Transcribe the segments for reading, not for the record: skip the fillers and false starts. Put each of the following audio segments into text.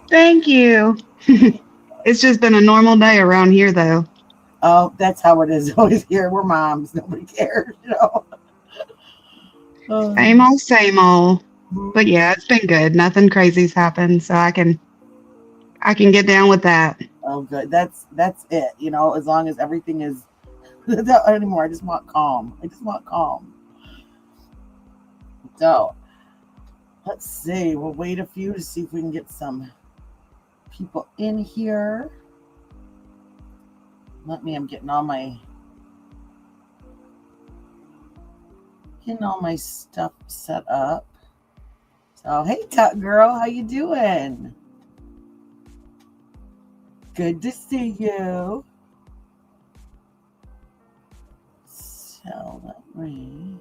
Thank you. It's just been a normal day around here, though. Oh, that's how it is always here. We're moms. Nobody cares, you know. Same old, same old. But Mhm. yeah, it's been good. Nothing crazy's happened, so I can get down with that. Oh, good. That's it. You know, as long as everything is not anymore. I just want calm. I just want calm. So let's see. We'll wait a few to see if we can get some people in here. Let me. I'm getting all my stuff set up. So hey, Tut girl, how you doing? Good to see you. So let me.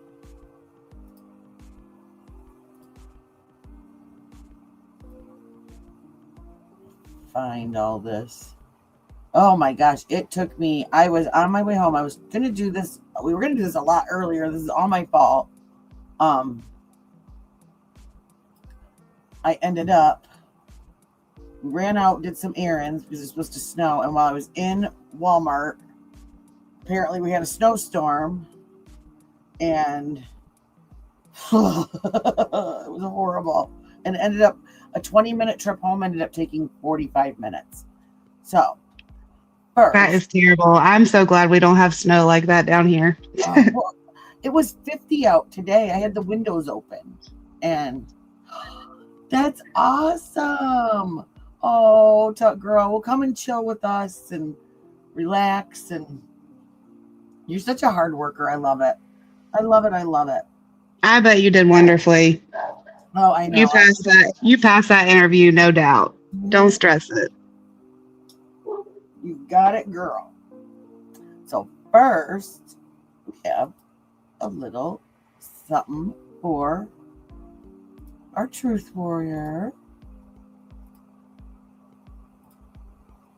Find all this. Oh my gosh, it took me. I was on my way home. I was gonna do this. We were gonna do this a lot earlier. This is all my fault. Um, I ended up ran out, did some errands because it's supposed to snow, and while I was in Walmart, apparently we had a snowstorm, and it was horrible. And it ended up a 20-minute trip home ended up taking 45 minutes. So That is first, terrible. I'm so glad we don't have snow like that down here. well, it was 50 out today. I had the windows open, and that's awesome. Oh, Tut girl, well, come and chill with us and relax. And you're such a hard worker. I love it. I love it. I love it. I bet you did wonderfully. Oh, I You know. passed that. You passed that interview, no doubt. Don't stress it. You got it, girl. So first, we have a little something for our truth warrior.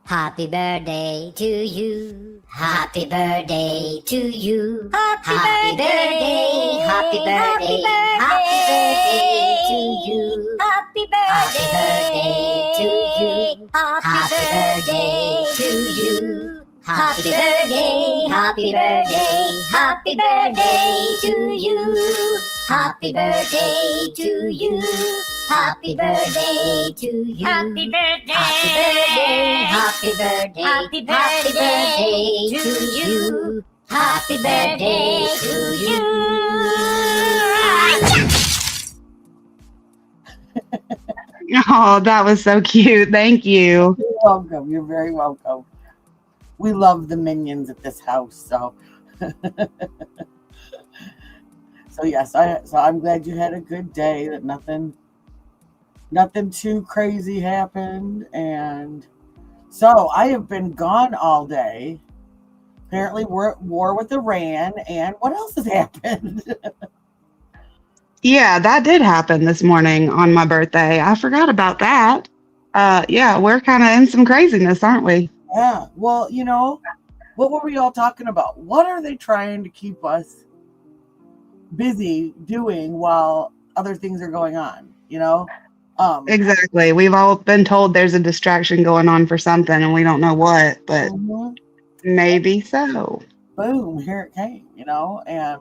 Happy birthday to you. Happy birthday to you. Happy birthday. Happy birthday. Happy birthday to you. Happy birthday to you. Happy birthday to you. Happy birthday. Happy birthday. Happy birthday to you. Happy birthday to you. Happy birthday to you. Happy birthday. Happy birthday. Happy birthday. Happy birthday to you. Happy birthday to you. Oh, that was so cute. Thank you. You're welcome. You're very welcome. We love the minions at this house, so so yes, I'm glad you had a good day. That nothing too crazy happened, and so I have been gone all day. Apparently, we're at war with Iran, and what else has happened? Yeah, that did happen this morning on my birthday. I forgot about that. Yeah, we're kind of in some craziness, aren't we? Yeah, well, you know, what were we all talking about? What are they trying to keep us busy doing while other things are going on? You know, Exactly. We've all been told there's a distraction going on for something and we don't know what, but mhm, maybe so. boom, here it came. You know, and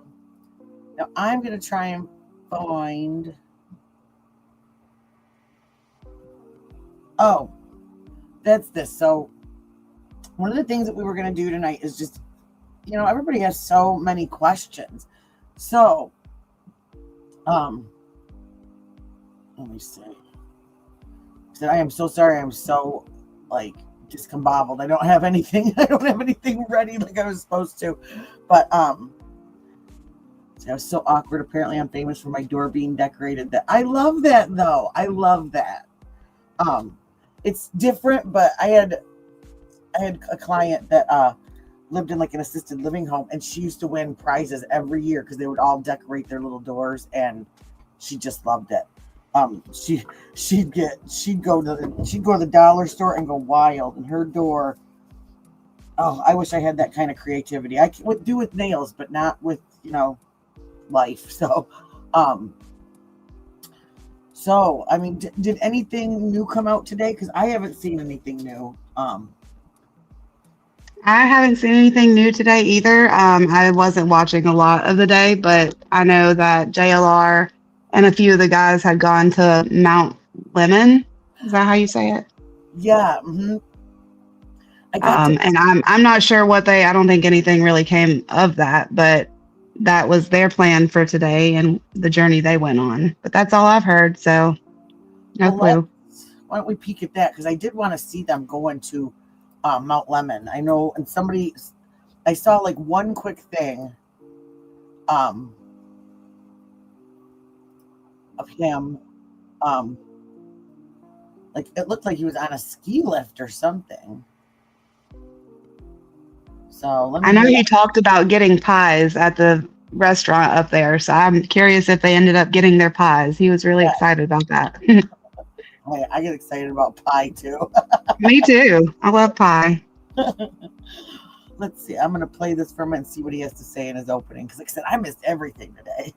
now I'm gonna try and find. Oh, that's this. So one of the things that we were gonna do tonight is just, you know, everybody has so many questions. So, um, let me see. Said, I am so sorry. I'm so like discombobbled. I don't have anything. I don't have anything ready like I was supposed to. But I was so awkward. Apparently, I'm famous for my door being decorated. That I love that though. I love that. It's different, but I had a client that lived in like an assisted living home, and she used to win prizes every year because they would all decorate their little doors, and she just loved it. She'd go to the dollar store and go wild, and her door. Oh, I wish I had that kind of creativity. I would do with nails, but not with life. So, So, I mean, did anything new come out today? Because I haven't seen anything new. I haven't seen anything new today either. I wasn't watching a lot of the day, but I know that JLR and a few of the guys had gone to Mount Lemon. Is that how you say it? Yeah. I got to, And I'm not sure what I don't think anything really came of that, but that was their plan for today and the journey they went on. But that's all I've heard, so no clue. why don't we peek at that? Because I did want to see them going to Mount Lemon. I know, and I saw like one quick thing of him. Like it looked like he was on a ski lift or something. So I know he talked about getting pies at the restaurant up there, so I'm curious if they ended up getting their pies. He was really excited about that. I get excited about pie too. Me too. I love pie. Let's see. I'm going to play this for him and see what he has to say in his opening. Because like I said, I missed everything today.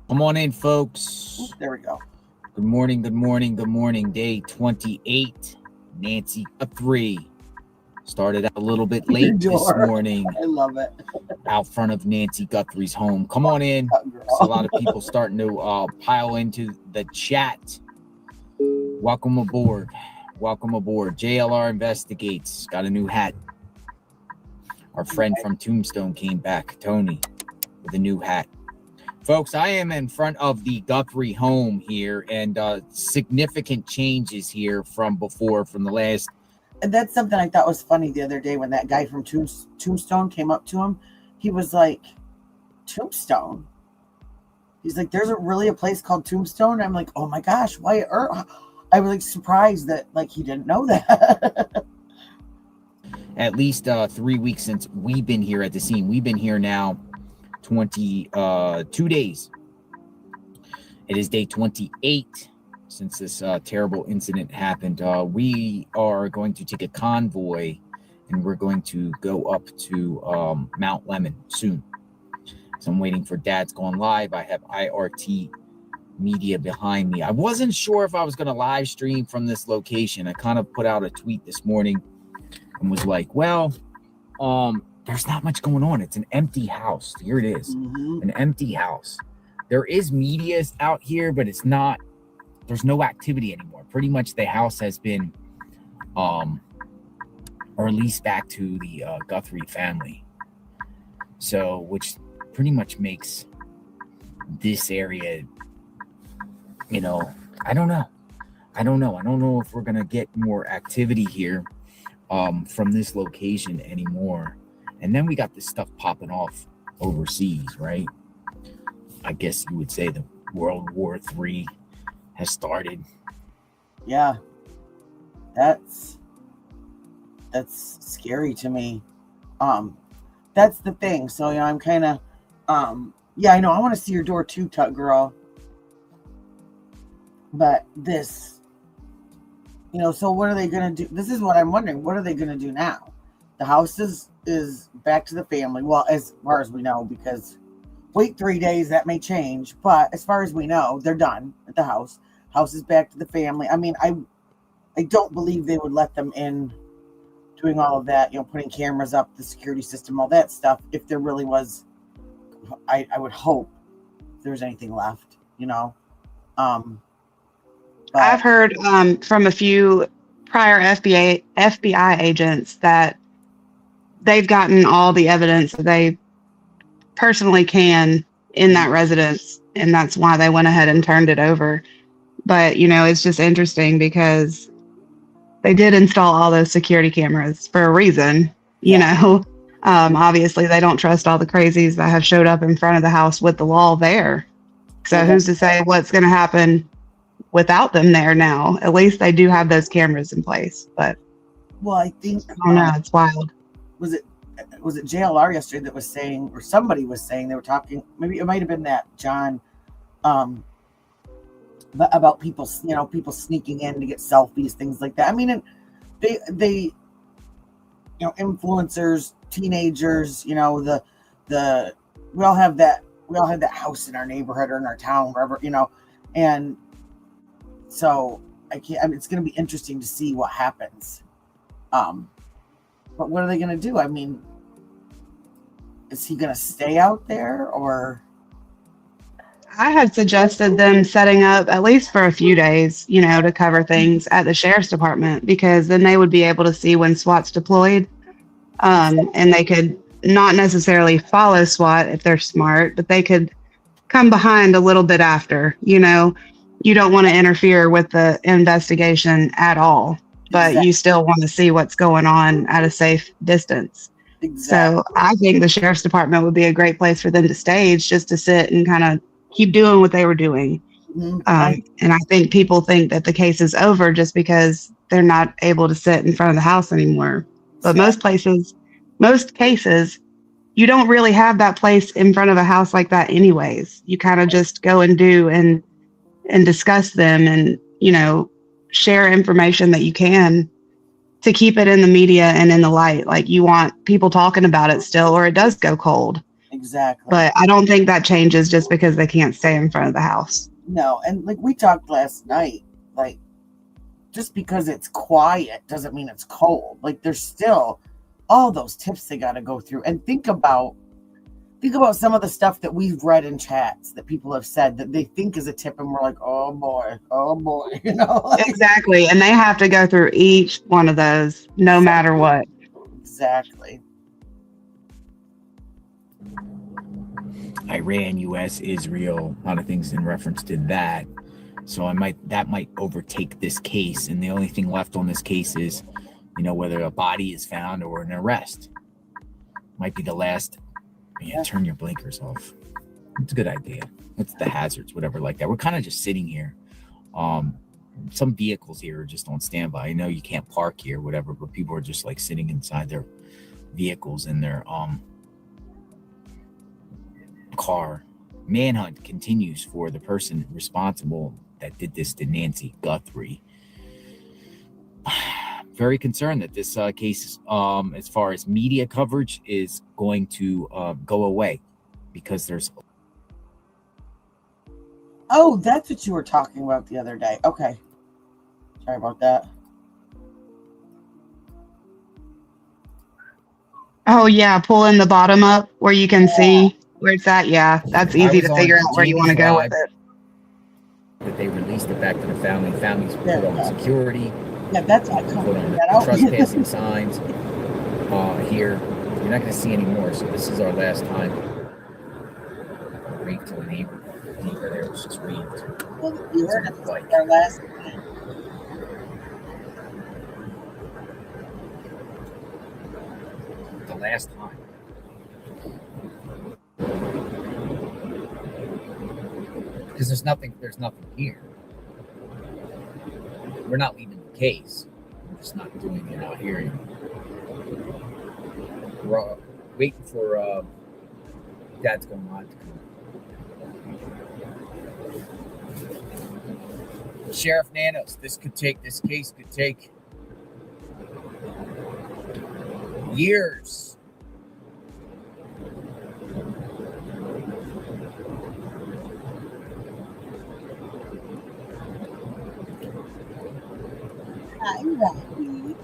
Come on in, folks. There we go. Good morning, good morning, good morning. Day 28. Nancy Guthrie. Started out a little bit late this morning. I love it. Out front of Nancy Guthrie's home. Come on in. There's a lot of people starting to pile into the chat. Welcome aboard. Welcome aboard. JLR Investigates. Got a new hat. Our friend from Tombstone came back, Tony, with a new hat. Folks, I am in front of the Guthrie home here, and significant changes here from before, from the last. And that's something I thought was funny the other day when that guy from Tombstone came up to him. He was like, Tombstone? He's like, there's really a place called Tombstone? I'm like, oh my gosh, why? I was like surprised that like he didn't know that. At least 3 weeks since we've been here at the scene. We've been here now 22 days. It is day 28 since this terrible incident happened. We are going to take a convoy and we're going to go up to Mount Lemon soon. So I'm waiting for Dad's going live. I have IRT media behind me. I wasn't sure if I was going to live stream from this location. I kind of put out a tweet this morning and was like, well, there's not much going on. It's an empty house. Here it is. An empty house. There is media out here, but it's not, there's no activity anymore. Pretty much the house has been released back to the Guthrie family. So, which pretty much makes this area, you know, I don't know if we're going to get more activity here from this location anymore. And then we got this stuff popping off overseas, right? I guess you would say the World War III has started. Yeah. That's scary to me. That's the thing. So, you know, I'm kind of, yeah, I know. I want to see your door too, Tut Girl. But this, you know, so what are they going to do? This is what I'm wondering. What are they going to do now? The house is back to the family. Well, as far as we know, because wait 3 days, that may change. But as far as we know, they're done at the house. House is back to the family. I mean, I don't believe they would let them in doing all of that, you know, putting cameras up, the security system, all that stuff. If there really was, I would hope if there was anything left, you know. I've heard from a few prior FBI agents that they've gotten all the evidence that they personally can in that residence, and that's why they went ahead and turned it over. But, you know, it's just interesting because they did install all those security cameras for a reason, you know. Obviously, they don't trust all the crazies that have showed up in front of the house with the wall there. So who's to say what's going to happen without them there now? At least they do have those cameras in place. But, well, I think, I don't know, it's wild. Was it JLR yesterday that was saying, or somebody was saying, they were talking, maybe it might have been that John, about people, you know, people sneaking in to get selfies, things like that. I mean, they influencers, teenagers, we all have that house in our neighborhood or in our town, wherever, and so it's going to be interesting to see what happens. But what are they going to do? I mean, is he going to stay out there, or? I had suggested them setting up at least for a few days, to cover things at the sheriff's department, because then they would be able to see when SWAT's deployed. And they could not necessarily follow SWAT if they're smart, but they could come behind a little bit after. You don't want to interfere with the investigation at all, but Exactly. you still want to see what's going on at a safe distance. Exactly. So I think the sheriff's department would be a great place for them to stage, just to sit and kind of keep doing what they were doing. Mhm. And I think people think that the case is over just because they're not able to sit in front of the house anymore. But most cases, you don't really have that place in front of a house like that anyways. You kind of just go and do and discuss them and, share information that you can to keep it in the media and in the light. Like, you want people talking about it still, or it does go cold. Exactly. But I don't think that changes just because they can't stay in front of the house. No, and like we talked last night, like, just because it's quiet doesn't mean it's cold. Like, there's still all those tips they got to go through. And think about some of the stuff that we've read in chats that people have said that they think is a tip, and we're like, oh boy, like, Exactly. And they have to go through each one of those no matter what. Exactly. Iran, U.S., Israel, a lot of things in reference to that. So that might overtake this case, and the only thing left on this case is, whether a body is found or an arrest. Might be the last. Yeah, turn your blinkers off. It's a good idea. It's the hazards, whatever like that. We're kind of just sitting here. Some vehicles here are just on standby. I know you can't park here, whatever, but people are just like sitting inside their vehicles in their car. Manhunt continues for the person responsible that did this to Nancy Guthrie. Very concerned that this case, as far as media coverage, is going to go away because there's. Oh, that's what you were talking about the other day. Okay. Sorry about that. Oh, yeah. Pulling the bottom up where you can see where it's at. Yeah, that's easy to figure out where you want to go with it. That they released it back to the family. Families put on security. Yeah, that's not coming. Trespassing signs here. You're not going to see any more. So this is our last time. Wait till the neighbor there was just reading. Well, you heard it. Like our last time. The last time. Because there's nothing here. We're not leaving the case. We're just not doing it out here. We're waiting for Dad's going on to come. Sheriff Nanos, this case could take years.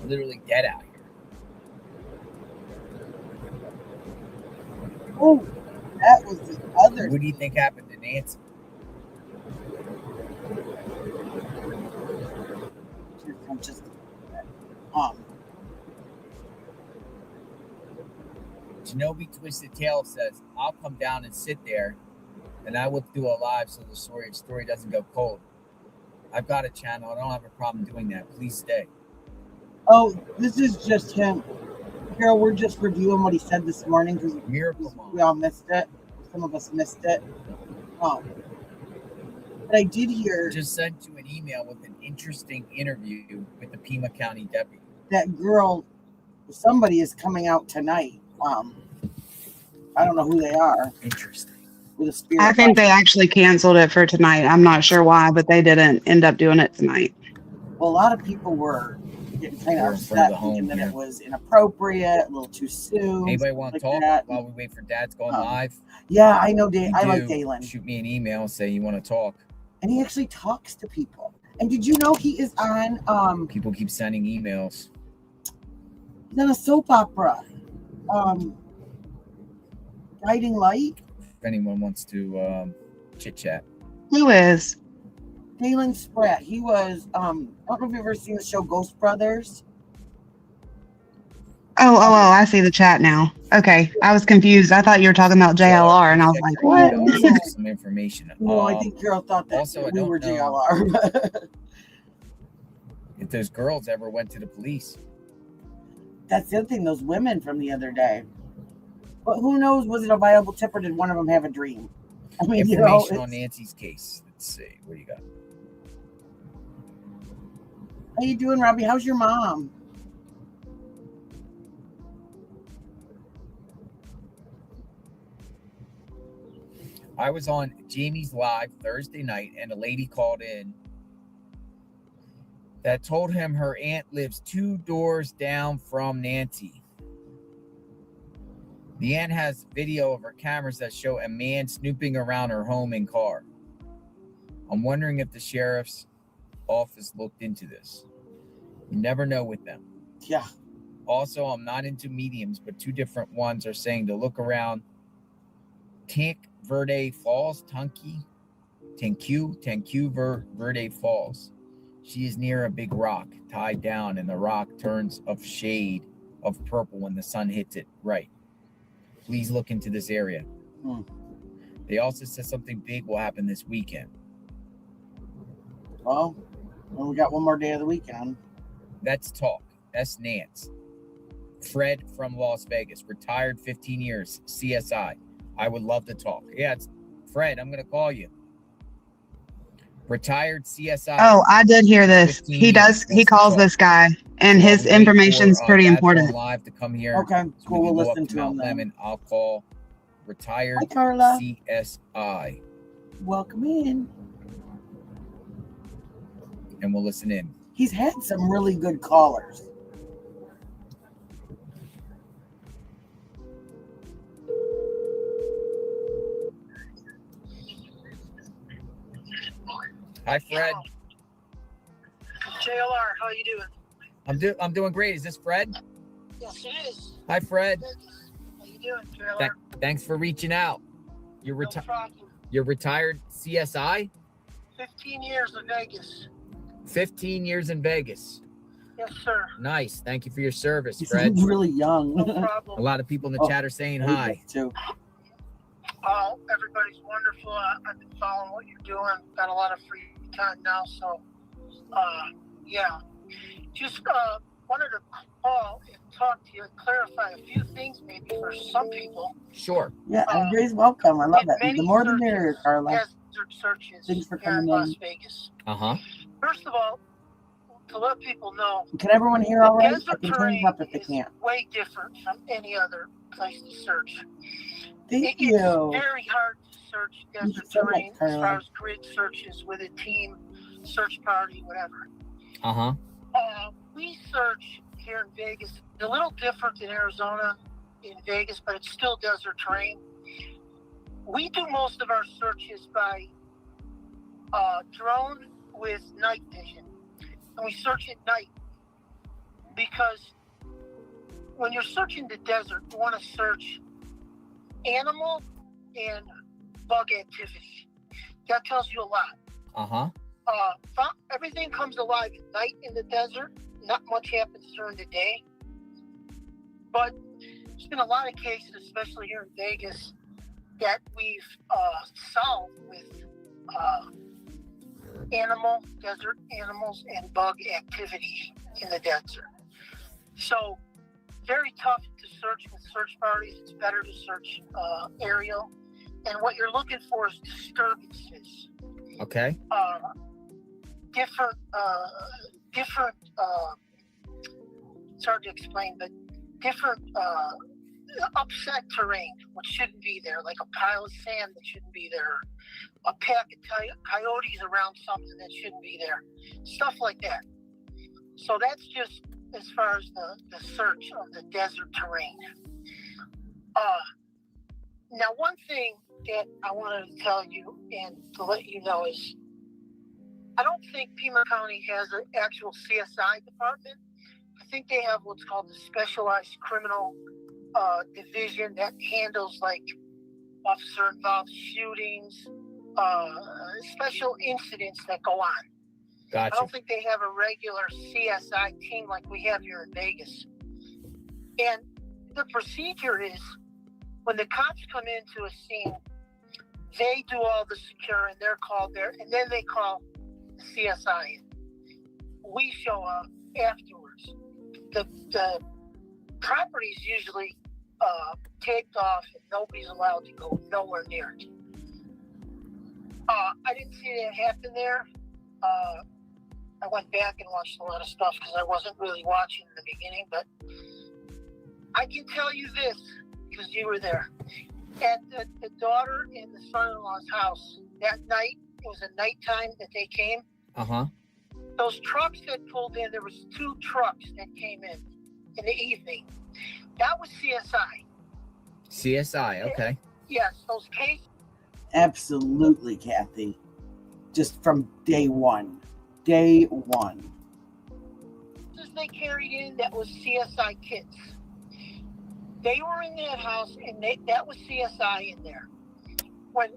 Literally dead out here. Oh, that was the other. What do you think happened to Nancy? Shinobi Twisted Tail says, I'll come down and sit there and I will do a live so the story doesn't go cold. I've got a channel. I don't have a problem doing that. Please stay. Oh, this is just him. Carol, we're just reviewing what he said this morning because we all missed it. Some of us missed it. But I did hear. Just sent you an email with an interesting interview with the Pima County deputy. That girl, somebody is coming out tonight. I don't know who they are. Interesting. With a spirit. I think they actually canceled it for tonight. I'm not sure why, but they didn't end up doing it tonight. Well, a lot of people were getting kind We're of in front of upset, the home thinking that here. it was inappropriate, a little too soon. Anybody want to like talk that. while we wait for Dad's going live? Yeah, I know. You I like do, Dalen. Shoot me an email, say you want to talk. And he actually talks to people. And did you know he is on People keep sending emails. he's on a soap opera, Guiding Light. If anyone wants to chit chat. Who is? Dalen Spratt. He was I don't know if you've ever seen the show Ghost Brothers. Oh, I see the chat now. Okay, I was confused. I thought you were talking about JLR, and I was like, what? Some information. No, I think Carol thought that also, I we don't were know. JLR. If those girls ever went to the police. That's the other thing, those women from the other day. But who knows, was it a viable tip or did one of them have a dream? I mean, Information on Nancy's case. Let's see. What do you got? How you doing, Robbie? How's your mom? I was on Jamie's live Thursday night, and a lady called in that told him her aunt lives 2 doors down from Nancy. The aunt has video of her cameras that show a man snooping around her home and car. I'm wondering if the sheriff's office looked into this. You never know with them. Yeah. Also, I'm not into mediums, but 2 different ones are saying to look around Tanque Verde Falls, Tanque Verde Falls. She is near a big rock tied down, and the rock turns of shade of purple when the sun hits it right. Please look into this area. They also said something big will happen this weekend. Well, we got one more day of the weekend. Let's talk. S. Nance. Fred from Las Vegas, retired 15 years, CSI. I would love to talk. Yeah, it's Fred. I'm going to call you. Retired CSI. Oh, I did hear this. 15 He does. He calls this guy, and his information's pretty important. Live to come here. Okay, So cool. We'll we can go listen up to Mount him then. Lemon. I'll call retired Hi, Carla. CSI, Welcome in. and we'll listen in. He's had some really good callers. Hi, Fred. JLR, how you doing? I'm doing great. Is this Fred? Yes, it is. Hi, Fred. How you doing, JLR? Thanks for reaching out. You're No problem. You're retired CSI. 15 years in Vegas. 15 years in Vegas. Yes, sir. Nice. Thank you for your service, He Fred. seems really young. No A problem. lot of people in the chat are saying hi. Too. Oh, everybody's wonderful. I've been following what you're doing. Got a lot of free time now, so yeah. Just wanted to call and talk to you and clarify a few things maybe for some people. Sure. Yeah, everybody's welcome. I love In it. many The more the merrier, Carla. Desert searches Thanks for here in coming Las in. Vegas. Uh-huh. First of all, to let people know, Can everyone hear all right? I desert can turn terrain it up if they is can't. way different from any other place to search. Thank It's you. very hard to search Thank you desert so much, terrain as Carla. far as grid searches with a team, search party, whatever. Uh-huh. We search here in Vegas. It's a little different in Arizona, in Vegas, but it's still desert terrain. We do most of our searches by drone with night vision. And we search at night because when you're searching the desert, you want to search animal and bug activity. That tells you a lot. Uh-huh. Everything comes alive at night in the desert. Not much happens during the day. But there's been a lot of cases, especially here in Vegas, that we've solved with desert animals and bug activity in the desert. So very tough to search with search parties. It's better to search aerial. And what you're looking for is disturbances. Okay. Different, it's hard to explain, but different upset terrain, which shouldn't be there, like a pile of sand that shouldn't be there, a pack of coyotes around something that shouldn't be there, stuff like that. So that's just as far as the search of the desert terrain. Now, one thing that I wanted to tell you and to let you know is I don't think Pima County has an actual CSI department. I think they have what's called the Specialized Criminal Division that handles like officer-involved shootings, special incidents that go on. I Gotcha. don't think they have a regular CSI team like we have here in Vegas. And the procedure is when the cops come into a scene, they do all the securing, they're called there, and then they call the CSI in. We show up afterwards. The property's usually taped off and nobody's allowed to go nowhere near it. I didn't see that happen there. I went back and watched a lot of stuff because I wasn't really watching in the beginning, but I can tell you this because you were there. At the daughter and the son-in-law's house that night, it was a nighttime that they came. Uh-huh. Those trucks that pulled in, there was 2 trucks that came in the evening. That was CSI. CSI, okay. Yes, those cases. Absolutely, Kathy. Just from day one. Day one. They carried in that was CSI kits. They were in that house, and that was CSI in there. When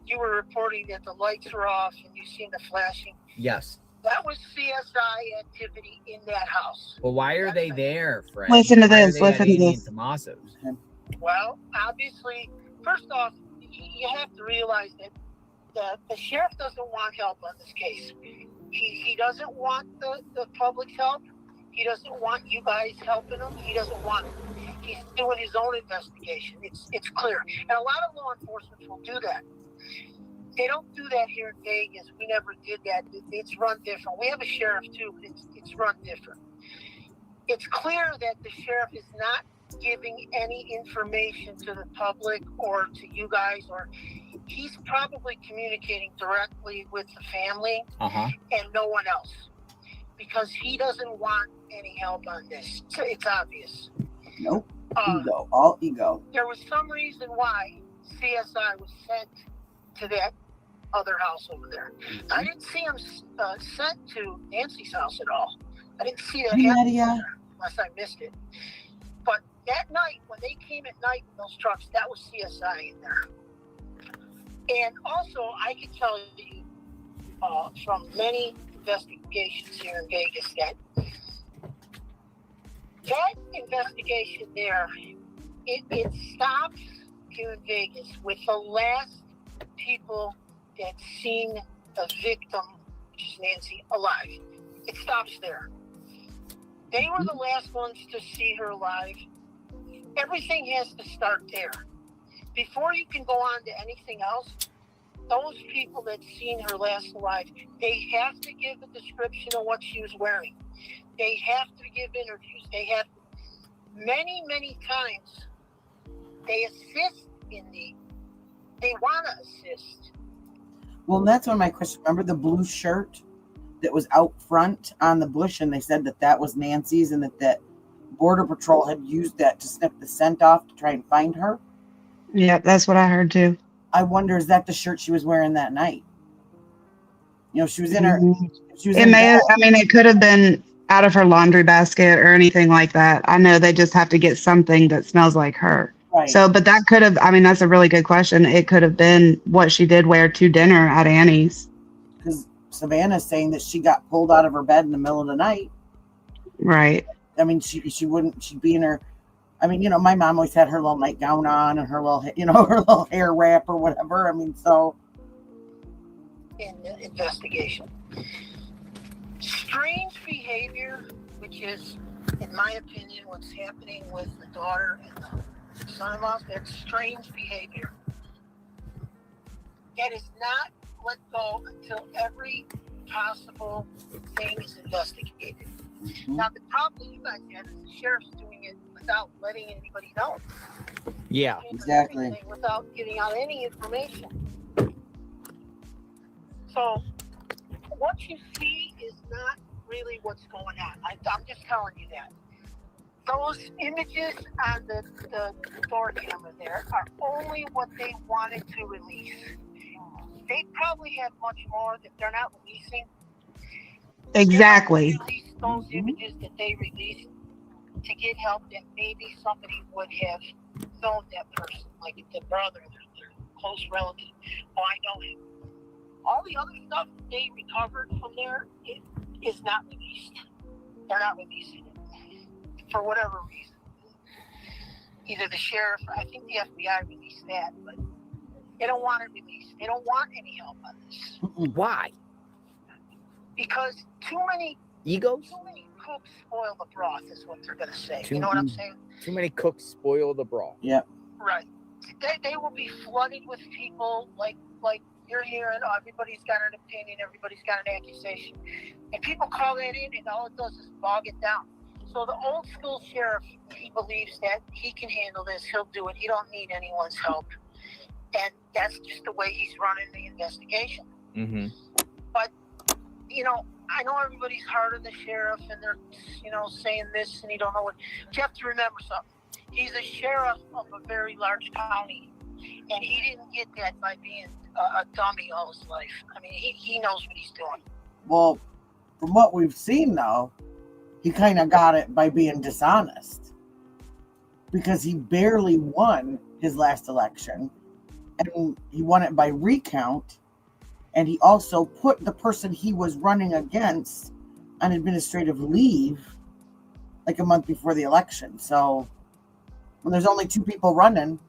you were reporting that the lights were off and you seen the flashing, Yes. that was CSI activity in that house. Well, why are they there, Fred? Listen to Why are this. they at Listen to Andy this. and Tommaso's? Well, obviously, first off, you have to realize that the sheriff doesn't want help on this case. He doesn't want the public's help. He doesn't want you guys helping him. He doesn't want it. He's doing his own investigation. It's clear. And a lot of law enforcement will do that. They don't do that here in Vegas. We never did that. It's run different. We have a sheriff too, but it's run different. It's clear that the sheriff is not giving any information to the public or to you guys, or he's probably communicating directly with the family and no one else because he doesn't want any help on this. It's obvious. Nope. Ego. All ego. There was some reason why CSI was sent to that other house over there. I didn't see him sent to Nancy's house at all. I didn't see that happen there, unless I missed it. But that night, when they came at night in those trucks, that was CSI in there. And also, I can tell you from many investigations here in Vegas that investigation there, it stops here in Vegas with the last people that seen the victim, which is Nancy, alive. It stops there. They were the last ones to see her alive. Everything has to start there. Before you can go on to anything else, those people that seen her last alive, they have to give a description of what she was wearing. They have to give interviews. They have many times they assist they want to assist. Well, that's one of my questions. Remember the blue shirt that was out front on the bush, and they said that was Nancy's, and that Border Patrol had used that to snip the scent off to try and find her? Yeah, that's what I heard too. I wonder, is that the shirt she was wearing that night? You know, she was in her. She was. It may have, I mean, it could have been out of her laundry basket or anything like that. I know they just have to get something that smells like her. Right. So, but that could have, I mean, that's a really good question. It could have been what she did wear to dinner at Annie's. Because Savannah's saying that she got pulled out of her bed in the middle of the night. Right. I mean, she'd be in her, I mean, you know, my mom always had her little nightgown on and her little, you know, her little hair wrap or whatever. I mean, so. In the investigation. Strange behavior, which is, in my opinion, what's happening with the daughter and the son-in-law, that's strange behavior. That is not let go until every possible thing is investigated. Now, the problem you guys have is the sheriff's doing it without letting anybody know. Yeah. Exactly. Without giving out any information. So, what you see is not really what's going on. I'm just telling you that. Those images on the door camera there are only what they wanted to release. They probably have much more that they're not releasing. Exactly. They might release those images that they released to get help that maybe somebody would have known that person, like the brother, their close relative. Oh, I know him. All the other stuff they recovered from there is not released. They're not releasing it for whatever reason. Either the sheriff, I think the FBI released that, but they don't want it released. They don't want any help on this. Why? Because too many cooks spoil the broth is what they're going to say. You know what I'm saying? Too many cooks spoil the broth. Yeah. Right. They will be flooded with people like you're hearing. Oh, everybody's got an opinion. Everybody's got an accusation. And people call that in, and all it does is bog it down. So the old school sheriff, he believes that he can handle this. He'll do it. He don't need anyone's help. And that's just the way he's running the investigation. Mm-hmm. But, you know, I know everybody's hard on the sheriff, and they're, you know, saying this, and you don't know what. You have to remember something. He's a sheriff of a very large county, and he didn't get that by being a dummy all his life. I mean, he knows what he's doing. Well, from what we've seen, though, he kind of got it by being dishonest, because he barely won his last election, and he won it by recount, and he also put the person he was running against on administrative leave like a month before the election. So when there's only two people running,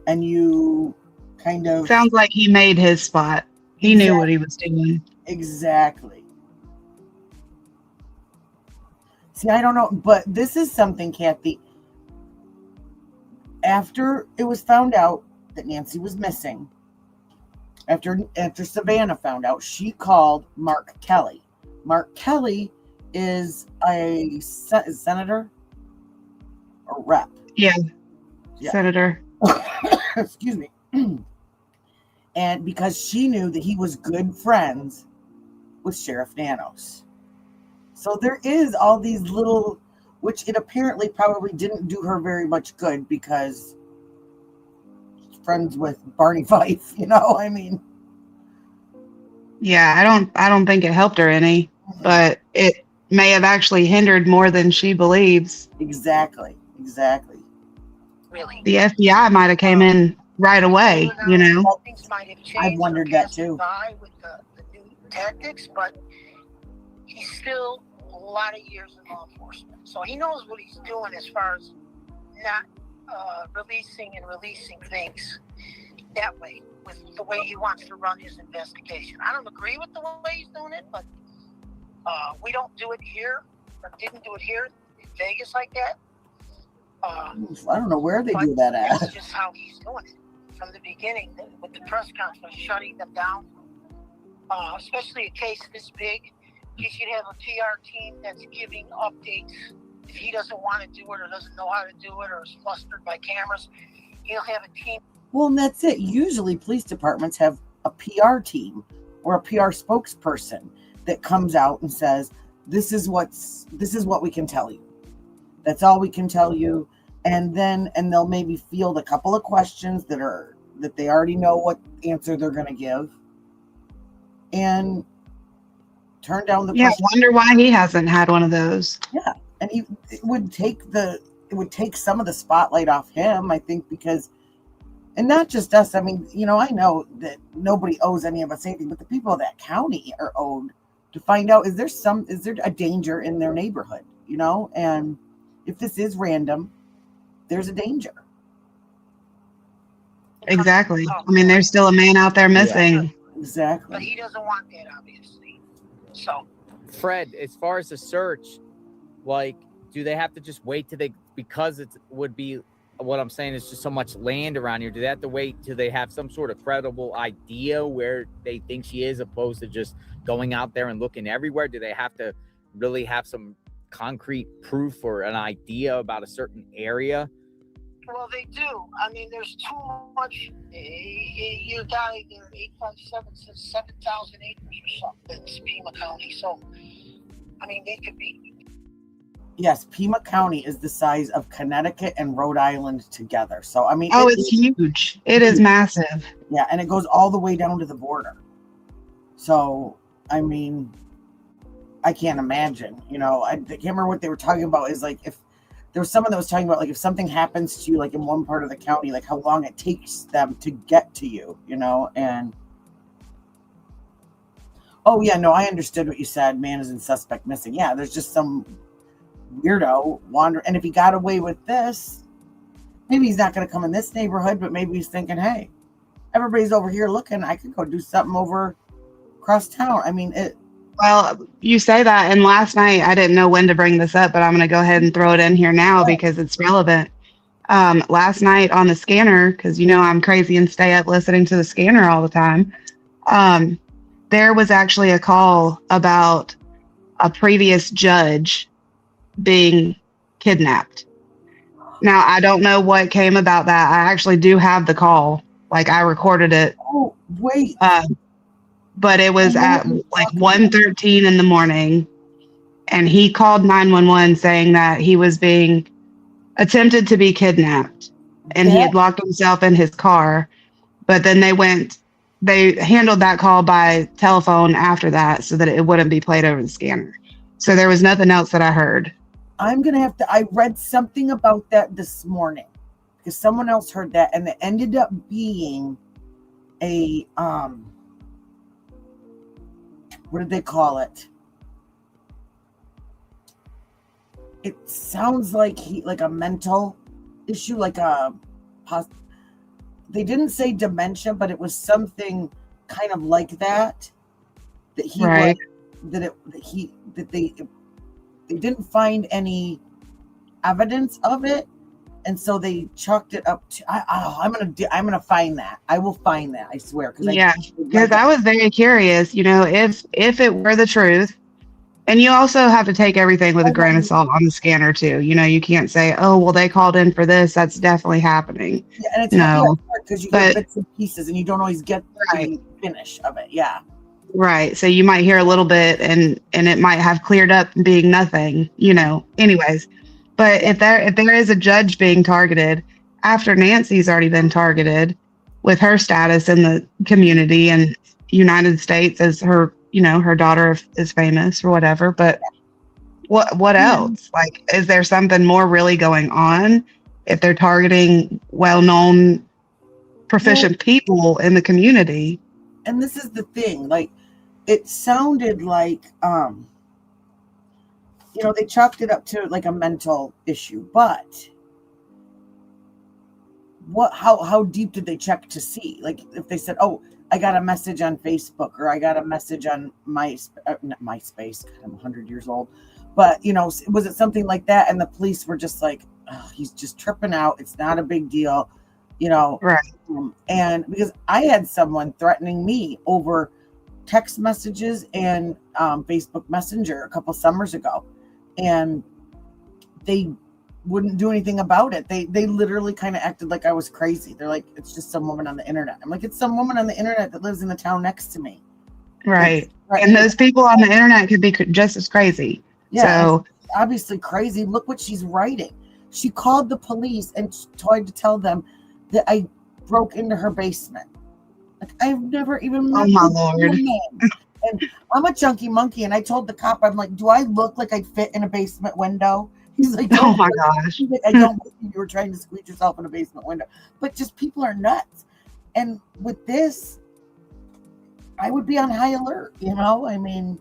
and you kind of... Sounds like he made his spot. He knew what he was doing. Exactly. See, I don't know, but this is something, Kathy. After it was found out that Nancy was missing, after Savannah found out, she called Mark Kelly. Mark Kelly is a senator or rep. Yeah. Senator. Excuse me. And because she knew that he was good friends with Sheriff Nanos. So there is all these little, which it apparently probably didn't do her very much good, because she's friends with Barney Fife, you know, I mean. Yeah, I don't think it helped her any, but it may have actually hindered more than she believes. Exactly. Really. The FBI might have came in right away, you know. Things might have changed. I wondered that too. With the new tactics, but he's still a lot of years in law enforcement, so he knows what he's doing as far as not releasing things that way, with the way he wants to run his investigation. I don't agree with the way he's doing it, but we don't do it here, or didn't do it here in Vegas like that. I don't know where they do that at. That's just how he's doing it from the beginning, with the press conference, shutting them down. Especially a case this big, he should have a PR team that's giving updates. If he doesn't want to do it, or doesn't know how to do it, or is flustered by cameras, he'll have a team. Well, and that's it. Usually police departments have a PR team or a PR spokesperson that comes out and says, this is what we can tell you. That's all we can tell you. And they'll maybe field a couple of questions that they already know what answer they're going to give, and turn down the question. Wonder why he hasn't had one of those. Yeah. And it would take some of the spotlight off him, I think, because, and not just us. I mean, you know, I know that nobody owes any of us anything, but the people of that county are owed to find out, is there a danger in their neighborhood, you know? And if this is random, there's a danger. Exactly. I mean, there's still a man out there missing. Yeah, exactly. But he doesn't want that, obviously. So, Fred, as far as the search, like, do they have to just wait because it would be, what I'm saying is just so much land around here, do they have to wait till they have some sort of credible idea where they think she is, opposed to just going out there and looking everywhere? Do they have to really have some concrete proof or an idea about a certain area? Well, they do. I mean, there's too much. You got either 857 says 7,000 acres or something in Pima County. So I mean, they could be. Yes, Pima County is the size of Connecticut and Rhode Island together. So, I mean, Oh, it's huge. It is massive. Yeah, and it goes all the way down to the border. So, I mean, I can't imagine. You know, I can't remember what they were talking about. Is like if there was someone that was talking about like if something happens to you, like in one part of the county, like how long it takes them to get to you. You know, and oh yeah, no, I understood what you said. Man is in suspect missing. Yeah, there's just some weirdo wander, and if he got away with this, maybe he's not going to come in this neighborhood, but maybe he's thinking, hey, everybody's over here looking, I could go do something over across town. I mean, Well, you say that, and last night I didn't know when to bring this up, but I'm going to go ahead and throw it in here now because it's relevant. Last night on the scanner, because you know I'm crazy and stay up listening to the scanner all the time, there was actually a call about a previous judge being kidnapped. Now, I don't know what came about that. I actually do have the call. Like, I recorded it. oh, wait. But it was at like 1:13 in the morning, and he called 911 saying that he was being attempted to be kidnapped, and he had locked himself in his car. But then they handled that call by telephone after that so that it wouldn't be played over the scanner. So there was nothing else that I heard. I'm going to have to, I read something about that this morning because someone else heard that, and it ended up being a, what did they call it? It sounds like like a mental issue, like they didn't say dementia, but it was something kind of like that. That he right. They didn't find any evidence of it, and so they chalked it up to. I'm gonna find that. I will find that. I swear. Because I was very curious. You know, if it were the truth, and you also have to take everything with a grain of salt on the scanner too. You know, you can't say, "Oh, well, they called in for this. That's definitely happening." Yeah, and it's because you get bits and pieces, and you don't always get the finish of it. Yeah. Right. So you might hear a little bit and it might have cleared up being nothing, you know, anyways. But if there is a judge being targeted after Nancy's already been targeted with her status in the community and United States as her, you know, her daughter is famous or whatever. But what else? Like, is there something more really going on if they're targeting well-known, proficient people in the community? And this is the thing, like, it sounded like, you know, they chalked it up to like a mental issue, but how deep did they check to see? Like, if they said, oh, I got a message on Facebook, or I got a message on not MySpace, God, I'm 100 years old, but, you know, was it something like that? And the police were just like, oh, he's just tripping out. It's not a big deal, you know? Right. And because I had someone threatening me over text messages and Facebook Messenger a couple summers ago, and they wouldn't do anything about it. They literally kind of acted like I was crazy. They're like, it's just some woman on the internet. I'm like, it's some woman on the internet that lives in the town next to me. Right. And those people on the internet could be just as crazy. Yeah. So obviously crazy. Look what she's writing. She called the police and tried to tell them that I broke into her basement. Like, I've never even met my Lord. And I'm a chunky monkey, and I told the cop, I'm like, do I look like I'd fit in a basement window? He's like, oh my gosh. I don't think you were trying to squeeze yourself in a basement window. But just people are nuts. And with this, I would be on high alert, you know? I mean,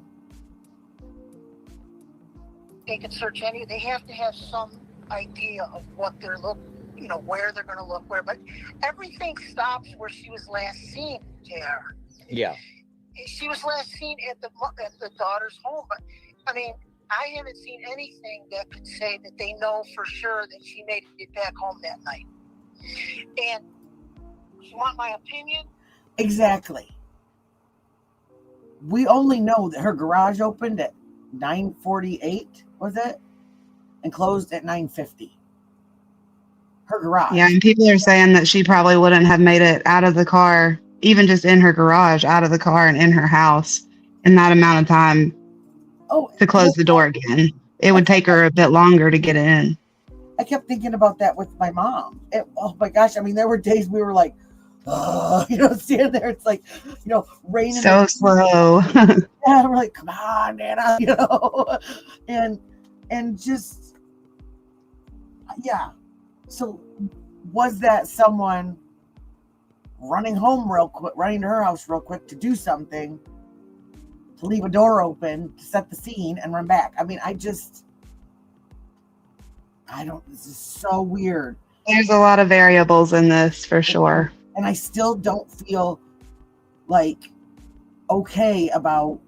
they can search they have to have some idea of what they're looking, you know, where they're going to look where, but everything stops where she was last seen there. Yeah. She was last seen at the daughter's home, but I mean, I haven't seen anything that could say that they know for sure that she made it back home that night. And you want my opinion? Exactly. We only know that her garage opened at 9:48, was it? And closed at 9:50. Her garage. Yeah, and people are saying that she probably wouldn't have made it out of the car, even just in her garage, out of the car and in her house in that amount of time. to close the door again. It would take her a bit longer to get in. I kept thinking about that with my mom. Oh my gosh. I mean, there were days we were like, standing there. It's like, raining. So slow. Yeah, we're like, come on, Nana, and just, yeah. So was that someone running to her house real quick to do something, to leave a door open, to set the scene and run back? I mean, this is so weird. There's a lot of variables in this for sure. And I still don't feel like okay about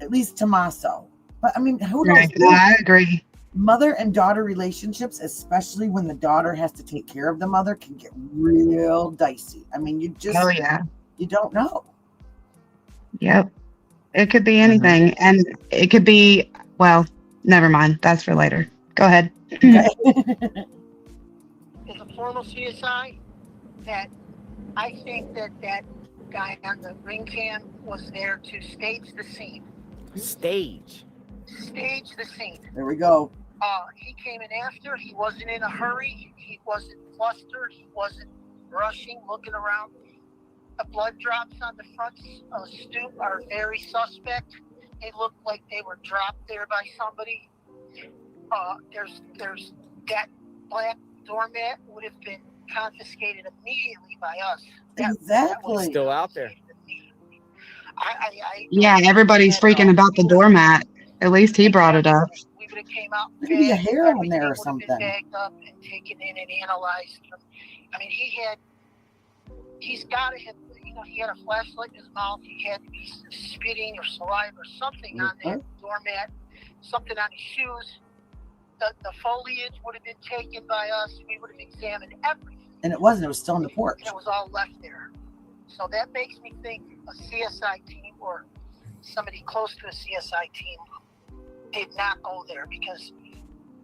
at least Tommaso. But I mean, who knows? Right. No, I agree. Mother and daughter relationships, especially when the daughter has to take care of the mother, can get real dicey. I mean, you don't know. Yep. It could be anything. And it could be, well, never mind. That's for later. Go ahead. Okay. There's a formal CSI that I think that guy on the ring cam was there to stage the scene. Stage the scene. There we go. He came in after. He wasn't in a hurry. He wasn't flustered. He wasn't rushing, looking around. The blood drops on the front stoop are very suspect. They look like they were dropped there by somebody. There's that black doormat would have been confiscated immediately by us. Exactly. Still out there. Yeah, everybody's freaking about the doormat. At least he brought it up. We would have came out. Maybe a hair on there or something. Bagged up and taken in and analyzed. I mean, he's got to have. He had a flashlight in his mouth. He had to be spitting or saliva or something on that doormat. Something on his shoes. The foliage would have been taken by us. We would have examined everything. And it wasn't. It was still on the porch. And it was all left there. So that makes me think a CSI team or somebody close to a CSI team did not go there, because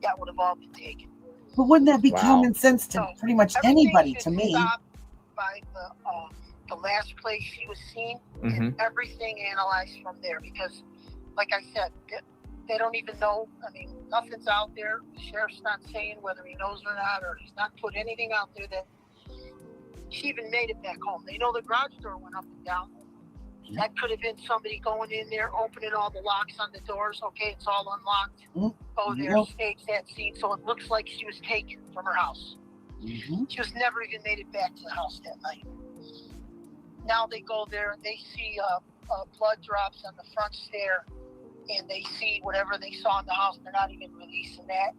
that would have all been taken. But wouldn't that be common sense to pretty much anybody, to me? By the last place she was seen, and everything analyzed from there, because, like I said, they don't even know. I mean, nothing's out there. The sheriff's not saying whether he knows or not, or he's not put anything out there that she even made it back home. They know the garage door went up and down. That could have been somebody going in there, opening all the locks on the doors. Okay, it's all unlocked. Go there, stage that scene. So it looks like she was taken from her house. She was never even made it back to the house that night. Now they go there and they see blood drops on the front stair, and they see whatever they saw in the house. They're not even releasing that.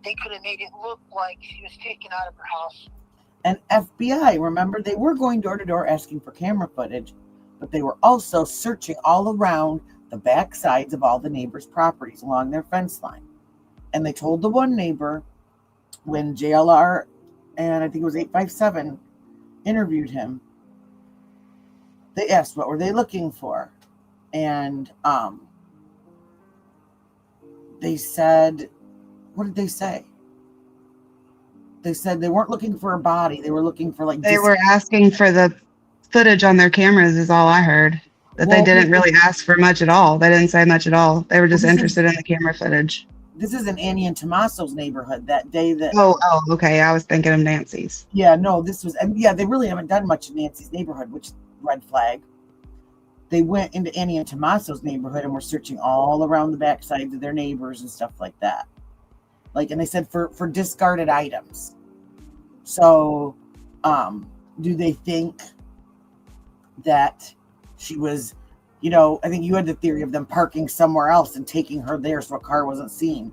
They could have made it look like she was taken out of her house. And FBI, remember, they were going door to door asking for camera footage, but they were also searching all around the back sides of all the neighbors' properties along their fence line. And they told the one neighbor, when JLR and I think it was 857 interviewed him, they asked what were they looking for, and they said, what did they say? They said they weren't looking for a body. They were looking for They were asking for the footage on their cameras is all I heard. That they didn't really ask for much at all. They didn't say much at all. They were just interested in the camera footage. This is in Annie and Tommaso's neighborhood that day that... Oh, okay. I was thinking of Nancy's. Yeah, no, this was... And yeah, they really haven't done much in Nancy's neighborhood, which red flag. They went into Annie and Tommaso's neighborhood and were searching all around the backsides of their neighbors and stuff like that. And they said for discarded items. So, do they think that she was, I think you had the theory of them parking somewhere else and taking her there so a car wasn't seen.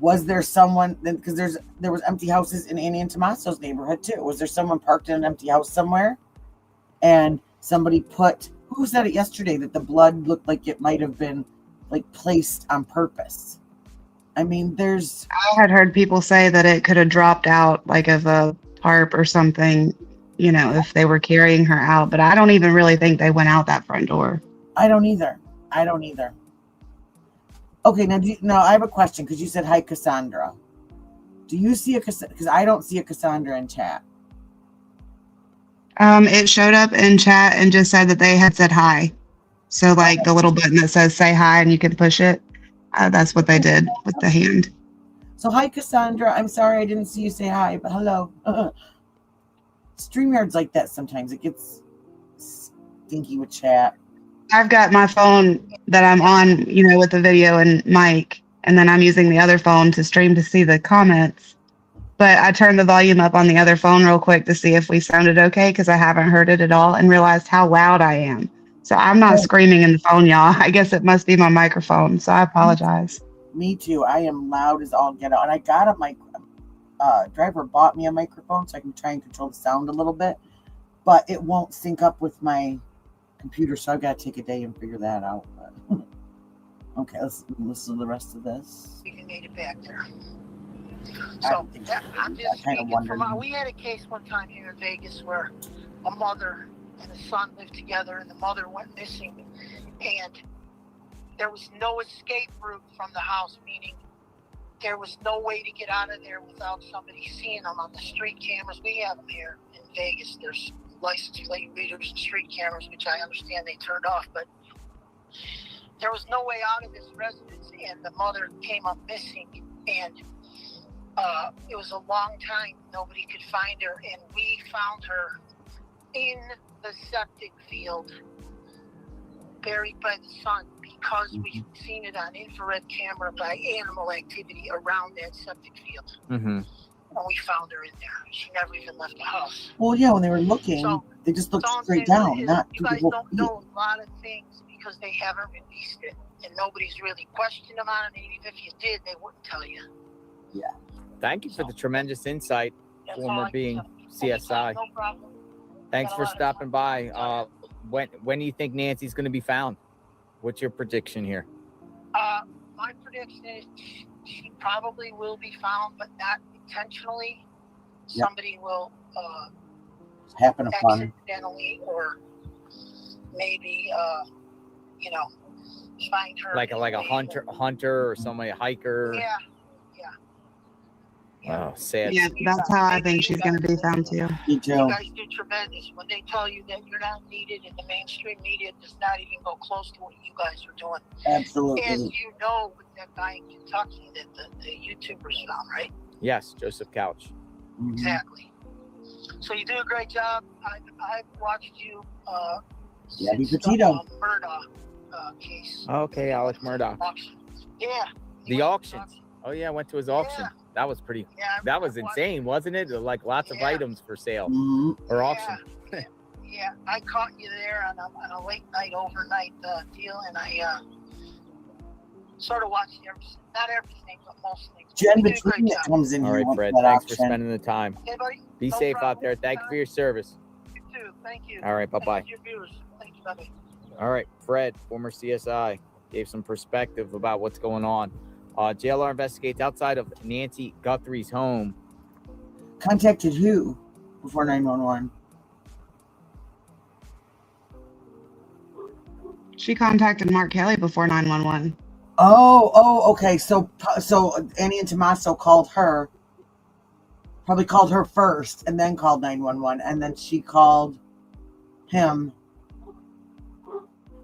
Was there someone, because there was empty houses in Annie and Tommaso's neighborhood too. Was there someone parked in an empty house somewhere? And somebody who said it yesterday, that the blood looked like it might have been placed on purpose? I mean, I had heard people say that it could have dropped out of a tarp or something, if they were carrying her out. But I don't even really think they went out that front door. I don't either. Okay, now I have a question, because you said, hi, Cassandra. Do you see because I don't see a Cassandra in chat. It showed up in chat and just said that they had said hi. So like the little button that says say hi and you can push it. That's what they did with the hand. So hi, Cassandra. I'm sorry I didn't see you say hi, but hello. StreamYard's like that sometimes. It gets stinky with chat. I've got my phone that I'm on, with the video and mic, and then I'm using the other phone to stream to see the comments. But I turned the volume up on the other phone real quick to see if we sounded okay because I haven't heard it at all and realized how loud I am. So I'm not screaming in the phone, y'all. I guess it must be my microphone, so I apologize. Me too. I am loud as all get out. And I got a mic. Driver bought me a microphone so I can try and control the sound a little bit, but it won't sync up with my computer, so I've got to take a day and figure that out. But okay, let's listen to the rest of this. We made it back there. So I'm just speaking from. We had a case one time here in Vegas where a mother and a son lived together, and the mother went missing, and there was no escape route from the house, meaning there was no way to get out of there without somebody seeing them on the street cameras. We have them here in Vegas. There's license plate readers and street cameras, which I understand they turned off, but there was no way out of this residence, and the mother came up missing, and it was a long time. Nobody could find her, and we found her in the septic field, buried by the sun, because we've seen it on infrared camera by animal activity around that septic field. Mm-hmm. And we found her in there. She never even left the house. Well, yeah, when they were looking, they just looked straight down. You guys don't know a lot of things because they haven't released it, and nobody's really questioned them on it. And even if you did, they wouldn't tell you. Yeah. Thank you for the tremendous insight, former being CSI. No problem. Thanks for stopping by. When do you think Nancy's going to be found? What's your prediction here? My prediction is she probably will be found, but not intentionally. Yep. Somebody will happen upon accidentally, or maybe find her like a hunter or somebody, a hiker. Yeah. Oh, sad. Yeah, that's how I think she's going to be found too. Me too. You guys do tremendous. When they tell you that you're not needed in the mainstream media, does not even go close to what you guys are doing. Absolutely. As you know, with that guy in Kentucky that the YouTubers found, right? Yes, Joseph Couch. Mm-hmm. Exactly. So you do a great job. I've watched you Gabby since Petito. the Murdoch case. Okay, Alex Murdoch. Auction. Yeah. The auctions. Oh yeah, I went to his auction. Yeah. That was pretty. Yeah, that was insane, wasn't it? Like lots of items for sale or auction. Yeah, I caught you there on a late night, overnight deal, and I sort of watched not everything, but most things. Jen Between that comes in All here. right, Fred. Thanks for spending the time. Hey, buddy. Be safe out there. Thank you for your service. You too. Thank you. All right, bye-bye. Thank you, viewers. Thank you, buddy. All right, Fred, former CSI, gave some perspective about what's going on. JLR investigates outside of Nancy Guthrie's home. Contacted who before 911? She contacted Mark Kelly before 911. Oh, okay. So Annie and Tommaso called her. Probably called her first, and then called 911, and then she called him.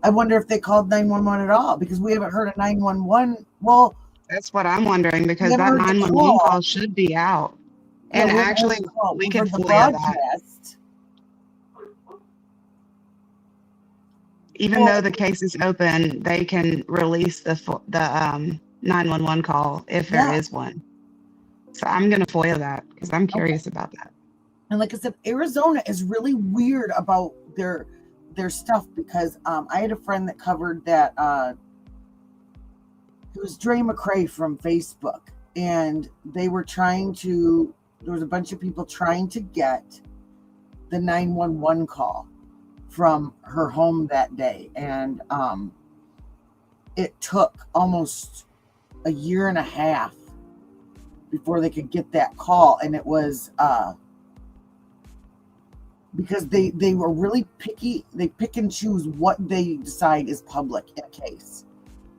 I wonder if they called 911 at all, because we haven't heard a 911. Well, that's what I'm wondering, because that 911 call should be out. And actually, we could FOIA that. Even though the case is open, they can release the 911 call if there is one. So I'm going to FOIA that because I'm curious about that. And like I said, Arizona is really weird about their stuff, because I had a friend that covered that. It was Dre McCrae from Facebook, and they were there was a bunch of people trying to get the 911 call from her home that day. And it took almost a year and a half before they could get that call. And it was because they were really picky. They pick and choose what they decide is public in a case.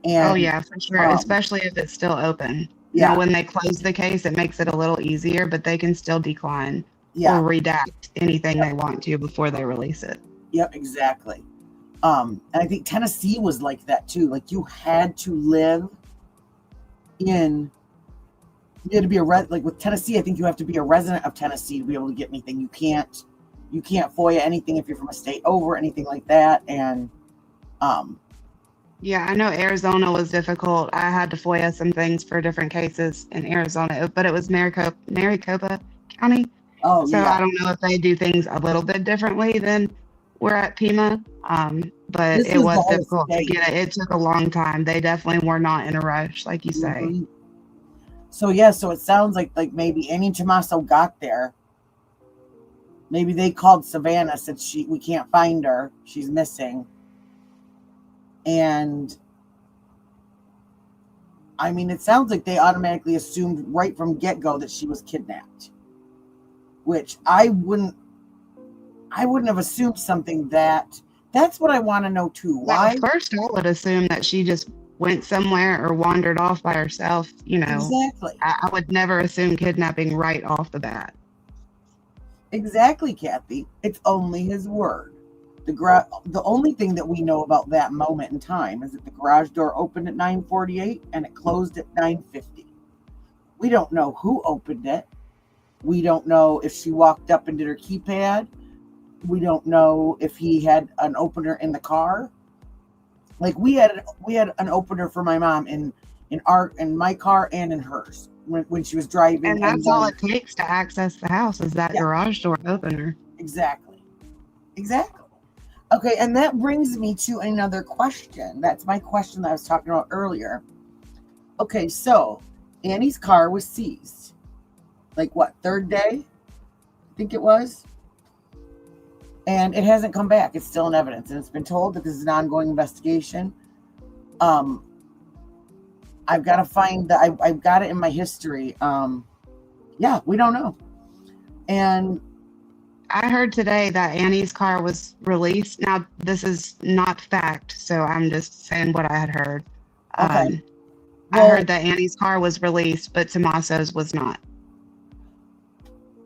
And, oh yeah, for sure. Especially if it's still open. Yeah. When they close the case, it makes it a little easier, but they can still decline or redact anything they want to before they release it. Yep, exactly. And I think Tennessee was like that too. Like you had to live in, you had to be like with Tennessee, I think you have to be a resident of Tennessee to be able to get anything. You can't FOIA anything if you're from a state over, anything like that. And yeah, I know Arizona was difficult. I had to FOIA some things for different cases in Arizona, but it was Maricopa County. oh So yeah, I don't know if they do things a little bit differently than we're at Pima. But this it was the was whole difficult to state. get it. It took a long time. They definitely were not in a rush, like you say. Mhm. So yeah, so it sounds like maybe Annie Tommaso got there. Maybe they called Savannah, said we can't find her, she's missing. And I mean, it sounds like they automatically assumed right from get-go that she was kidnapped, which I wouldn't have assumed something that's what I want to know too. Why? Well, first, I would assume that she just went somewhere or wandered off by herself. Exactly. I would never assume kidnapping right off the bat. Exactly, Kathy. It's only his word. The only thing that we know about that moment in time is that the garage door opened at 9:48 and it closed at 9:50. We don't know who opened it. We don't know if she walked up and did her keypad. We don't know if he had an opener in the car. Like we had an opener for my mom in my car and in hers when she was driving. And that's all it takes to access the house is that garage door opener. Exactly. Okay, and that brings me to another question. That's my question that I was talking about earlier. Okay, so Annie's car was seized. Like what, third day? I think it was. And it hasn't come back. It's still in evidence. And it's been told that this is an ongoing investigation. I've got to find that. I've got it in my history. Yeah, we don't know. And I heard today that Annie's car was released. Now, this is not fact, so I'm just saying what I had heard. Okay. I heard that Annie's car was released, but Tommaso's was not.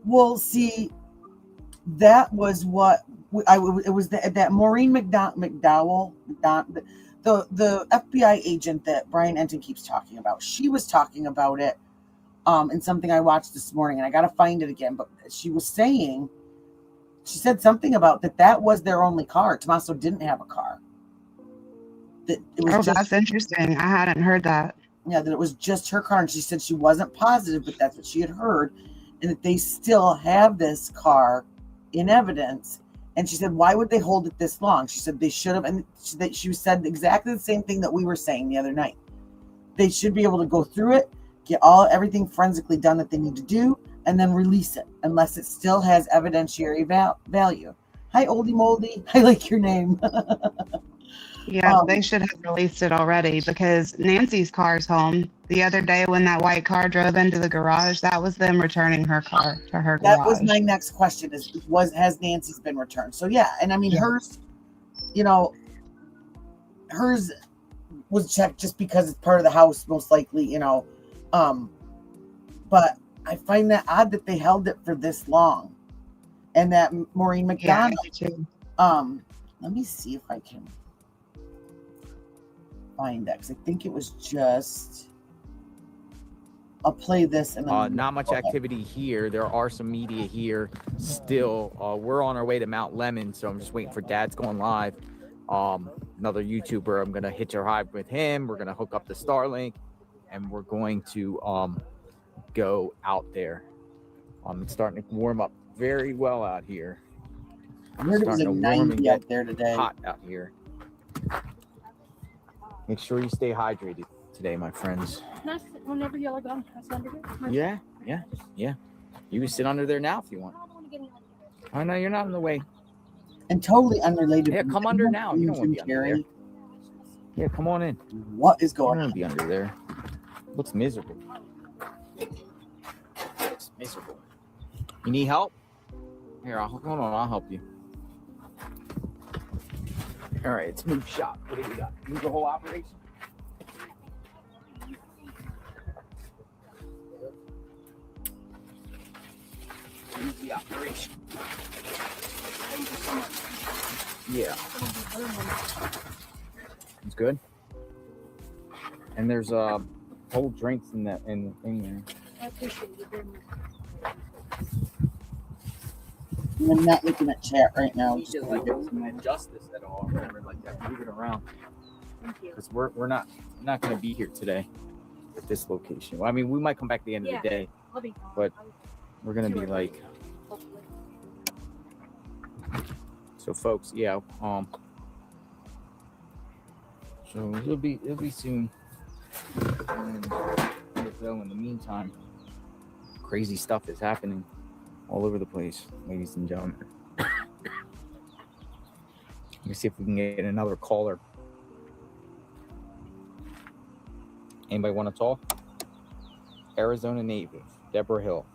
Well, see, that was what it was that Maureen McDowell, the FBI agent that Brian Entin keeps talking about. She was talking about it in something I watched this morning, and I got to find it again. But she said something about that was their only car. Tommaso didn't have a car. That it was that's interesting. I hadn't heard that. Yeah, that it was just her car, and she said she wasn't positive, but that's what she had heard, and that they still have this car in evidence. And she said, why would they hold it this long? She said they should have, and she said exactly the same thing that we were saying the other night. They should be able to go through it, get everything forensically done that they need to do, and then release it, unless it still has evidentiary value. Hi, Oldie Moldy. I like your name. Yeah, they should have released it already because Nancy's car's home. The other day when that white car drove into the garage, that was them returning her car to her garage. That was my next question has Nancy's been returned? So yeah, and I mean hers, hers was checked just because it's part of the house, most likely, but I find that odd that they held it for this long. And that Maureen McDonald. Yeah, let me see if I can find that, because I think it was just. I'll play this and then not much activity here. There are some media here still. We're on our way to Mount Lemon, so I'm just waiting for Dad's going live. Another YouTuber. I'm gonna hitch a ride with him. We're gonna hook up the Starlink, and we're going to go out there. It's starting to warm up very well out here. I heard it was a 90 out there today. Hot out here. Make sure you stay hydrated today, my friends. Whenever y'all are gone, I sit under here. Yeah. You can sit under there now if you want. I know you're not in the way. And totally unrelated. Yeah, come under now. You don't want to be under there. Yeah, come on in. What is You going don't on? want to be under there. Looks miserable. Looks miserable. You need help? Here, hold on. I'll help you. All right, let's move shop. What do we got? Move the whole operation? Move the operation. Thank you so much. Yeah. It's good. And there's whole drinks in the thing there. I appreciate you very much. I'm not looking at chat right now. You just like adjust this at all. Remember, like that, move it around. Thank you. Because we're not going to be here today at this location. Well, I mean, we might come back at the end of the day, I'll be gone. but we're going to be like. Hopefully. So, folks, yeah. So it'll be soon. And so in the meantime, crazy stuff is happening all over the place, ladies and gentlemen. Let me see if we can get another caller. Anybody want to talk? Arizona native, Deborah Hill.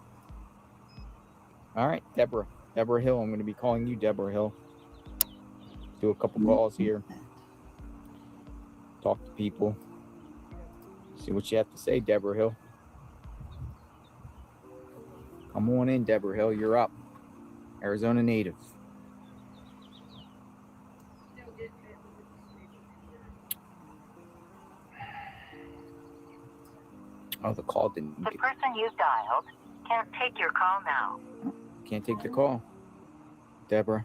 All right, Deborah Hill. I'm going to be calling you Deborah Hill. Do a couple calls here. Talk to people. See what you have to say, Deborah Hill. Come on in, Deborah Hill. You're up. Arizona native. Oh, the call didn't The person you've dialed can't take your call now. Can't take the call. Deborah.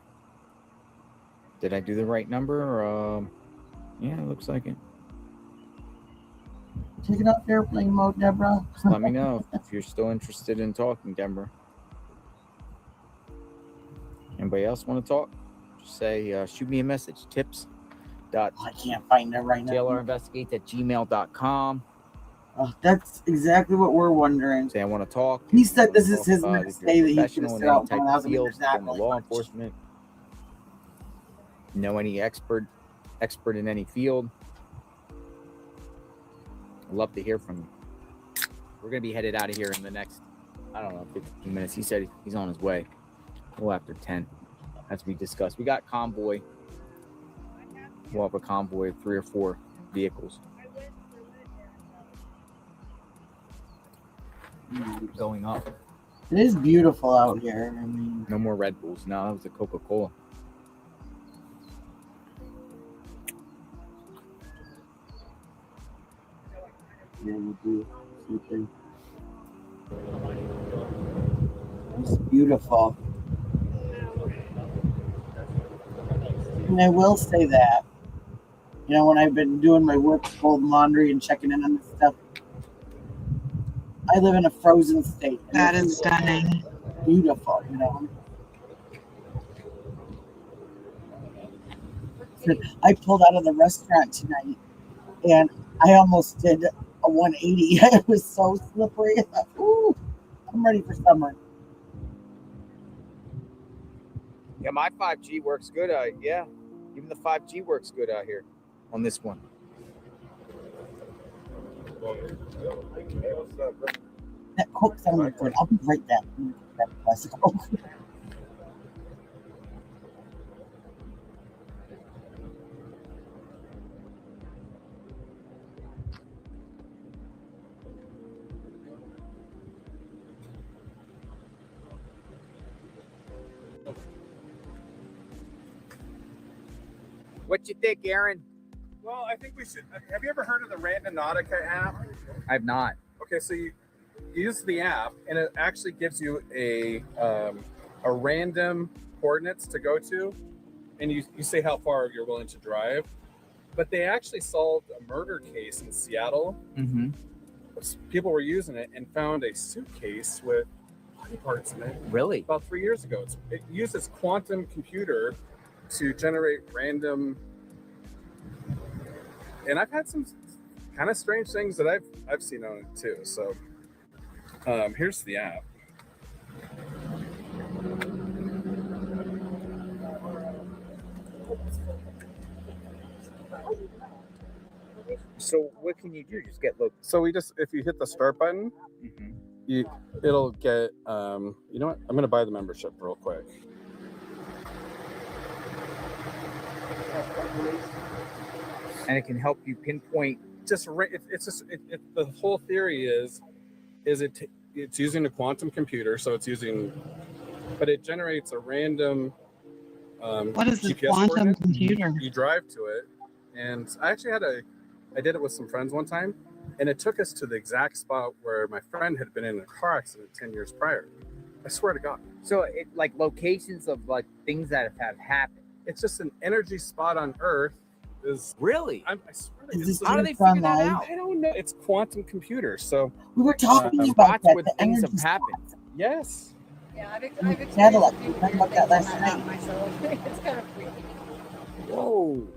Did I do the right number? Yeah, it looks like it. Take it off airplane mode, Deborah. Just let me know if you're still interested in talking, Deborah. Anybody else want to talk? Just say, shoot me a message. Tips. I can't find it right now. TLRinvestigates@gmail.com. Oh, that's exactly what we're wondering. Say I want to talk. He said this is his next day that he could professional sit in out any type one of house and field, exactly former law enforcement. Know any expert in any field? I'd love to hear from you. We're gonna be headed out of here in the next, 15 minutes. He said he's on his way. A little after 10, as we discussed. We got convoy. We'll have a convoy of 3 or 4 vehicles going up. It is beautiful out here. I mean, No more Red Bulls. No, that was a Coca-Cola. yeah, we'll do something. It's beautiful. And I will say that, when I've been doing my work, folding laundry and checking in on this stuff, I live in a frozen state. That is stunning. Beautiful, I pulled out of the restaurant tonight and I almost did a 180. It was so slippery. Ooh, I'm ready for summer. Yeah, my 5G works good. Yeah, even the 5G works good out here on this one. That Coke sounded good. I'll be right back. Bicycle. What you think, Aaron? Well, I think we should. Have you ever heard of the Randonautica app? I've not. Okay, so you use the app, and it actually gives you a random coordinates to go to, and you say how far you're willing to drive. But they actually solved a murder case in Seattle. Mm-hmm. People were using it and found a suitcase with body parts in it. Really? About 3 years ago. It uses quantum computer to generate random. And I've had some kind of strange things that I've seen on it too. So here's the app. So what can you do? Just get look. So if you hit the start button, it'll get. You know what? I'm gonna buy the membership real quick. And it can help you pinpoint. The whole theory is it's using a quantum computer, so but it generates a random What is the GPS quantum coordinates. computer? You drive to it, and I actually I did it with some friends one time, and it took us to the exact spot where my friend had been in a car accident 10 years prior. I swear to God. So it like locations of like things that have happened. It's just an energy spot on Earth. Really? I swear to Is God. this How do they from figure that live? out? I don't know. It's quantum computer. So We were talking about Spots that. where The things energy have happened. yes. Yeah, I've experienced Cadillac, a we few talked weird about that things last on that night. myself. It's kind of freaky. Whoa.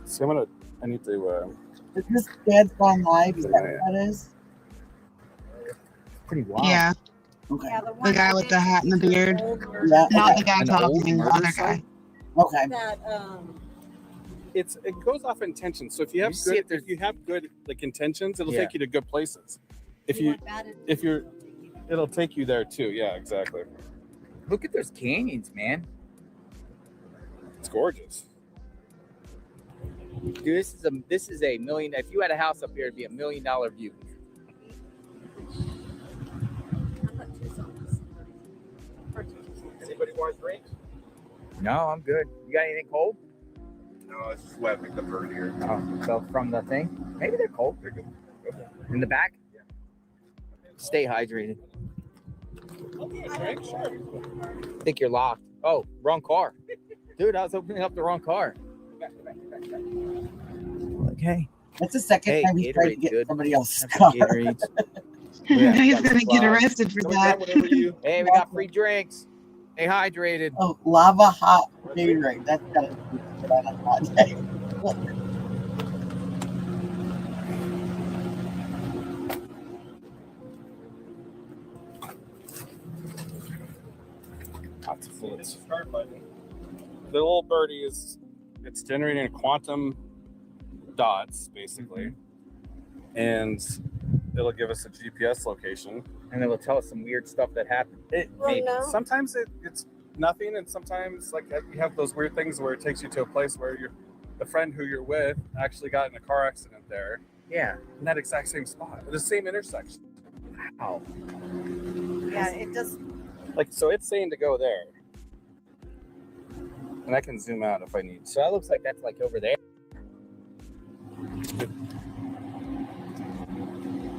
So I need to. Is this Dad's Gone Live? Is that Yeah. what that is? Pretty wild. Yeah, Okay. Yeah, the guy with the hat and the beard. Yeah. Not Okay. the guy An talking, the old other murder guy. site? Okay. That It goes off intention. So if you have You see good like intentions, it'll Yeah. take you to good places. If it'll take you there too. Yeah, exactly. Look at those canyons, man. It's gorgeous. Dude, this is a million. If you had a house up here, it'd be $1 million view. Anybody want a drink? No, I'm good. You got anything cold? No, it's just wet. Make the bird here. Oh, so from the thing? Maybe they're cold. They're good. In the back? Stay hydrated. I think you're locked. Oh, wrong car. Dude, I was opening up the wrong car. Okay. That's the second Hey, time he's tried to Gatorade's get good. somebody else's Have car. some Gatorades. Yeah, He's got gonna get supplies. arrested for that. Hey, we got free drinks. Stay hydrated. Oh, lava hot Gatorade. That's gotta be good on a hot day. Lots of fluids. The little birdie it's generating quantum dots basically, and it'll give us a GPS location. And it will tell us some weird stuff that happened. Sometimes it's nothing, and sometimes like you have those weird things where it takes you to a place where the friend who you're with actually got in a car accident there Yeah. in that exact same spot, the same intersection. Wow. yeah, it does. Like, so it's saying to go there, and I can zoom out if I need. So that looks like that's like over there.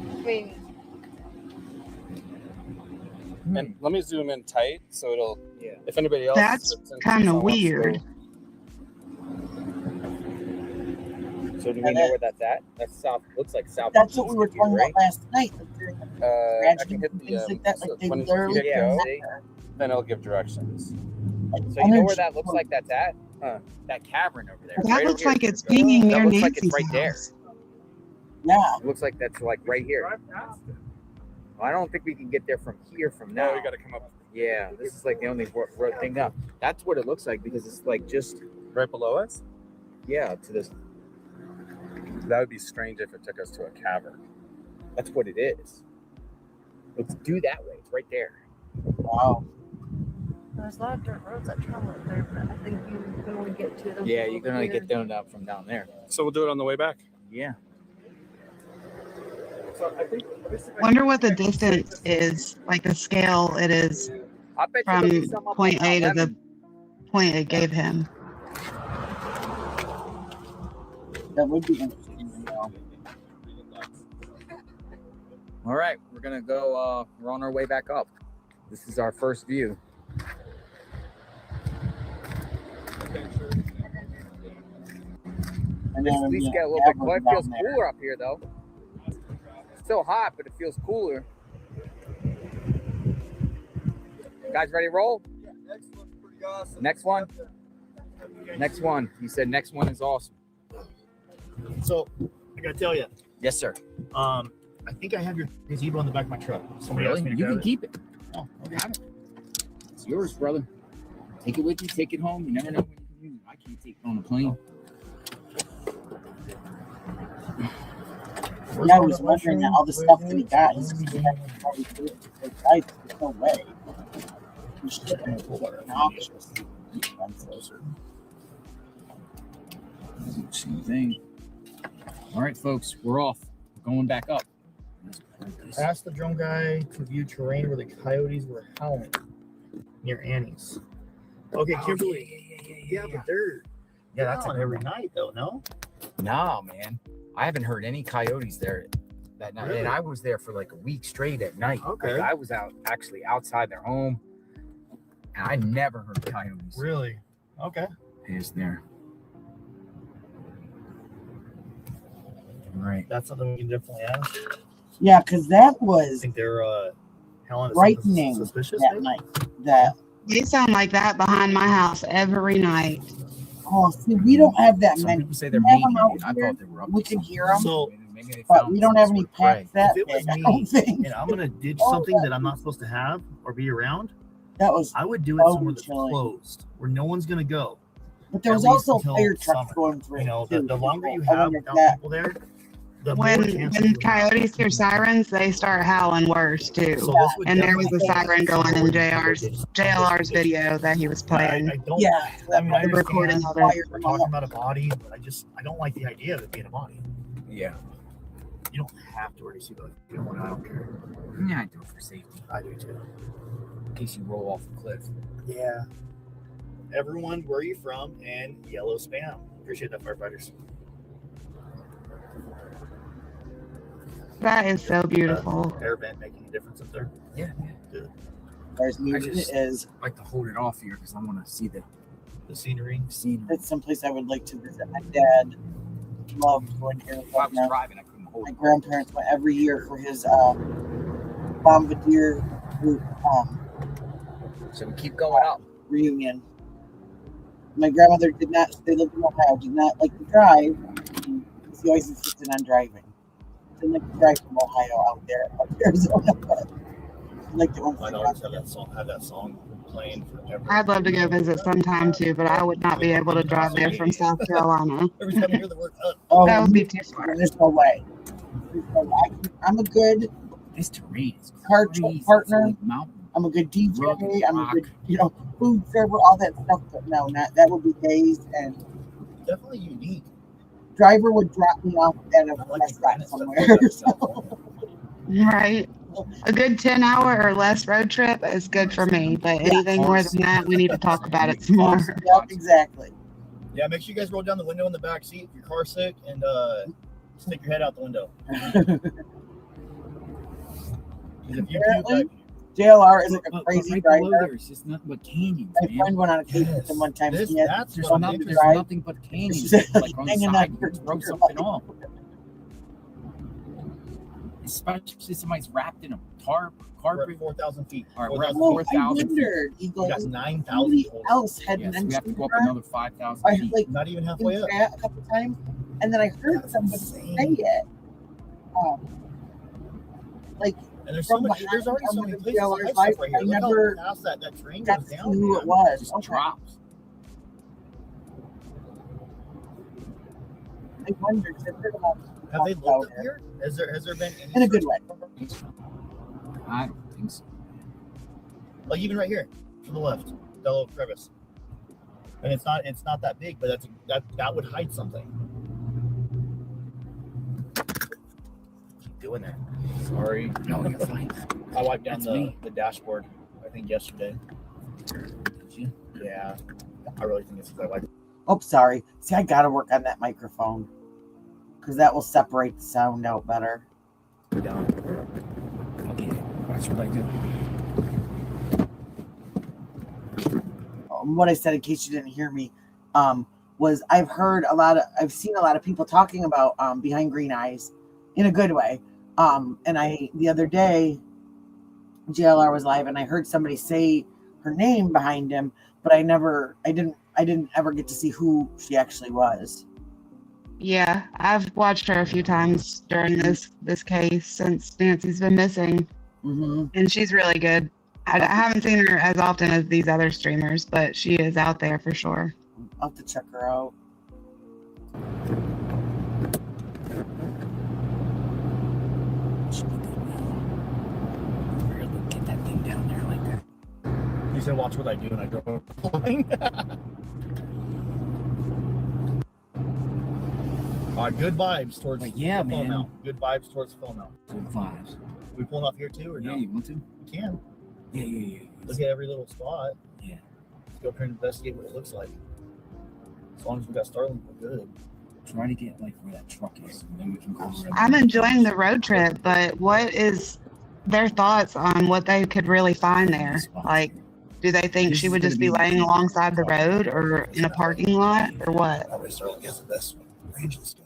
I mean, And let me zoom in tight so it'll. Yeah. If anybody else. That's kind of weird. So do we know where that's at? That's south. Looks like south. That's what we were talking right? about last night. Like during the I tragedy can hit and the. things like that. Like they when you literally hit Yeah, go, see? then it'll give directions. like, So you know where energy that looks flow. like that's at? That cavern over there. That right looks over like here. it's pinging That near looks like Nancy's it's right there. house. Yeah. It looks like that's like right here. Well, I don't think we can get there from here from now. No, you got to come up Yeah, this is like the only road thing up. That's what it looks like because it's like just right below us. to this. That would be strange if it took us to a cavern. That's what it is. It's due that way. It's right there. Wow. there's a lot of dirt roads that travel up there, but I think you can only get to them. Yeah, you can only get down from down there. So we'll do it on the way back. Yeah. So I think. Wonder what the distance is, like the scale it is I bet you there'll be from some up point on A to the Lemon. point it gave him. That would be interesting to know. All right, we're gonna go. We're on our way back up. This is our first view. And It's then, at least you get a know, little bit caverns cooler. It down feels there. cooler up here though. Still hot, but it feels cooler. Guys, ready to roll? Next one's pretty awesome. Next one. Next one. He said next one is awesome. So I gotta tell you, Yes, sir. I think I have your gazebo in the back of my truck. Somebody asked me to You grab can it. keep it. Oh, okay. It's yours, brother. Take it with you. Take it home. You never know when you can use it. I can't take it on a plane. And I was wondering that all the stuff that he got, he's just gonna have to probably do it. Like, guys, there's no way. He's shipping it for noxious. Same thing. All right, folks, we're off. We're going back up. Asked the drone guy to view terrain where the coyotes were howling near Annie's. Okay, Oh, Kimberly. yeah. But they're That's on a every night though. No. No, man. I haven't heard any coyotes there that night. Really? And I was there for like a week straight at night. Okay. Like, I was actually outside their home. And I never heard coyotes. Really? Okay. Is there. Right. That's something we can definitely ask. Yeah, because that I was think they're Helen is frightening suspicious. that maybe? night. That They sound like that behind my house every night. see, we don't have that Some many. people say they're We have them mating. out I here. thought they were up We to can something. hear 'em. So Maybe they But found we don't some have sort any of prey. pets that If it was big. I me, don't think. And I'm gonna ditch Oh, something yeah. that I'm not supposed to have or be around, That was, I would do it Oh, somewhere that's chilling. closed, where no one's gonna go. but there at was least also until fire trucks summer. going through. You know, too. the longer you I have wonder if without that- people there, the more When chances when you have. coyotes hear sirens, they start howling worse too. So this would And there was a definitely siren be going in somewhere where JR's people did JLR's video that he was playing. I don't. Yeah, I mean, I The recording understand of it. we're talking about a body, but I don't like the idea of it being a body. Yeah. You don't have to wear a seatbelt. You don't want. I don't care. Yeah, I do it for safety. I do too. In case you roll off a cliff. Yeah. Everyone, where are you from? And yellow spam. Appreciate that, firefighters. That is so beautiful. Air vent making a difference up there. Yeah. Good. There's music just- is. I like to hold it off here because I want to see the The scenery. scenery. That's someplace I would like to visit. My dad loved going here. If I was driving, I couldn't hold My it. grandparents went every year for his Bombardier group So we keep going up. reunion. My grandmother did not. They lived in Ohio. Did not like to drive. She always insisted on driving. Didn't like to drive from Ohio out there, up to Arizona, but she liked it once My they got daughters have there. that song playing forever. I'd love to go visit sometime too, but I would not be able to drive there from South Carolina. Every time I hear the word Oh, That would be too far. there's no way. There's no way. I'm a good This terrain is Car crazy. partner. It's like mountain. I'm a good DJ. Rugged I'm a rock. good, food server, all that stuff. But no, not that would be days. And definitely unique. driver would drop me off at a I like rest the stop granite stuff somewhere. like that. So, Right. A good 10-hour or less road trip is good for me, but anything more than that, we need to talk about it some more. yeah, exactly. Yeah, make sure you guys roll down the window in the back seat if your car's sick and stick your head out the window. 'Cause if you Apparently, puke, JLR is like a But crazy right below driver. there, it's just nothing but canyons, My man. friend went on a case with Yes. him one time. This- He had that's There's what nothing, to there's drive. nothing but canyons. It's just Like on the hanging side, on you can throw your something life. off. Especially somebody's wrapped in a tarp, we're carpet. at 4,000 feet. All right, 4,000 Oh, feet. 4,000 I feet. wondered. He You goes, got 9,000 somebody total. else had Yeah, so we have to mentioned go up her. another 5,000 I feet. like Not even in halfway up. chat a couple times, and then I heard That's somebody insane. say it. Like And there's so from many, there's already so behind many the places to JLR's hike life, stuff right here. I Look never how fast that train got goes to down. see who man. it was. Just Okay. drops. I wondered. 'Cause I've heard about Have they about looked up it. here? Has there been any in a good way. I don't think so. Like even right here to the left, that little crevice. And it's not that big, but that would hide something. Keep doing that. Sorry. No, you're fine. I wiped down That's me. the dashboard, I think yesterday. Did you? Yeah. I really think it's because I wiped. Oh, sorry. See, I got to work on that microphone because that will separate the sound out better. it down. Okay, that's what I do. What I said, in case you didn't hear me, was I've seen a lot of people talking about Behind Green Eyes in a good way. And the other day, JLR was live, and I heard somebody say her name behind him, but I didn't ever get to see who she actually was. Yeah, I've watched her a few times during this case since Nancy's been missing, and she's really good. I haven't seen her as often as these other streamers, but she is out there for sure. I'll have to check her out. Get that thing down there like that. You said watch what I do and I go flying. Good vibes towards But yeah, the phone man. now. Good vibes towards the phone now. Good vibes. We pulling off here too or Yeah, no? you want to? We can. Yeah. Look at every little spot. Yeah. It's go up here and investigate what it looks like. As long as we got Starlink, we're good. Try to get like where that truck is, and then we can go over. I'm enjoying the road trip, but what is their thoughts on what they could really find there? Like, do they think she would just be laying alongside the road or in a parking lot or what? Probably Starlink gets the best range this guy.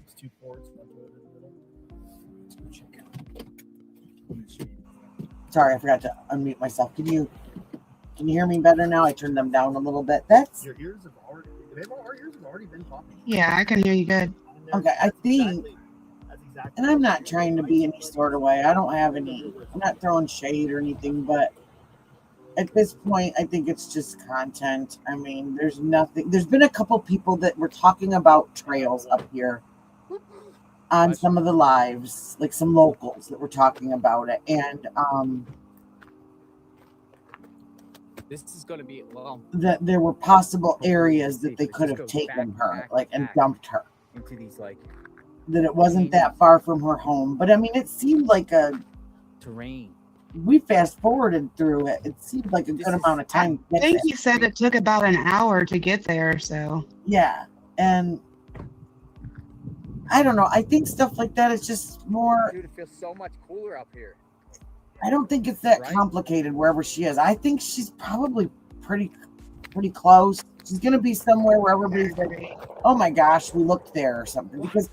It's 2 ports, one road in the middle. Let's go check out. Sorry, I forgot to unmute myself. Can you hear me better now? I turned them down a little bit. That's Your ears have already. Our ears have already been talking. Yeah, I can hear you good. okay. I think, and I'm not trying to be any sort of way. I don't have any. I'm not throwing shade or anything, but at this point, I think it's just content. I mean, there's nothing. There's been a couple people that were talking about trails up here on some of the lives, like some locals that were talking about it, and This is going to be that there were possible areas that they could have taken her, like, and dumped her. into these like That it wasn't that far from her home, but I mean, it seemed like terrain. we fast forwarded through it. It seemed like a good amount of time. to I get think there. you said it took about an hour to get there, so Yeah, and I don't know. I think stuff like that is just more. Dude, it feels so much cooler up here. I don't think it's that Right? complicated wherever she is. I think she's probably pretty close. She's gonna be somewhere where everybody's like, "Oh my gosh, we looked there" or something. Because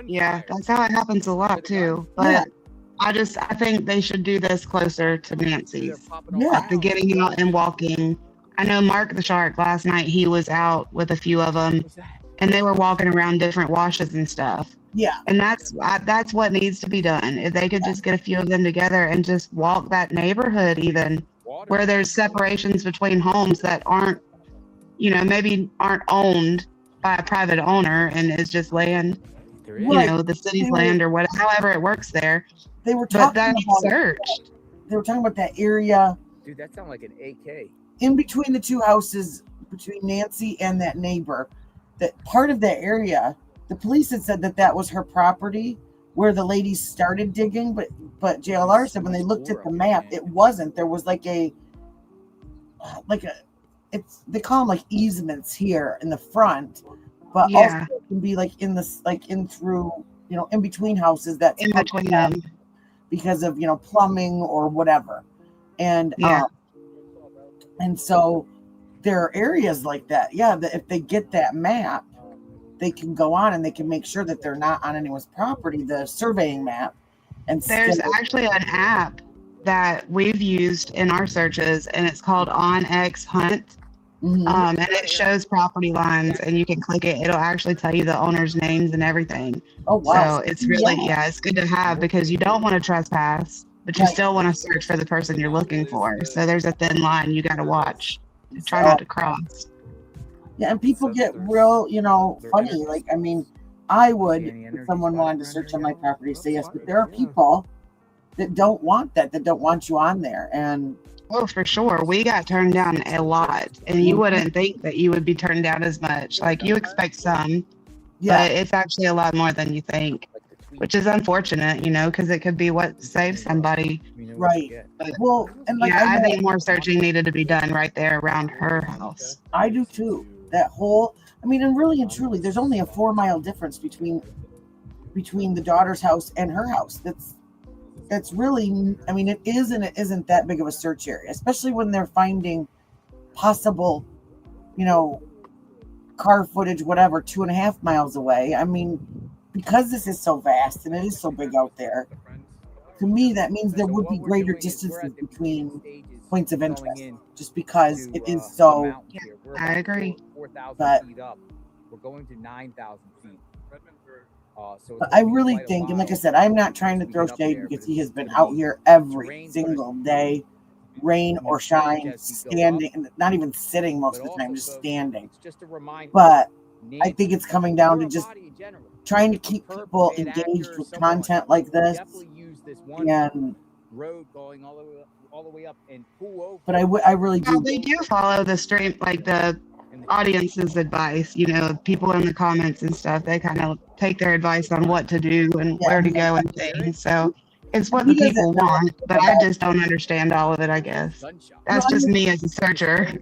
yeah, that's how it happens a lot too. But Yeah. I think they should do this closer to Nancy's. Yeah. Like the getting out and walking. I know Mark the Shark last night, he was out with a few of them What's that? and they were walking around different washes and stuff. yeah, And that's what needs to be done. If they could just get a few of them together and just walk that neighborhood, even Water. where there's separations between homes that aren't, maybe aren't owned by a private owner and is just land, There is. Right. the city's They were- land or however it works there. they were But talking that's about searched. they were talking about that area Dude, that sounds like an AK. in between the two houses, between Nancy and that neighbor. That part of that area, the police had said that was her property where the ladies started digging, but JLR said when they looked at the map, it wasn't. There was they call them like easements here in the front, but Yeah. also it can be like in this, like in through, in between houses that's In between them. because of plumbing or whatever. And Yeah. and so there are areas like that. Yeah, that if they get that map, they can go on and they can make sure that they're not on anyone's property, the surveying map. And There's actually an app that we've used in our searches, and it's called OnX Hunt. Mhm. And it shows property lines, and you can click it. It'll actually tell you the owner's names and everything. Oh wow. So it's really, it's good to have because you don't want to trespass, but you Right. still want to search for the person you're looking for. So there's a thin line you got to watch. Try not to cross. Yeah, and people get real, funny. Like, I mean, I would, if someone wanted to search on my property, say yes, but there are people that don't want that don't want you on there. And Oh, for sure. We got turned down a lot, and you wouldn't think that you would be turned down as much. Like, you expect some, yeah, but it's actually a lot more than you think, which is unfortunate, because it could be what saves somebody. right. Well, and like Yeah, I I think more searching needed to be done right there around her house. I do too. That whole, I mean, and really and truly, there's only a 4-mile difference between the daughter's house and her house. That's really, I mean, it is and it isn't that big of a search area, especially when they're finding possible, car footage, whatever, 2.5 miles away. I mean, because this is so vast and it is so big out there, to me, that means there would be greater distances between points of interest, just because it is so. I agree. 4,000 But- feet up. We're going to 9,000 feet. So But I really think, and like I said, I'm not trying to throw shade because he has been out here every single day, rain or shine, standing, and not even sitting most of the time, just standing. It's just a reminder. But I think it's coming down to just trying to keep people engaged with content like this. And road going all the way up and pull over. but I really Well, do. they do follow the stream, like the audience's advice, people in the comments and stuff. They kind of take their advice on what to do and where to go and things. So It's what He the people doesn't know. want, but I just don't understand all of it, I guess. Gunshot. That's No, just I'm- me as a searcher.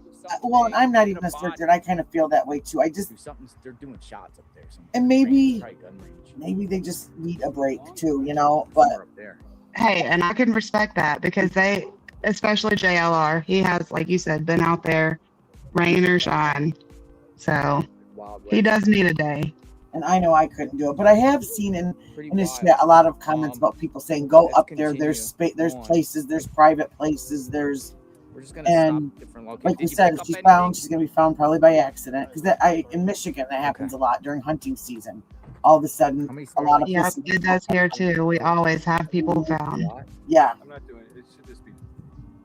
Well, and I'm not even a searcher, and I kind of feel that way too. I just Do something. They're doing shots up there. Somewhere. And maybe- Probably gun range. maybe they just need a break too, you know. But Somewhere up there. Hey, and I can respect that because they, especially JLR, he has, like you said, been out there, rain or shine. So Wild he West. does need a day. and I know I couldn't do it, but I have seen in Pretty his wild. chat a lot of comments about people saying, "Go let's up there. There's continue there's on. places, there's private places, there's." We're just gonna and stop different locations. Like we Did you said, pick if up she's anything? found, she's gonna be found probably by accident. Because in Michigan that happens a lot during hunting season. All of a sudden, How many a lot of Yeah, places. it does here too. We always have people found. Yeah, I'm not doing it. It should just be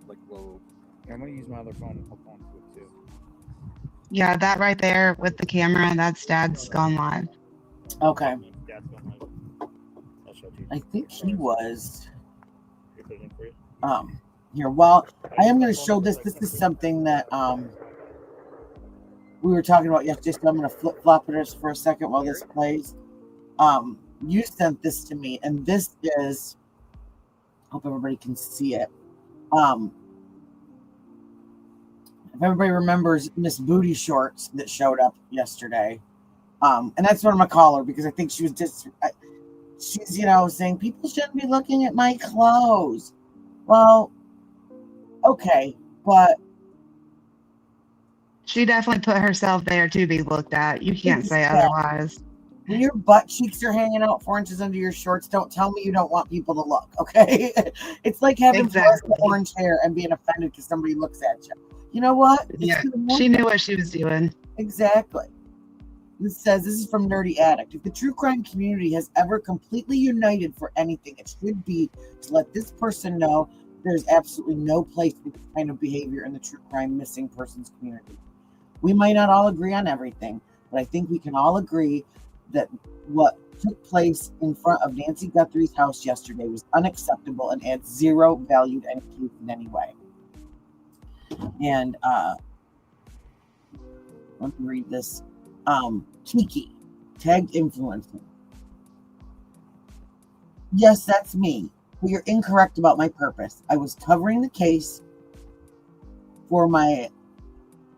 like low. I'm gonna use my other phone and hook on to it too. Yeah, that right there with the camera, that's Dad's gone live. okay. Dad's going live. I'll show it to you. I think he was. Can I put it in for you? Here. Well, I am going to show this. This is something that we were talking about yesterday. So I'm going to flip flop it for a second while this plays. You sent this to me, and this is. Hope everybody can see it. If everybody remembers Miss Booty Shorts that showed up yesterday, and that's what I'm gonna call her because I think she was just. She's, saying people shouldn't be looking at my clothes. Well, okay, but She definitely put herself there to be looked at. You can't say Exactly. otherwise. when your butt cheeks are hanging out 4 inches under your shorts, don't tell me you don't want people to look, okay? It's like having Exactly. orange hair and being offended because somebody looks at you. You know what? It's Yeah, gonna work. she knew what she was doing. Exactly. This says, this is from Nerdy Addict. If the true crime community has ever completely united for anything, it should be to let this person know there's absolutely no place for this kind of behavior in the true crime missing persons community. We might not all agree on everything, but I think we can all agree that what took place in front of Nancy Guthrie's house yesterday was unacceptable and adds zero value to any case in any way. And let me read this. Kiki, tagged influencer. Yes, that's me, but you're incorrect about my purpose. I was covering the case for my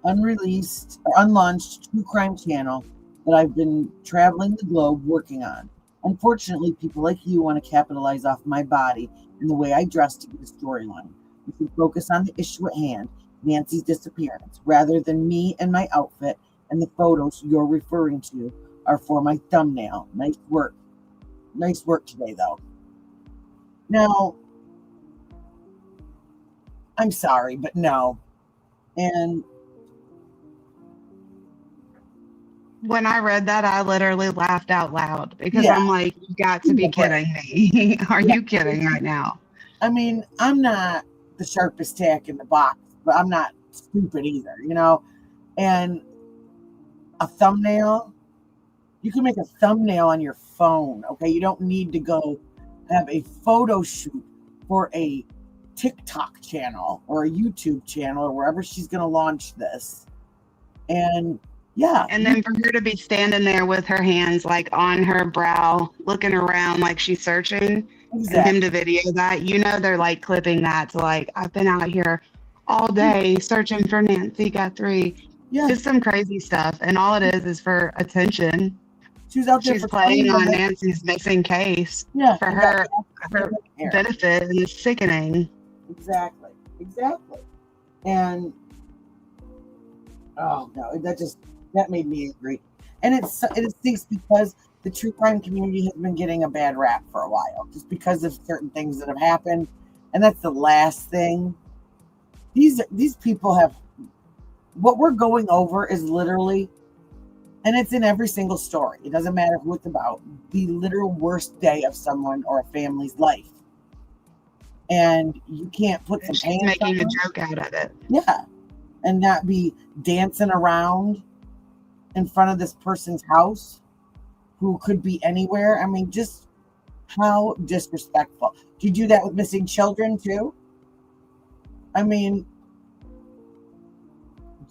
unreleased or unlaunched true crime channel that I've been traveling the globe working on. Unfortunately, people like you want to capitalize off my body and the way I dress to get a storyline. We should focus on the issue at hand, Nancy's disappearance, rather than me and my outfit, and the photos you're referring to are for my thumbnail. Nice work. Nice work today, though. Now, I'm sorry, but no. And When I read that, I literally laughed out loud because Yeah. I'm like, you got to be kidding me. Are you kidding right now? I mean, I'm not the sharpest tack in the box, but I'm not stupid either, And a thumbnail, you can make a thumbnail on your phone, okay? You don't need to go have a photo shoot for a TikTok channel or a YouTube channel or wherever she's going to launch this. And yeah. And then for her to be standing there with her hands like on her brow, looking around like she's searching, and him to video that, they're like clipping that to like, I've been out here all day searching for Nancy Guthrie. Yeah. Just some crazy stuff. And all it is for attention. She was out there She's for playing 20 on minutes. Nancy's missing case Yeah, for her benefit, and it's sickening. Exactly. And oh no, that made me angry. And it stinks because the true crime community has been getting a bad rap for a while, just because of certain things that have happened. And that's the last thing. These people have, what we're going over is literally, and it's in every single story. It doesn't matter who it's about, the literal worst day of someone or a family's life. And you can't put some She's pants making on. a joke out of it. Yeah. And not be dancing around in front of this person's house who could be anywhere. I mean, just how disrespectful. Do you do that with missing children too? I mean,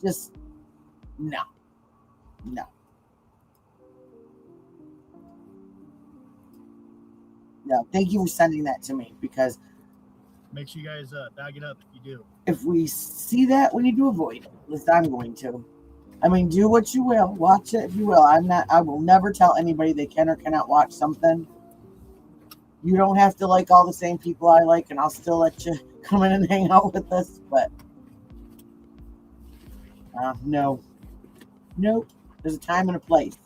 just no. Yeah, thank you for sending that to me, because Make sure you guys bag it up if you do. if we see that, we need to avoid it. At least I'm going to. I mean, do what you will, watch it if you will. I will never tell anybody they can or cannot watch something. You don't have to like all the same people I like, and I'll still let you come in and hang out with us, but no. Nope. There's a time and a place.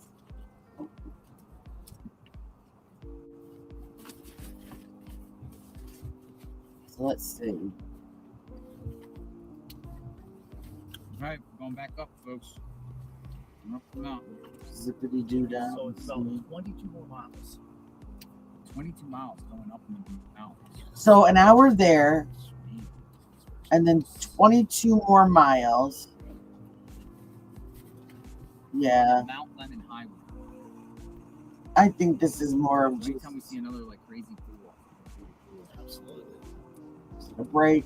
So let's see. All right, going back up, folks. Up the mountain. Zippity doo down. So it's about 22 more miles. 22 miles going up in the mountains. So an hour there, and then 22 more miles. Yeah, Mount Lemon Highway. I think this is more of Every just time we see another like crazy pool. Absolutely. a break.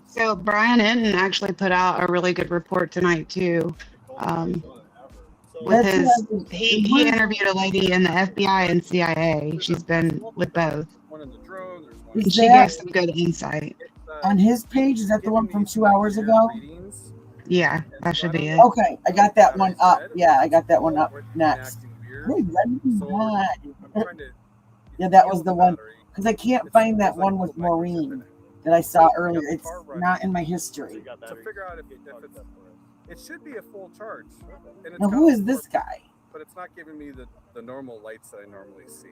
So Brian Entin actually put out a really good report tonight too. With That's his, what I was- he interviewed a lady in the FBI and CIA. She's been with both. One in the drone. There's one. Is And she that- gave some good insight. on his page, is that the one from 2 hours ago? Yeah, that should be it. Okay, I got that one up. Yeah, I got that one up next. Hey, let me know. Yeah, that was the one, because I can't find that one with Maureen that I saw earlier. It's not in my history. To figure out if it should be a full charge. And it's Now, got who is four- this guy? But it's not giving me the normal lights that I normally see.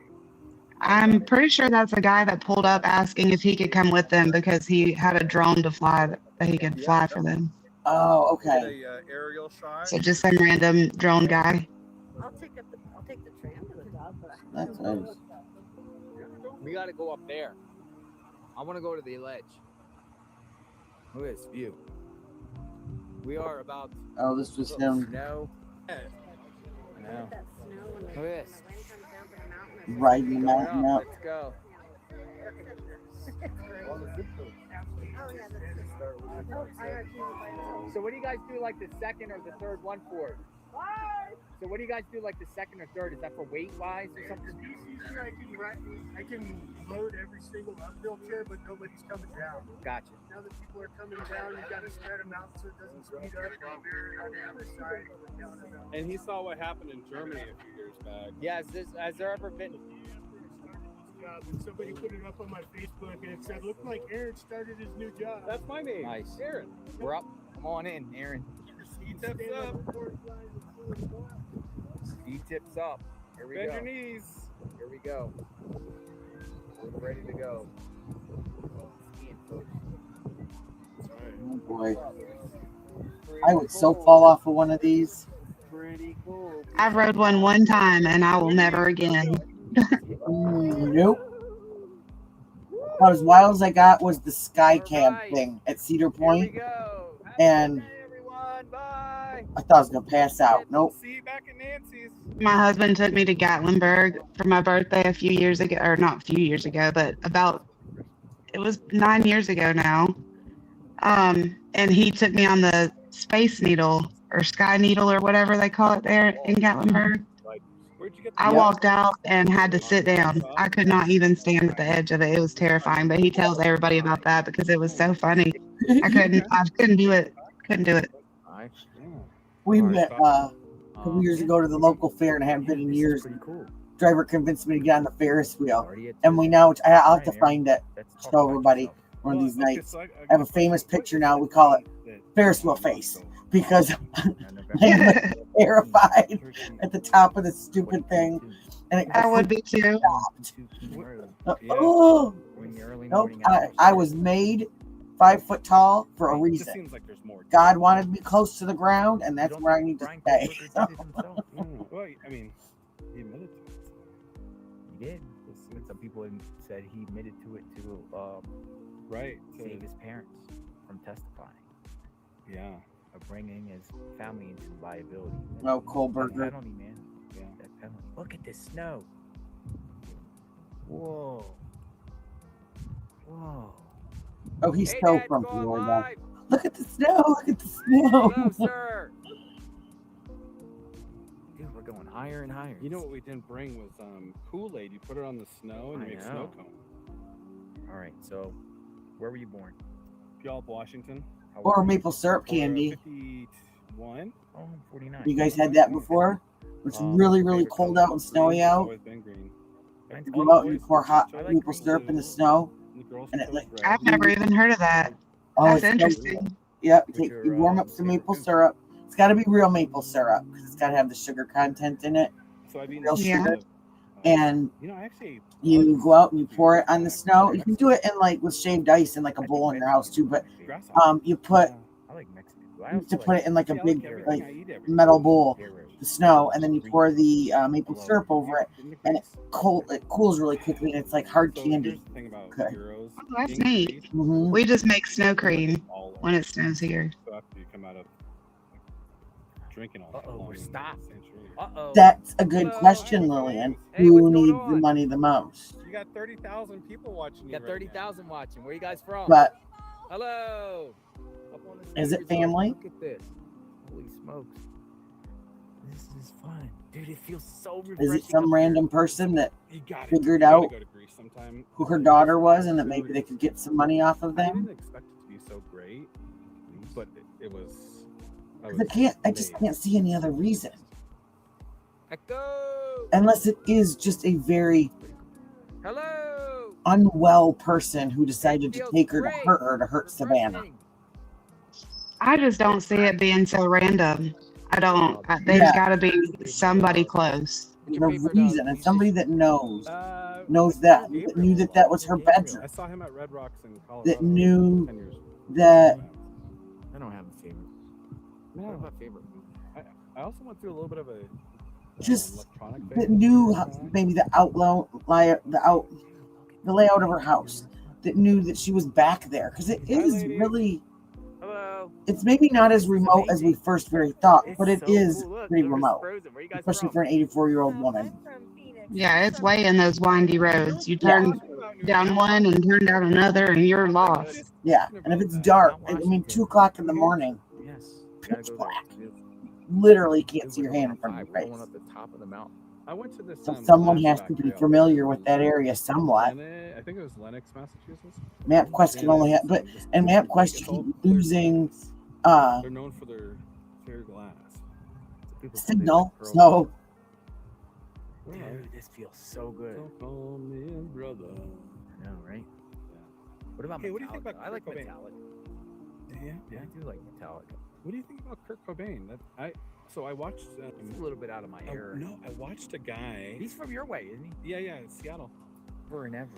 I'm pretty sure that's the guy that pulled up asking if he could come with them because he had a drone to fly that he could fly for them. Oh, Get okay. a aerial shot. So just some random drone guy. I'll take the tram to the top. That's nice. We got to go up there. I want to go to the ledge. Look at this view. We are about. Oh, this was him No. No. That snow when Look at the this. wind comes down from the mountain. It's riding the Going mountain up. up. Let's go. Oh, yeah, that's oh, IRT. So what do you guys do like the second or the third one for? So what do you guys do like the second or third? Is that for weight wise or something? I can load every single uphill chair, but nobody's coming down. Gotcha. Now that people are coming down, you got to spread them out so it doesn't speed up. On the other side, down and out. And he saw what happened in Germany a few years back. Yeah, has there ever been? And somebody put it up on my Facebook and it said, "Looked like Aaron started his new job." That's my name. Nice. Aaron. We're up. Come on in, Aaron. He tips up. He tips up. Here we Bend go. your knees. Here we go. We're ready to go. Oh boy. I would so fall off of one of these. Pretty cool. I rode one time and I will never again. Nope. About as wild as I got was the sky cam thing at Cedar Here we Point, go. and Hey, everyone. Bye. I thought I was gonna pass out. Nope. See you back at Nancy's. My husband took me to Gatlinburg for my birthday a few years ago, or not a few years ago, but it was 9 years ago now. And he took me on the Space Needle or Sky Needle or whatever they call it there in Gatlinburg. Where'd you get I walked out and had to sit down. I could not even stand at the edge of it. It was terrifying, but he tells everybody about that because it was so funny. I couldn't do it. Couldn't do it. Nice. We went a couple years ago to the local fair, and I haven't been in years. Pretty cool. Driver convinced me to get on the Ferris wheel, and we now I'll have to find it. Show everybody one of these nights. I have a famous picture now. We call it Ferris wheel face because I'm terrified at the top of the stupid thing, and it I would be too. Oh, nope. I was made 5 foot tall for a It just reason. seems like there's more. God wanted me close to the ground, and that's where I need to stay. Well, I mean, he admitted to it. He did. Some people said he admitted to it to Right. save his parents from testifying, Yeah. of bringing his family into liability. Oh, That Kohlberger. penalty, man. Yeah, that penalty. Look at the snow. Whoa. Whoa. Oh, he's Hey, so Dad, grumpy going right now. live. Look at the snow. Look at the snow. Hello, sir. Dude, we're going higher and higher. You know what we didn't bring was Kool-Aid. You put it on the snow and I you make know. snow cone. All right, so where were you born? Puyallup, Washington. How old Or are you? maple syrup candy. 51. Oh, I'm 49. You guys had that before? It's really, really favorite cold color? out and snowy Green's out. always been green. You go out and you pour hot I like maple green syrup in the too. snow. And the girls And it chose like- red. I've never even heard of that. Oh, That's it's so interesting. Yep, What's you your, warm up some favorite maple food? syrup. It's got to be real maple syrup because it's got to have the sugar content in it. Soybean real Yeah. sugar. And you know, actually, you go out and you pour it on the snow. You can do it in like with shaved ice in like a bowl in your house too. But you put I like Mexican. you have to put it in like a big everything like I eat every metal day. bowl, the snow, and then you pour the maple syrup over it, and it cools really quickly, and it's like hard So candy. here's the thing about Okay. gyros. Oh, that's Being neat. greased, hmm We just make snow cream all when it snows here. so after you come out of drinking all that Uh-oh, long, we're stopped. essentially. Uh-oh. That's a good Hello, question, how are Lillian. Hey, what's Who going needs the on? money the most? You got 30,000 people watching You you. got 30,000 watching. Where you guys from? But Hello. Up on the Is it stage, family? Look at this. Holy smokes. This is fun. Dude, it feels so refreshing. is it some up random person that You got figured you gotta out go to Greece sometime. who her daughter was and that maybe they could get some money off of I them? didn't expect it to be so great, but it was. 'Cause I just can't see any other reason. Echo. Unless it is just a very Hello. unwell person who decided to Feels take her to great. hurt her to hurt Savannah. Refreshing. I just don't see it being so random. I don't. There's Yeah. got to be somebody close. What's The your favorite, reason, and somebody that knows Uh, that knew that that was her Gabriel. bedroom. I saw him at Red Rocks in Colorado. That knew 10 years ago. that I don't have a favorite. What No, about favorite movie? I also went through a little bit of a Just electronic that phase. knew maybe the layout of her house. That knew that she was back there because it Hi, is lady. really. Hello. It's maybe not as remote as we first very thought, It's but it so is cool. Look, pretty the river's remote, frozen. Where you guys especially from? for an 84-year-old woman. Yeah, it's way in those windy roads. You Yeah. turn down one and turn down another, and you're lost. Yeah, and if it's dark, I mean 2:00 in the morning, Yes. pitch Gotta go black. there. Literally can't see your hand in front of your We're going face. up the top of the mountain. I went to this. So someone has to flashback be trail. familiar with that area somewhat. I think it was Lenox, Massachusetts. MapQuest can only have, but and MapQuest It's all keep clear losing glass. They're known for their clear glass. So people say they signal. like pearls. So Dude, this feels so good. Don't call me brother. I know, right? What about Hey, what do you think Metallica? about I like Kurt Cobain? Metallica. Yeah, I do like Metallica. What do you think about Kurt Cobain? So I watched. It's a little bit out of my era. No, I watched a guy. He's from your way, isn't he? Yeah, Seattle. Forever and ever.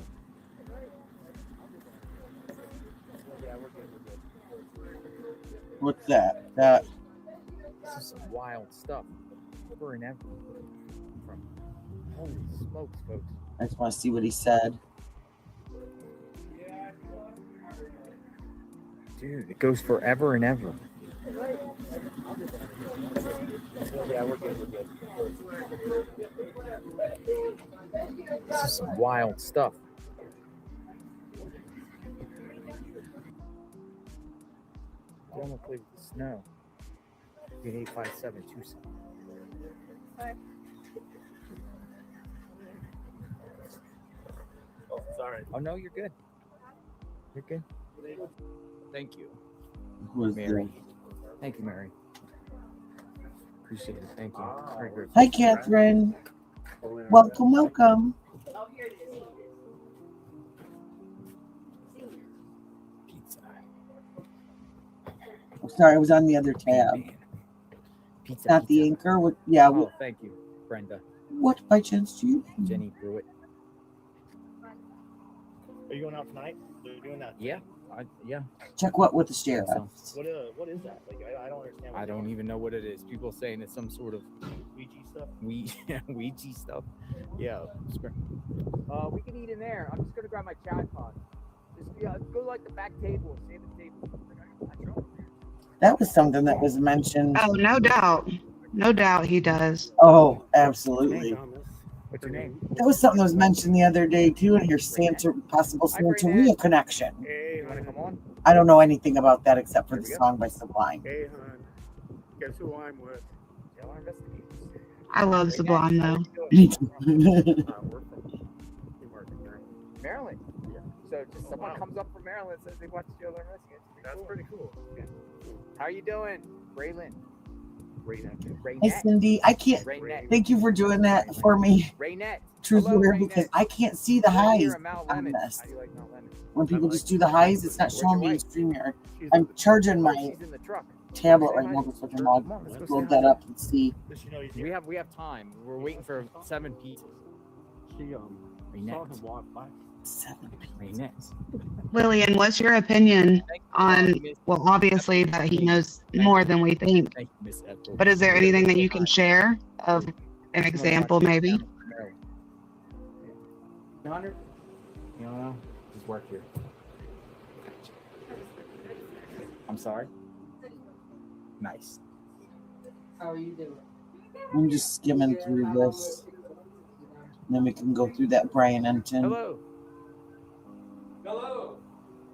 what's that? That This is some wild stuff. Forever and ever. From holy smokes, folks. I just want to see what he said. Dude, it goes forever and ever. Yeah, we're good. This is some wild stuff. Don't want to play with the snow. 885727. Oh, sorry. Oh no, you're good. You're good. Thank you, Who was Mary. there? Thank you, Mary. Appreciate it. Thank you. Very grateful. Hi, Catherine. Welcome. Pizza. I'm sorry, I was on the other tab. Pizza. Not the pizza. anchor. What? Yeah. Oh, thank you, Brenda. What by chance do you? Jenny Brewitt. Are you going out tonight? They're doing that. Yeah. Yeah. Check what with the sheriff? So, What is that? Like I don't understand. What I don't even know what it is. People saying it's some sort of Ouija stuff. Ouija stuff. Yeah. We can eat in there. I'm just gonna grab my tripod. Just go like the back table. Save the table. That was something that was mentioned. Oh, no doubt. No doubt he does. Oh, absolutely. What's your name? That was something that was mentioned the other day too in your possible Santeria connection. Hey, You wanna come on? I don't know anything about that except for the song by Sublime. Hey, hon. Guess who I'm with? Yeah, I'll investigate. I love Sublime though. Me too. We're from Maryland. So just someone comes up from Maryland and says they watch the other rescue. That's pretty cool. Yeah. How you doing, Braylon? Hey, Cindy, I can't. Thank you for doing that for me. Truthfully, because I can't see the highs on this. When people just do the highs, it's not showing me in StreamYard. I'm charging my tablet right now, so I can load that up and see. We have time. We're waiting for 7 pieces. Lillian, what's your opinion on, well, obviously that he knows more than we think, but is there anything that you can share of an example maybe? $100? You don't know? Just work here. I'm sorry? Nice. How are you doing? I'm just skimming through this. And then we can go through that Brian Entin. Hello.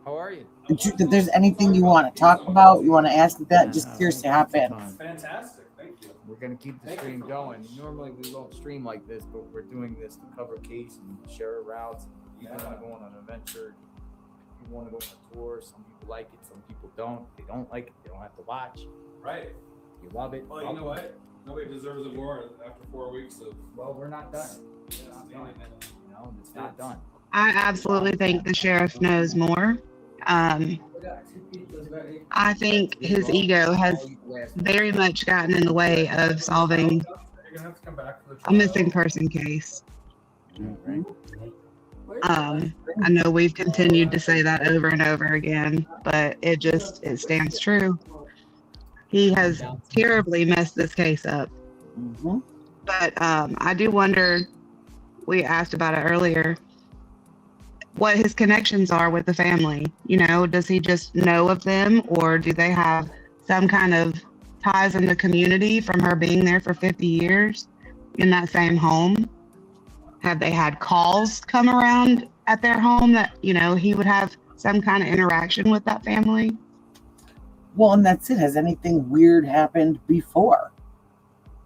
How are you? If there's anything you want to talk about, you want to ask that, just seriously hop in. Fantastic. Thank you. We're going to keep the stream going. Normally we don't stream like this, but we're doing this to cover case and share routes. People want to go on an adventure. People want to go on a tour. Some people like it. Some people don't. If they don't like it, they don't have to watch. Right. You love it. Well, you know what? Nobody deserves a war after 4 weeks of. Well, we're not done. It's not done. I absolutely think the sheriff knows more. I think his ego has very much gotten in the way of solving a missing person case. I know we've continued to say that over and over again, but it stands true. He has terribly messed this case up. Mm-hmm. But I do wonder, we asked about it earlier, what his connections are with the family. You know, does he just know of them, or do they have some kind of ties in the community from her being there for 50 years in that same home? Have they had calls come around at their home that, you know, he would have some kind of interaction with that family? Well, and that's it. Has anything weird happened before?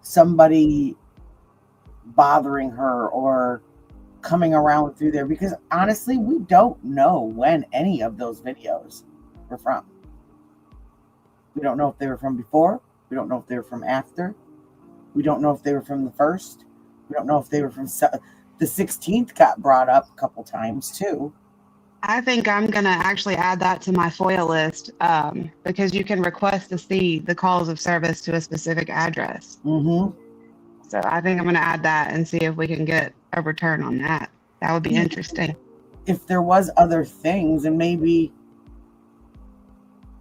Somebody bothering her or coming around through there? Because honestly, we don't know when any of those videos were from. We don't know if they were from before. We don't know if they were from after. We don't know if they were from the first. We don't know if they were from the 16th. Got brought up a couple times too. I think I'm going to actually add that to my FOIA list because you can request to see the calls of service to a specific address. Mm-hmm. So I think I'm going to add that and see if we can get a return on that. That would be interesting. If there was other things, and maybe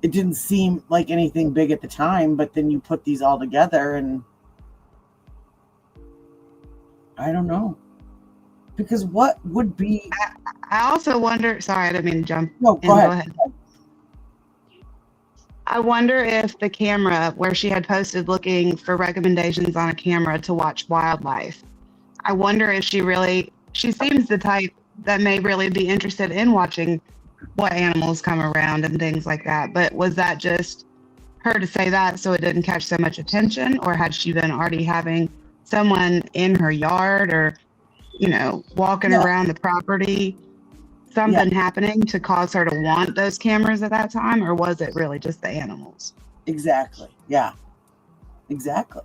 it didn't seem like anything big at the time, but then you put these all together and I don't know. Because what would be... I also wonder... Sorry, I didn't mean to jump. No, go ahead. I wonder if the camera, where she had posted looking for recommendations on a camera to watch wildlife, I wonder if she seems the type that may really be interested in watching what animals come around and things like that. But was that just her to say that so it didn't catch so much attention? Or had she been already having someone in her yard or, you know, walking around the property, something happening to cause her to want those cameras at that time? Or was it really just the animals? Exactly. Yeah. Exactly.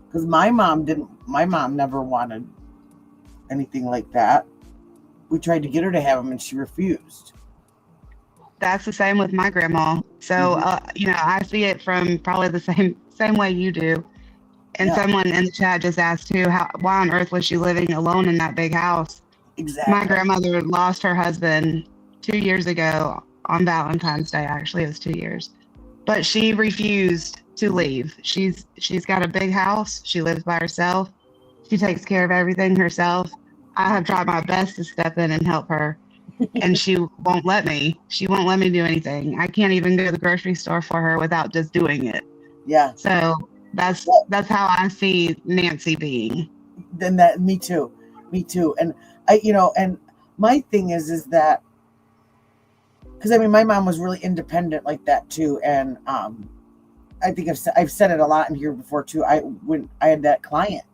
Because my mom never wanted anything like that. We tried to get her to have them and she refused. That's the same with my grandma. So, you know, I see it from probably the same way you do. And someone in the chat just asked too, why on earth was she living alone in that big house? Exactly. My grandmother lost her husband 2 years ago on Valentine's Day. Actually, it was 2 years. But she refused to leave. She's got a big house. She lives by herself. She takes care of everything herself. I have tried my best to step in and help her, and she won't let me. She won't let me do anything. I can't even go to the grocery store for her without just doing it. Yeah. So that's how I see Nancy being. Then me too. And and my thing is that, because I mean, my mom was really independent like that too. And I think I've said it a lot in here before too. When I had that client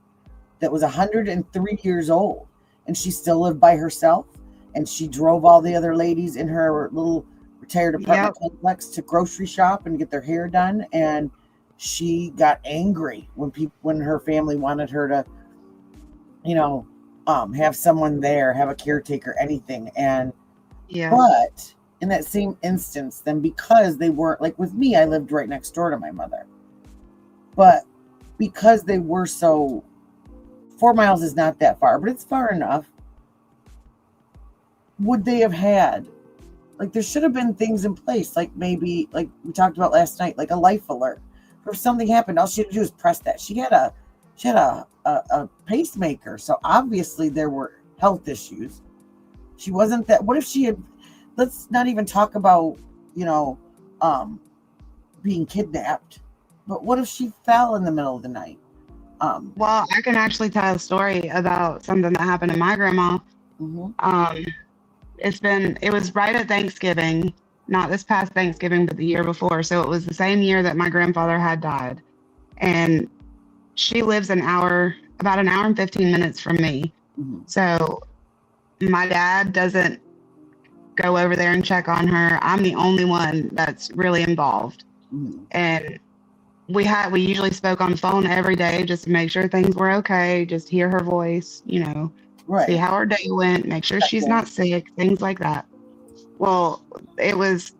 that was 103 years old, and she still lived by herself, and she drove all the other ladies in her little retired apartment complex to grocery shop and get their hair done, and she got angry when her family wanted her to, have someone there, have a caretaker, anything. And but in that same instance, then because they weren't, like with me, I lived right next door to my mother, but because they were 4 miles is not that far, but it's far enough. Would they have had, like, there should have been things in place, like maybe, like we talked about last night, like a life alert. If something happened, all she had to do was press that. She had a pacemaker, so obviously there were health issues. She wasn't that. What if she had? Let's not even talk about being kidnapped. But what if she fell in the middle of the night? Well, I can actually tell a story about something that happened to my grandma. Mm-hmm. It was right at Thanksgiving, not this past Thanksgiving, but the year before. So it was the same year that my grandfather had died. And she lives about an hour and 15 minutes from me. Mm-hmm. So my dad doesn't go over there and check on her. I'm the only one that's really involved. Mm-hmm. And we usually spoke on the phone every day just to make sure things were okay, just hear her voice, Right. see how her day went, make sure she's not sick, things like that. Well, it was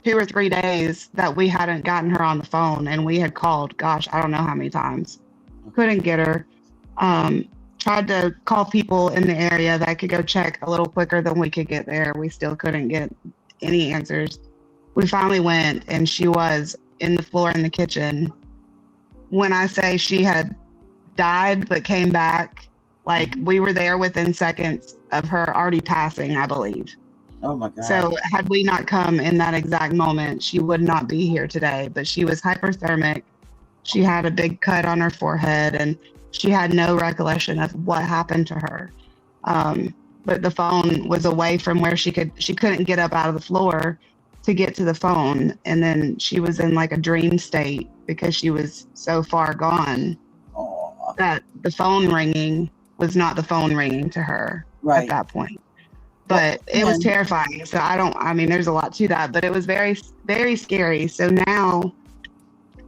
2 or 3 days that we hadn't gotten her on the phone, and we had called, gosh, I don't know how many times. Couldn't get her. Tried to call people in the area that could go check a little quicker than we could get there. We still couldn't get any answers. We finally went, and she was in the floor in the kitchen. When I say she had died but came back, like, we were there within seconds of her already passing, I believe. Oh my God. So had we not come in that exact moment, she would not be here today. But she was hyperthermic. She had a big cut on her forehead, and she had no recollection of what happened to her. But the phone was away from where she couldn't get up out of the floor to get to the phone. And then she was in like a dream state because she was so far gone that the phone ringing was not the phone ringing to her at that point. But it was terrifying. So there's a lot to that, but it was very, very scary. So now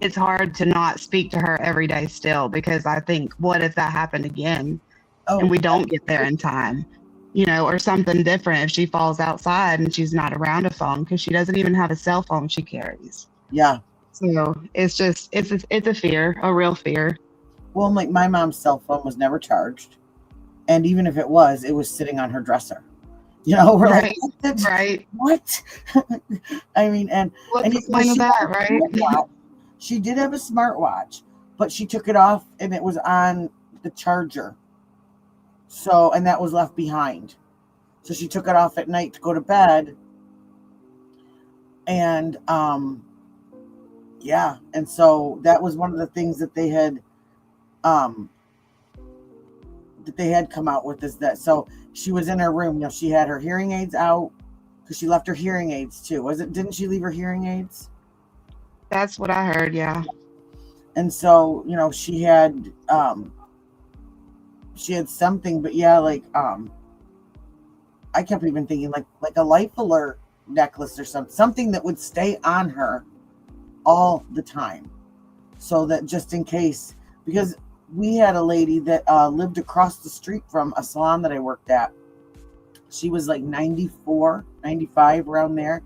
it's hard to not speak to her every day still, because I think, what if that happened again and we don't get there in time, or something different if she falls outside and she's not around a phone, because she doesn't even have a cell phone she carries. Yeah. So it's just, it's a fear, a real fear. Well, like, my mom's cell phone was never charged. And even if it was sitting on her dresser. We're right, like, right. What? I mean, and what's the point of that, right? She did have a smartwatch, but she took it off and it was on the charger. So, and that was left behind. So she took it off at night to go to bed. And, and so that was one of the things that they had, come out with, is that, so she was in her room, she had her hearing aids out, because she left her hearing aids too. Didn't she leave her hearing aids? That's what I heard, yeah. And so, she had something, but I kept even thinking like a life alert necklace or something that would stay on her all the time, so that just in case, because we had a lady that lived across the street from a salon that I worked at. She was like 94, 95, around there.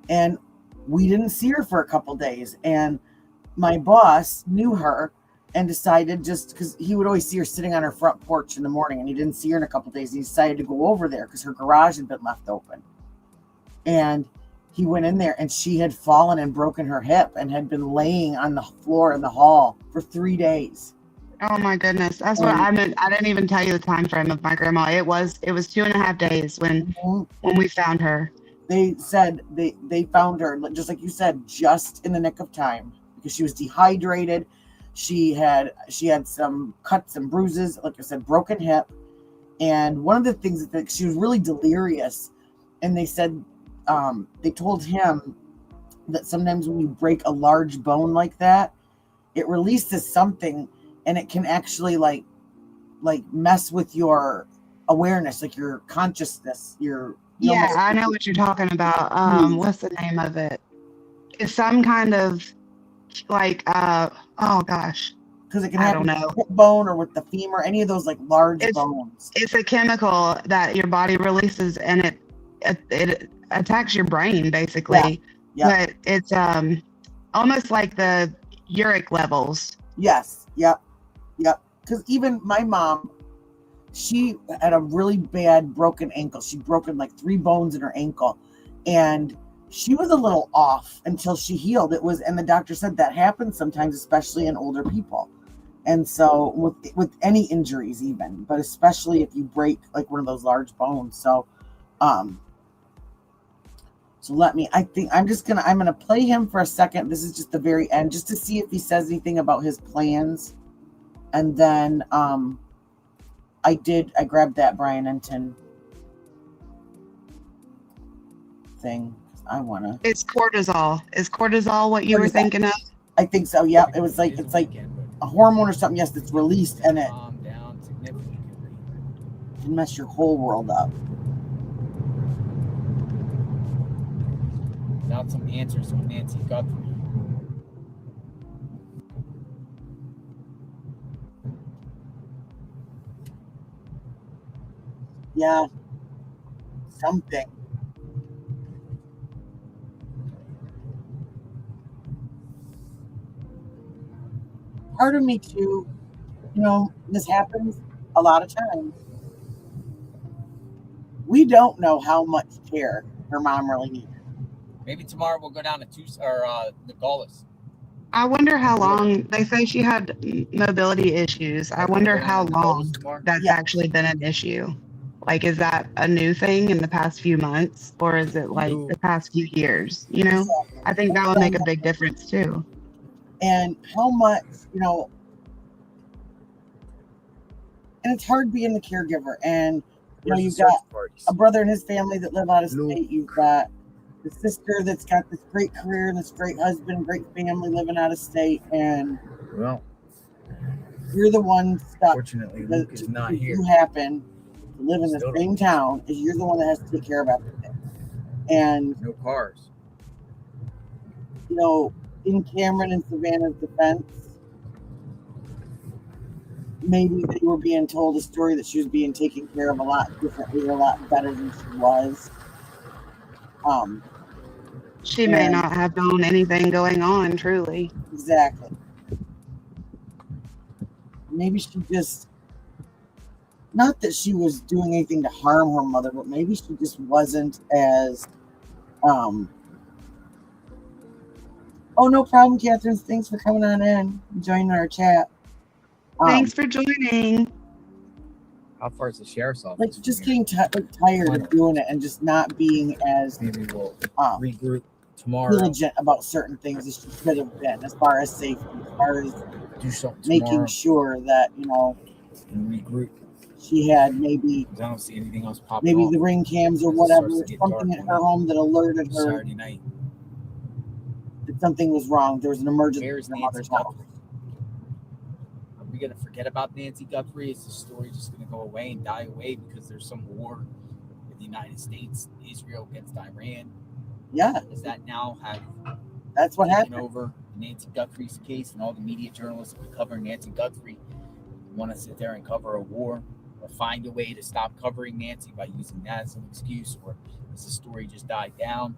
And we didn't see her for a couple days. And my boss knew her and decided, just because he would always see her sitting on her front porch in the morning, and he didn't see her in a couple days. He decided to go over there because her garage had been left open. And he went in there, and she had fallen and broken her hip and had been laying on the floor in the hall for 3 days. Oh my goodness. That's what I meant. I didn't even tell you the time frame of my grandma. It was 2.5 days when we found her. They said they found her, just like you said, just in the nick of time, because she was dehydrated. She had some cuts and bruises, like I said, broken hip. And one of the things that she was really delirious. And they said, they told him that sometimes when you break a large bone like that, it releases something, and it can actually like mess with your awareness, like your consciousness, your Yeah, I know what you're talking about. What's the name of it? It's some kind of like oh gosh, because it can I happen don't with know. the hip bone or with the femur, any of those like large bones. It's a chemical that your body releases, and it attacks your brain basically. Yeah. But it's almost like the uric levels. Yes. Yep. Because even my mom, she had a really bad broken ankle. She'd broken like 3 bones in her ankle, and she was a little off until she healed. And the doctor said that happens sometimes, especially in older people. And so with any injuries even, but especially if you break like one of those large bones. So I'm gonna play him for a second. This is just the very end, just to see if he says anything about his plans. And then I grabbed that Brian Entin thing. It's cortisol. Is cortisol what you were thinking of? I think so. Yeah, it's like a hormone or something. Yes, that's released, and it can mess your whole world up. Without some answers from Nancy Guthrie. Yeah, something. Part of me too, this happens a lot of times. We don't know how much care her mom really needed. Maybe tomorrow we'll go down to Nogales. I wonder how long. They say she had mobility issues. I wonder how long that's actually been an issue. Like, is that a new thing in the past few months, or is it like the past few years? I think that would make a big difference too. And how much, and it's hard being the caregiver. And you've got a brother and his family that live out of state. You've got the sister that's got this great career and this great husband, great family living out of state. And you're the one stuck. Fortunately, Luke is not here. You happen to live in the same town as you're the one that has to take care of everything. And no cars. In Cameron and Savannah's defense, maybe they were being told a story that she was being taken care of a lot differently, a lot better than she was. She may not have known anything going on, truly. Exactly. Maybe she just, not that she was doing anything to harm her mother, but maybe she just wasn't as, oh, no problem, Catherine. Thanks for coming on in and joining our chat. Thanks for joining. How far is the sheriff's office? Like, just getting tired of doing it and just not being as maybe we'll regroup tomorrow. Diligent about certain things as she could have been, as far as safety, as far as do something making tomorrow. Sure that And regroup. She had maybe I don't see anything else popping. Maybe the ring cams or whatever, something at her home that alerted her Saturday night that something was wrong. There was an emergency in her mother's house. Are we gonna forget about Nancy Guthrie? Is the story just gonna go away and die away because there's some war with the United States, Israel against Iran? Yeah. Does that now have that's what happened over Nancy Guthrie's case, and all the media journalists that are covering Nancy Guthrie want to sit there and cover a war or find a way to stop covering Nancy by using that as an excuse, or does the story just die down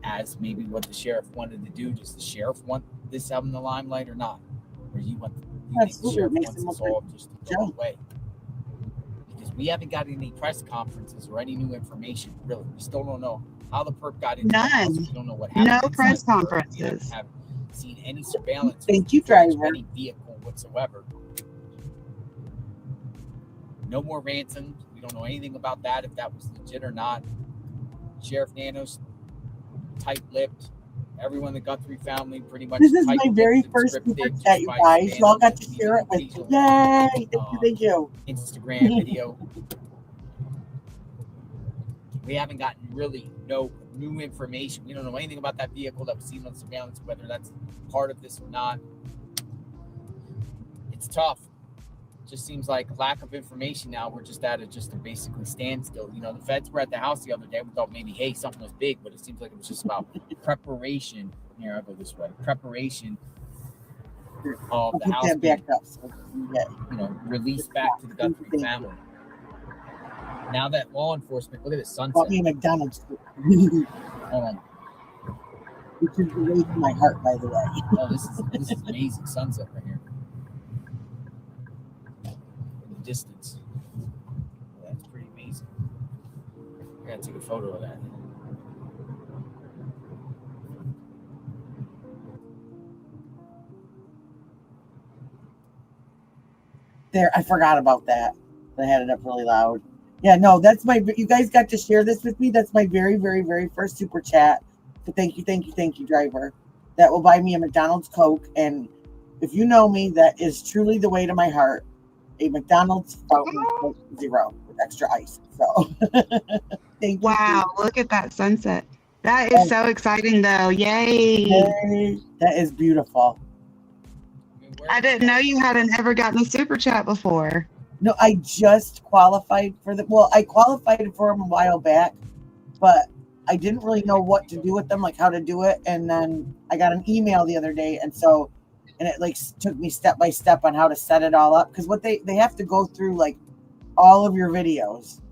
as maybe what the sheriff wanted to do? Does the sheriff want this out in the limelight or not? Or you think the sheriff wants this all just to go away? Because we haven't got any press conferences or any new information, really. We still don't know how the perp got into the house. We don't know what happened. No press conferences. We haven't seen any surveillance. Thank you, driver. Any vehicle whatsoever. No more ransoms. We don't know anything about that, if that was legit or not. Sheriff Nanos, tight-lipped. Everyone in the Guthrie family pretty much. This is my very first super chat, you guys. You all got to share it with me. Yay! Thank you. Instagram video. We haven't gotten really no new information. We don't know anything about that vehicle that was seen on surveillance, whether that's part of this or not. It's tough. Just seems like lack of information now. We're just at a basically standstill. You know, the feds were at the house the other day. We thought maybe, hey, something was big, but it seems like it was just about preparation. Here, I'll go this way. Preparation of the house being, released back to the Guthrie family. Now that law enforcement, look at this sunset. Bought me a McDonald's. Hold on. Which is the way to my heart, by the way. Oh, this is amazing sunset right here. In the distance. That's pretty amazing. I gotta take a photo of that. There, I forgot about that. I had it up really loud. Yeah, no, that's you guys got to share this with me. That's my very, very, very first super chat. So thank you, driver. That will buy me a McDonald's Coke. And if you know me, that is truly the way to my heart. A McDonald's Fountain Coke Zero with extra ice. So thank you. Wow, look at that sunset. That is so exciting though. Yay. That is beautiful. I didn't know you hadn't ever gotten a super chat before. No, I just qualified for I qualified for them a while back, but I didn't really know what to do with them, like how to do it. And then I got an email the other day, and it like took me step by step on how to set it all up. Because what they have to go through like all of your videos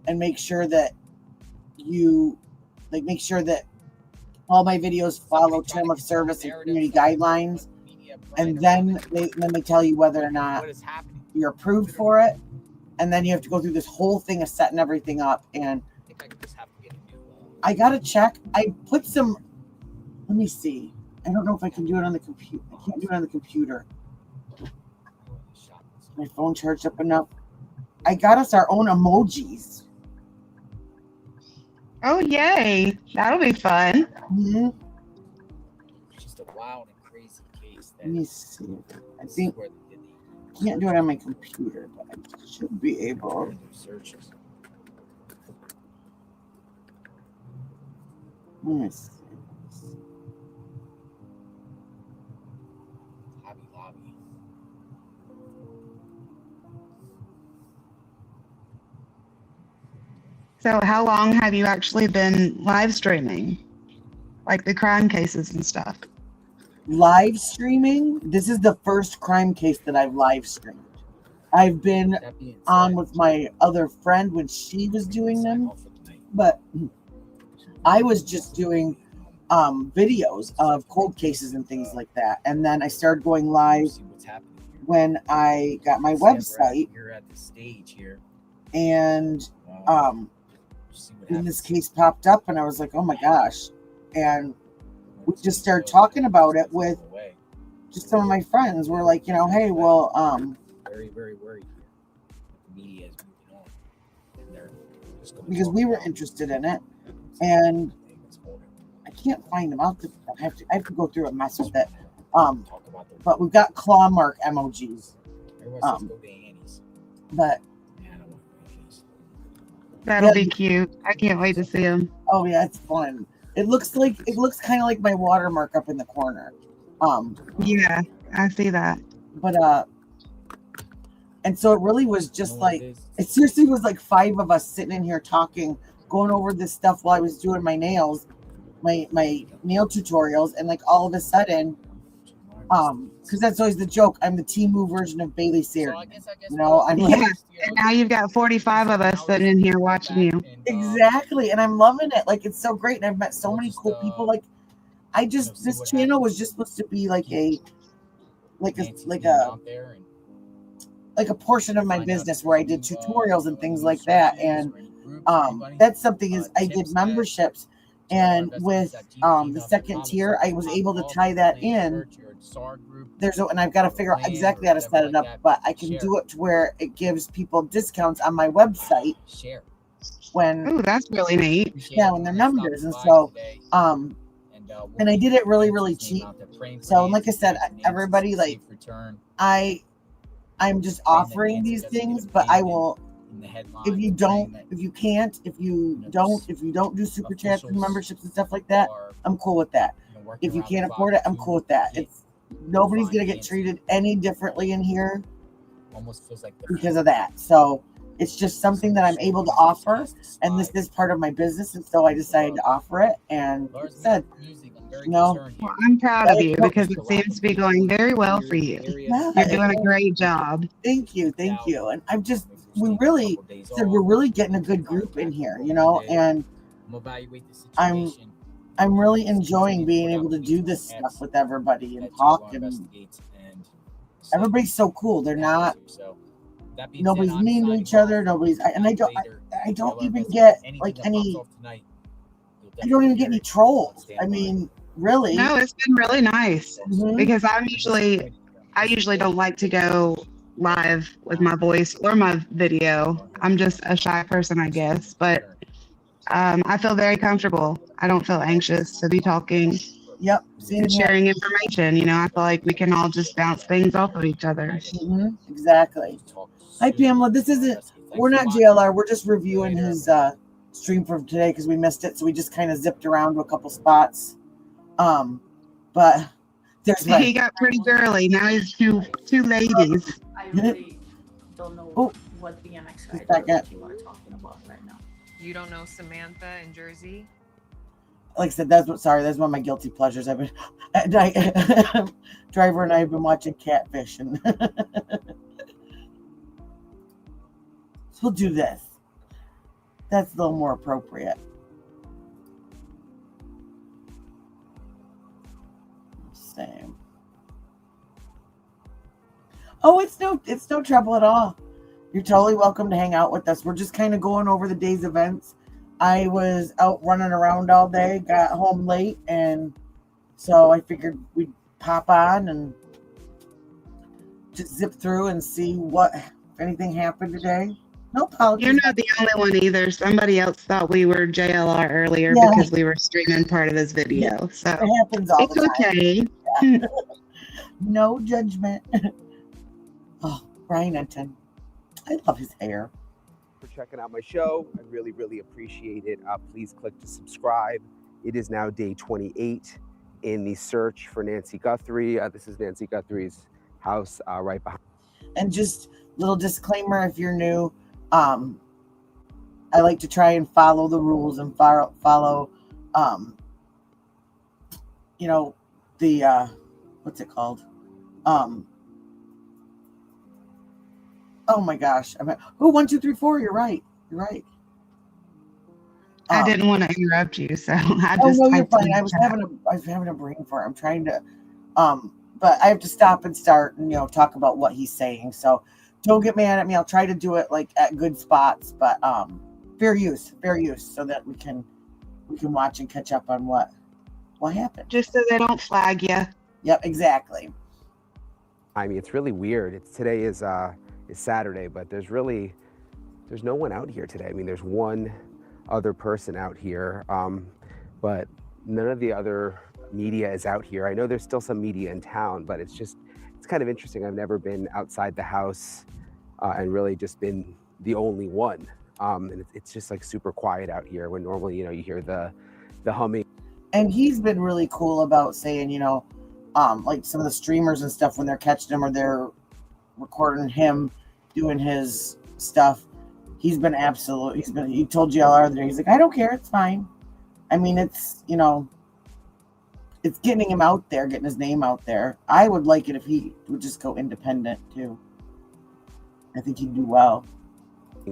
and make sure that all my videos follow term of service and community guidelines. And then they tell you whether or not you're approved for it. And then you have to go through this whole thing of setting everything up. And I got to check. I put some, let me see. I don't know if I can do it on the computer. I can't do it on the computer. My phone charged up enough. I got us our own emojis. Oh, yay. That'll be fun. Mm-hmm. Just a wild and crazy case. Let me see. I think I can't do it on my computer, but I should be able. Searches. Let me see. Lobby. So how long have you actually been live streaming? Like the crime cases and stuff? Live streaming? This is the first crime case that I've live streamed. I've been on with my other friend when she was doing them, but I was just doing videos of cold cases and things like that. And then I started going live when I got my website. You're at the stage here. And when this case popped up, and I was like, oh my gosh. And we just started talking about it with just some of my friends. We're like, hey, well, very, very worried. The media is moving on. And they're just going because we were interested in it. And I can't find them. I have to go through and mess with it. But we've got claw mark emojis. But that'll be cute. I can't wait to see them. Oh yeah, it's fun. It looks kind of like my watermark up in the corner. Yeah, I see that. But and so it really was just it seriously was like 5 of us sitting in here talking, going over this stuff while I was doing my nails, my nail tutorials, and like all of a sudden, because that's always the joke, I'm the Temu version of Bailey Sears. I'm like, and now you've got 45 of us sitting in here watching you. Exactly, and I'm loving it. Like it's so great, and I've met so many cool people. Like this channel was just supposed to be like a portion of my business where I did tutorials and things like that. And that's something is I did memberships, and with the second tier, I was able to tie that in. And I've got to figure out exactly how to set it up, but I can do it to where it gives people discounts on my website when that's really neat. Yeah, when they're members. And so and I did it really, really cheap. So like I said, everybody, like I'm just offering these things, but I will in the headline. If you don't, if you can't, if you don't do super chats and memberships and stuff like that, I'm cool with that. If you can't afford it, I'm cool with that. It's nobody's gonna get treated any differently in here almost feels like because of that. So it's just something that I'm able to offer, and this is part of my business, and so I decided to offer it. And like I said, well, I'm proud of you because it seems to be going very well for you. Yeah, You're doing a great job. Thank you. And I'm just, we're really getting a good group in here, you know, and I'm really enjoying being able to do this stuff with everybody and talk, and everybody's so cool. They're not, nobody's mean to each other. I don't even get like any, I don't even get any trolls. I mean, really. No, it's been really nice Mhm. because I usually don't like to go live with my voice or my video. I'm just a shy person, I guess, but I feel very comfortable. I don't feel anxious to be talking Yep. and sharing information. You know, I feel like we can all just bounce things off of each other. Mhm. Exactly. Hi, Pamela. We're not JLR. We're just reviewing his stream from today because we missed it. So we just kind of zipped around to a couple spots. But he got pretty girly. Now he's two ladies. I really don't know what the MX you are talking about right now. You don't know Samantha in Jersey? Like I said, that's one of my guilty pleasures. I've been at night, Driver and I have been watching Catfish, and so we'll do this. That's a little more appropriate. Same. Oh, it's no trouble at all. You're totally welcome to hang out with us. We're just kind of going over the day's events. I was out running around all day, got home late, and so I figured we'd pop on and just zip through and see if anything happened today. No apologies. You're not the only one either. Somebody else thought we were JLR earlier because we were streaming part of this video. So it happens all the time. Okay. Yeah. No judgment. Oh, Brian Entin. I love his hair. For checking out my show. I really, really appreciate it. Please click to subscribe. It is now day 28 in the search for Nancy Guthrie. This is Nancy Guthrie's house right behind. And just little disclaimer, if you're new, I like to try and follow the rules and follow you know, the what's it called? Oh my gosh. 1, 2, 3, 4. You're right. I didn't want to interrupt you, so I oh just. no, you're fine. I was having a brain fart. I'm trying to, but I have to stop and start and talk about what he's saying. So don't get mad at me. I'll try to do it like at good spots, but fair use, so that we can watch and catch up on what happened. Just so they don't flag you. Yep, exactly. I mean, it's really weird. Today is Saturday, but there's no one out here today. I mean, there's one other person out here, but none of the other media is out here. I know there's still some media in town, but it's kind of interesting. I've never been outside the house and really just been the only one. And it's just like super quiet out here when normally, you hear the humming. And he's been really cool about saying, like some of the streamers and stuff, when they're catching him or they're recording him doing his stuff, he told JLR the other day, he's like, I don't care, it's fine. I mean, it's it's getting him out there, getting his name out there. I would like it if he would just go independent too. I think he'd do well.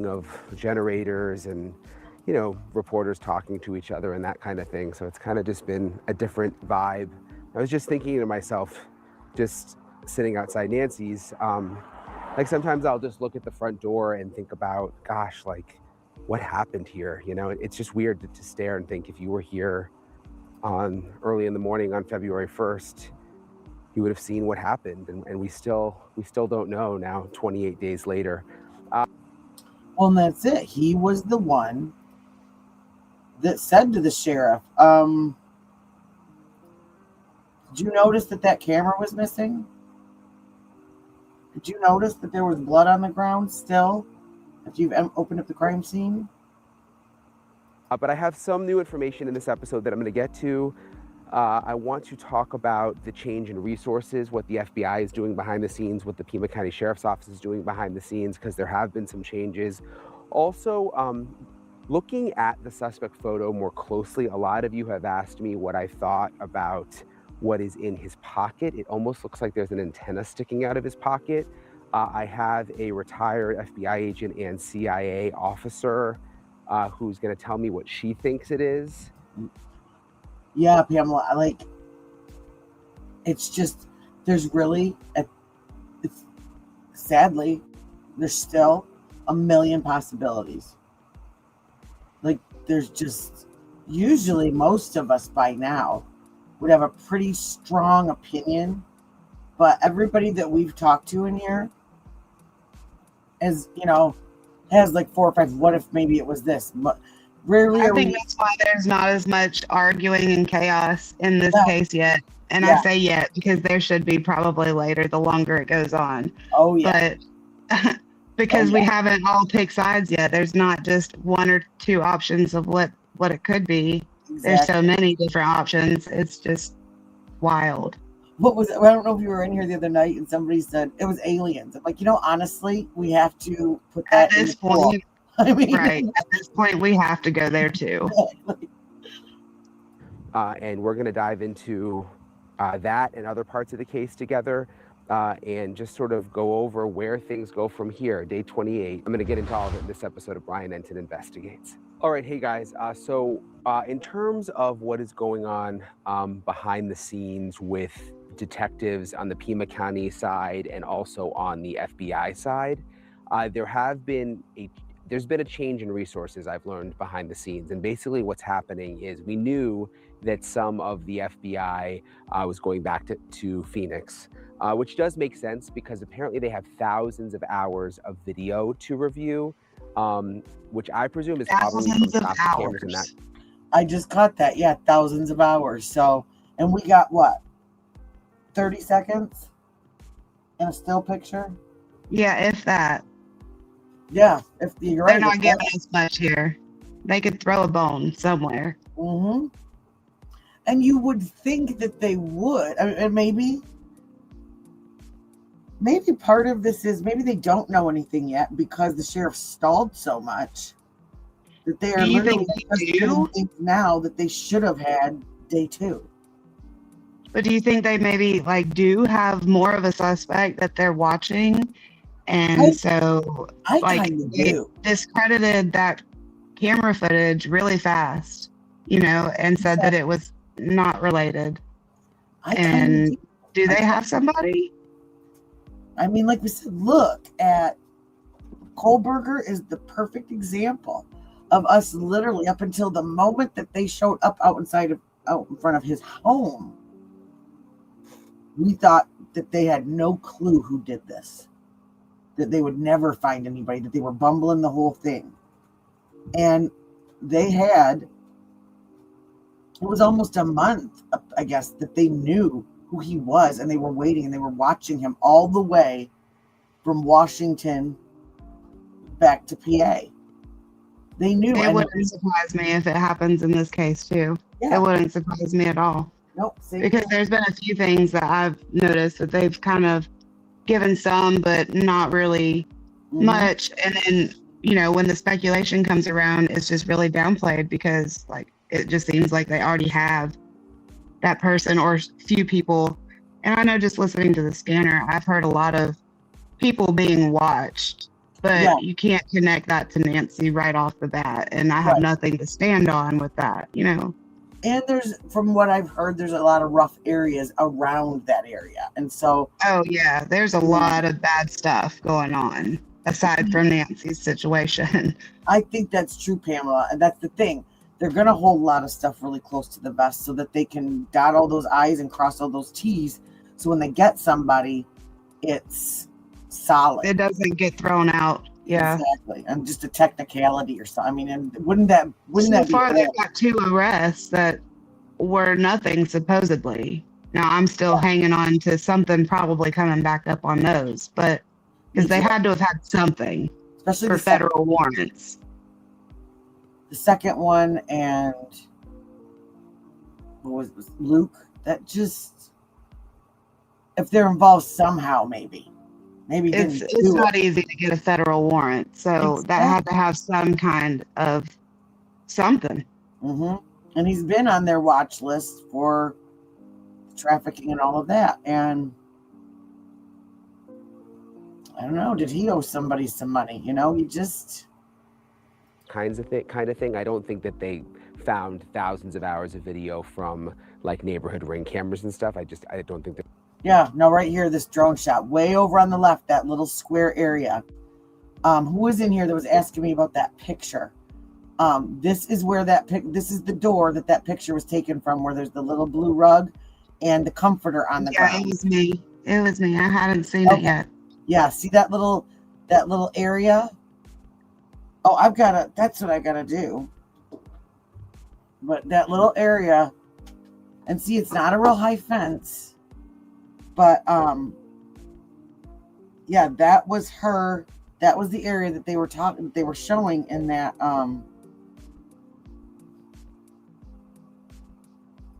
Of generators and reporters talking to each other and that kind of thing, so it's kind of just been a different vibe. I was just thinking to myself, just sitting outside Nancy's, like sometimes I'll just look at the front door and think about, gosh, like what happened here? It's just weird to stare and think if you were here early in the morning on February 1st, you would have seen what happened, and we still don't know now 28 days later. Well, and that's it. He was the one that said to the sheriff, did you notice that camera was missing? Did you notice that there was blood on the ground still? if you've opened up the crime scene. But I have some new information in this episode that I'm going to get to. I want to talk about the change in resources, what the FBI is doing behind the scenes, what the Pima County Sheriff's Office is doing behind the scenes, because there have been some changes. Also, looking at the suspect photo more closely, a lot of you have asked me what I thought about what is in his pocket. It almost looks like there's an antenna sticking out of his pocket. I have a retired FBI agent and CIA officer who's going to tell me what she thinks it is. Yeah, Pamela, it's just, there's really, sadly, there's still a million possibilities. Like, there's just, usually most of us by now would have a pretty strong opinion, but everybody that we've talked to in here is, has like 4 or 5, what if maybe it was this? But rarely I think that's why there's not as much arguing and chaos in this case yet. And I say yet because there should be probably later the longer it goes on. Oh, yeah. But because we haven't all picked sides yet, there's not just one or two options of what it could be. Exactly. There's so many different options. It's just wild. What was it? I don't know if you were in here the other night and somebody said it was aliens. I'm like, honestly, we have to put that at this point. I mean, right. At this point, we have to go there too. And we're going to dive into that and other parts of the case together and just sort of go over where things go from here. Day 28. I'm going to get into all of it in this episode of Brian Entin Investigates. All right. Hey, guys. So in terms of what is going on behind the scenes with detectives on the Pima County side and also on the FBI side, there's been a change in resources I've learned behind the scenes. And basically what's happening is we knew that some of the FBI was going back to Phoenix, which does make sense because apparently they have thousands of hours of video to review, which I presume is probably from traffic cameras and that. I just caught that. Yeah, thousands of hours. So, and we got what? 30 seconds in a still picture? Yeah, if that. Yeah, if you're right. They're not giving us much here. They could throw a bone somewhere. Mm-hmm. And you would think that they would. And maybe part of this is maybe they don't know anything yet because the sheriff stalled so much that they are literally just doing things now that they should have had day 2. But do you think they maybe do have more of a suspect that they're watching? And I they discredited that camera footage really fast, and said that it was not related. And do they have somebody? I mean, like we said, look at Kohlberger is the perfect example of us literally up until the moment that they showed up out in front of his home. We thought that they had no clue who did this, that they would never find anybody, that they were bumbling the whole thing. And they had, it was almost a month, I guess, that they knew who he was, and they were waiting and they were watching him all the way from Washington back to PA. They knew. It wouldn't surprise me if it happens in this case too. Yeah. It wouldn't surprise me at all. Nope. Because there's been a few things that I've noticed that they've kind of given some, but not really much. And then, when the speculation comes around, it's just really downplayed because it just seems like they already have that person or few people. And I know just listening to the scanner, I've heard a lot of people being watched, but you can't connect that to Nancy right off the bat. And I have nothing to stand on with that, And from what I've heard, there's a lot of rough areas around that area. And so. Oh, yeah. There's a lot of bad stuff going on aside from Nancy's situation. I think that's true, Pamela. And that's the thing. They're going to hold a lot of stuff really close to the vest so that they can dot all those I's and cross all those T's. So when they get somebody, it's solid. It doesn't get thrown out. Yeah, exactly. And just a technicality or something. I mean, and wouldn't that so far they've got 2 arrests that were nothing supposedly. Now I'm still hanging on to something probably coming back up on those, but because they had to have had something. especially for federal warrants. The second one, and what was Luke? That just, if they're involved somehow, maybe It's not easy to get a federal warrant, so that had to have some kind of something. And he's been on their watch list for trafficking and all of that. And I don't know, did he owe somebody some money? You know, he just kind of thing. I don't think that they found thousands of hours of video from like neighborhood ring cameras and stuff. I don't think that. Yeah, no, right here, this drone shot way over on the left, that little square area. Who was in here that was asking me about that picture? This is where this is the door that picture was taken from, where there's the little blue rug and the comforter on the ground. It was me. I hadn't seen it yet. Yeah, see that little area? Oh, that's what I gotta do. But that little area, and see, it's not a real high fence. But yeah, that was her. That was the area that they were showing in that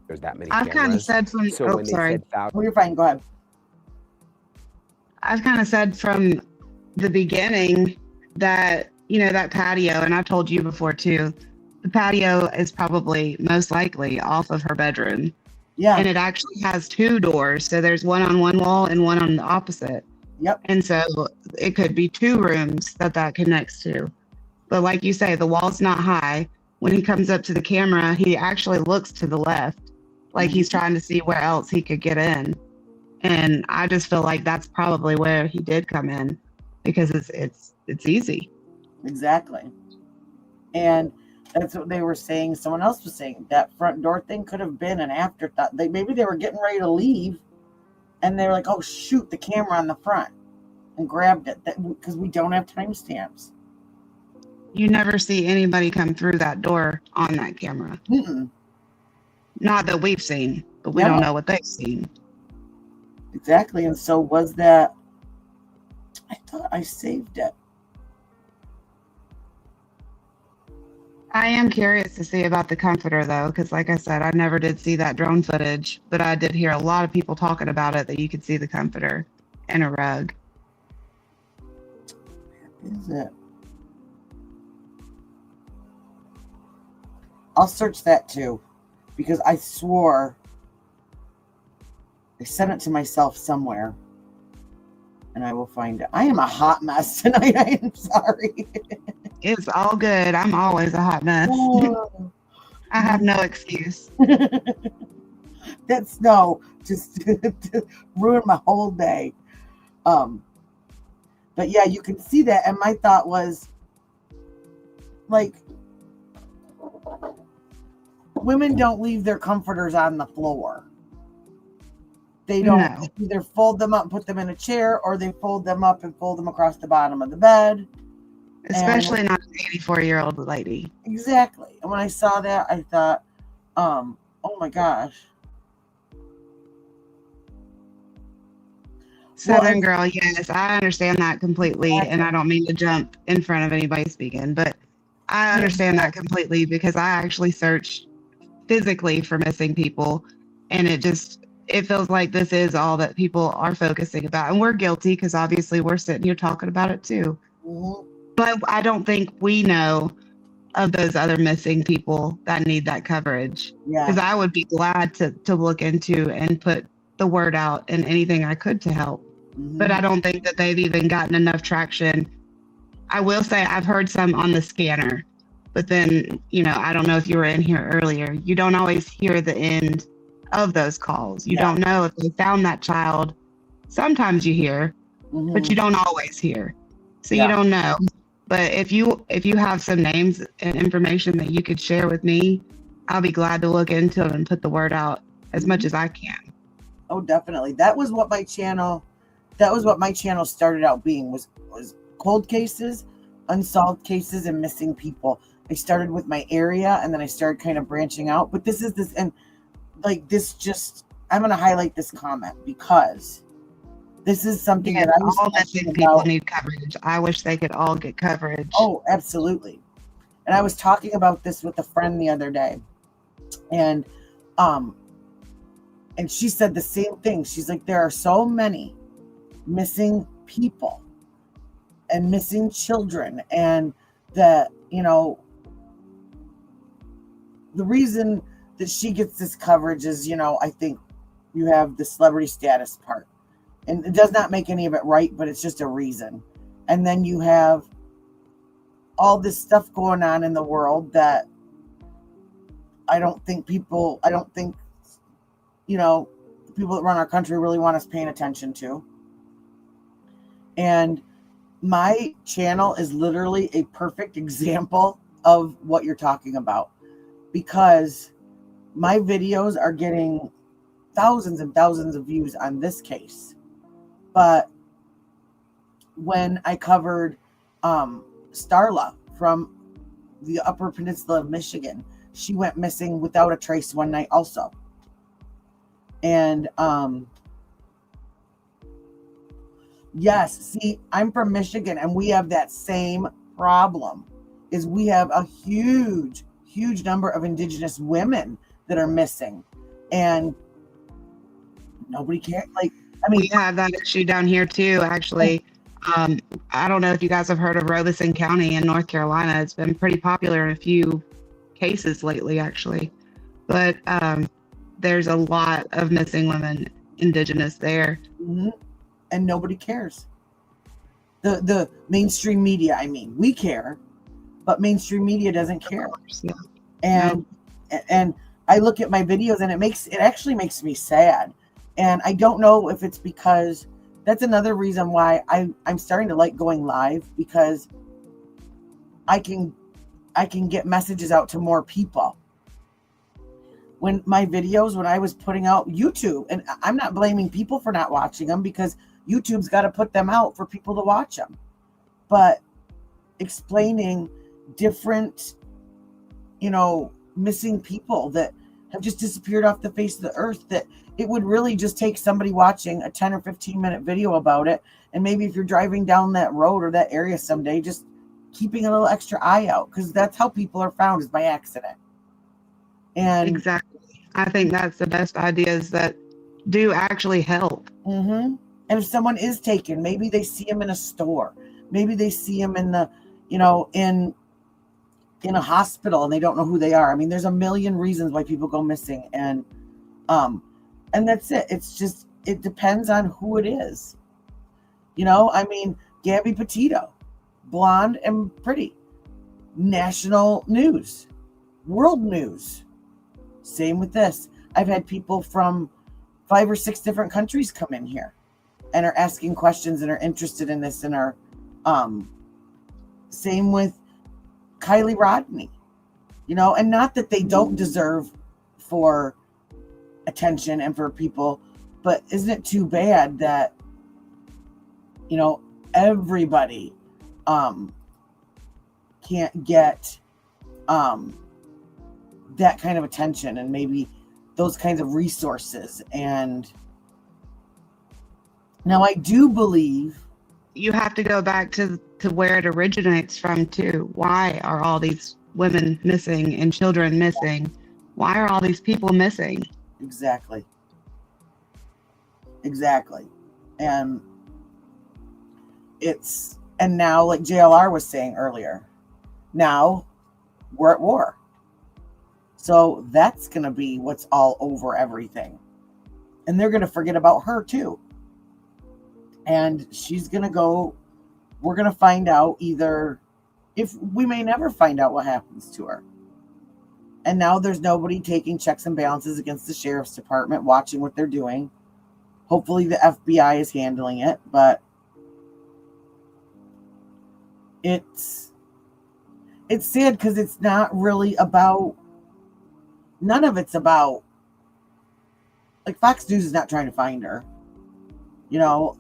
there's that many I've kind of said from sorry. You're fine, go ahead. I've kind of said from the beginning that, you know, that patio, and I've told you before too, the patio is probably most likely off of her bedroom. Yeah. And it actually has two doors. So there's one on one wall and one on the opposite. Yep. And so it could be two rooms that connects to. But like you say, the wall's not high. When he comes up to the camera, he actually looks to the left, like he's trying to see where else he could get in. And I just feel like that's probably where he did come in, because it's easy. Exactly. And that's what they were saying. Someone else was saying that front door thing could have been an afterthought. Maybe they were getting ready to leave, and they were like, "Oh shoot, the camera on the front," and grabbed it. Because we don't have timestamps. You never see anybody come through that door on that camera. Not that we've seen, but we don't know what they've seen. Exactly. And so was that? I thought I saved it. I am curious to see about the comforter, though, because like I said, I never did see that drone footage, but I did hear a lot of people talking about it, that you could see the comforter and a rug. Where is it? I'll search that too, because I swore I sent it to myself somewhere, and I will find it. I am a hot mess tonight. I am sorry. It's all good. I'm always a hot mess. I have no excuse. That's just to ruin my whole day. But yeah, you can see that. And my thought was, like, women don't leave their comforters on the floor. They don't either fold them up and put them in a chair, or they fold them up and fold them across the bottom of the bed. Especially not an 84-year-old lady. Exactly. And when I saw that, I thought, oh my gosh. Southern girl, yes, I understand that completely. And I don't mean to jump in front of anybody speaking, but I understand that completely, because I actually searched physically for missing people. And it feels like this is all that people are focusing about. And we're guilty, because obviously we're sitting here talking about it too. Mm-hmm. But I don't think we know of those other missing people that need that coverage. Because I would be glad to look into and put the word out and anything I could to help. Mm-hmm. But I don't think that they've even gotten enough traction. I will say I've heard some on the scanner. But then, I don't know if you were in here earlier. You don't always hear the end of those calls. You don't know if they found that child. Sometimes you hear, but you don't always hear. So you don't know. But if you have some names and information that you could share with me, I'll be glad to look into them and put the word out as much as I can. Oh, definitely. That was what my channel started out being, was cold cases, unsolved cases, and missing people. I started with my area, and then I started kind of branching out. But I'm going to highlight this comment, because This is something Yeah, that I was all talking missing people about. need coverage. I wish they could all get coverage. Oh, absolutely. And I was talking about this with a friend the other day, and she said the same thing. She's like, there are so many missing people and missing children, and that, you know, the reason that she gets this coverage is, you know, I think you have the celebrity status part, and it does not make any of it right, but it's just a reason. And then you have all this stuff going on in the world that I don't think, you know, the people that run our country really want us paying attention to. And my channel is literally a perfect example of what you're talking about, because my videos are getting thousands and thousands of views on this case. But when I covered Starla from the Upper Peninsula of Michigan, she went missing without a trace one night also. And yes, see, I'm from Michigan, and we have that same problem. Is we have a huge number of Indigenous women that are missing, and nobody cares. Like, I mean, we have that issue down here too, actually. I don't know if you guys have heard of Robeson County in North Carolina. It's been pretty popular in a few cases lately, actually. But there's a lot of missing women Indigenous there. Mm-hmm. And nobody cares. The mainstream media, I mean, we care, but mainstream media doesn't care. Course, yeah. And I look at my videos, and it actually makes me sad. And I don't know if it's because that's another reason why I'm starting to like going live, because I can get messages out to more people. When my videos, when I was putting out YouTube, and I'm not blaming people for not watching them, because YouTube's got to put them out for people to watch them. But explaining different, you know, missing people that have just disappeared off the face of the earth, that it would really just take somebody watching a 10 or 15 minute video about it. And maybe if you're driving down that road or that area someday, just keeping a little extra eye out, because that's how people are found, is by accident. And exactly. I think that's the best ideas that do actually help. Mm-hmm. And if someone is taken, maybe they see him in a store, maybe they see him in the, you know, in a hospital, and they don't know who they are. I mean, there's a million reasons why people go missing, and that's it. It's just, it depends on who it is. You know, I mean, Gabby Petito, blonde and pretty, national news, world news. Same with this. I've had people from 5 or 6 different countries come in here and are asking questions and are interested in this, and are same with Kylie Rodney, you know, and not that they don't deserve for attention and for people, but isn't it too bad that, you know, everybody can't get that kind of attention and maybe those kinds of resources. And now I do believe you have to go back to where it originates from too. Why are all these women missing and children missing? Why are all these people missing? Exactly. And now, like JLR was saying earlier, now we're at war. So that's going to be what's all over everything. And they're going to forget about her too. And she's going to go, we're going to find out either, if we may never find out what happens to her. And now there's nobody taking checks and balances against the sheriff's department, watching what they're doing. Hopefully the FBI is handling it, but it's sad, because it's not really about, none of it's about, like, Fox News is not trying to find her. You know,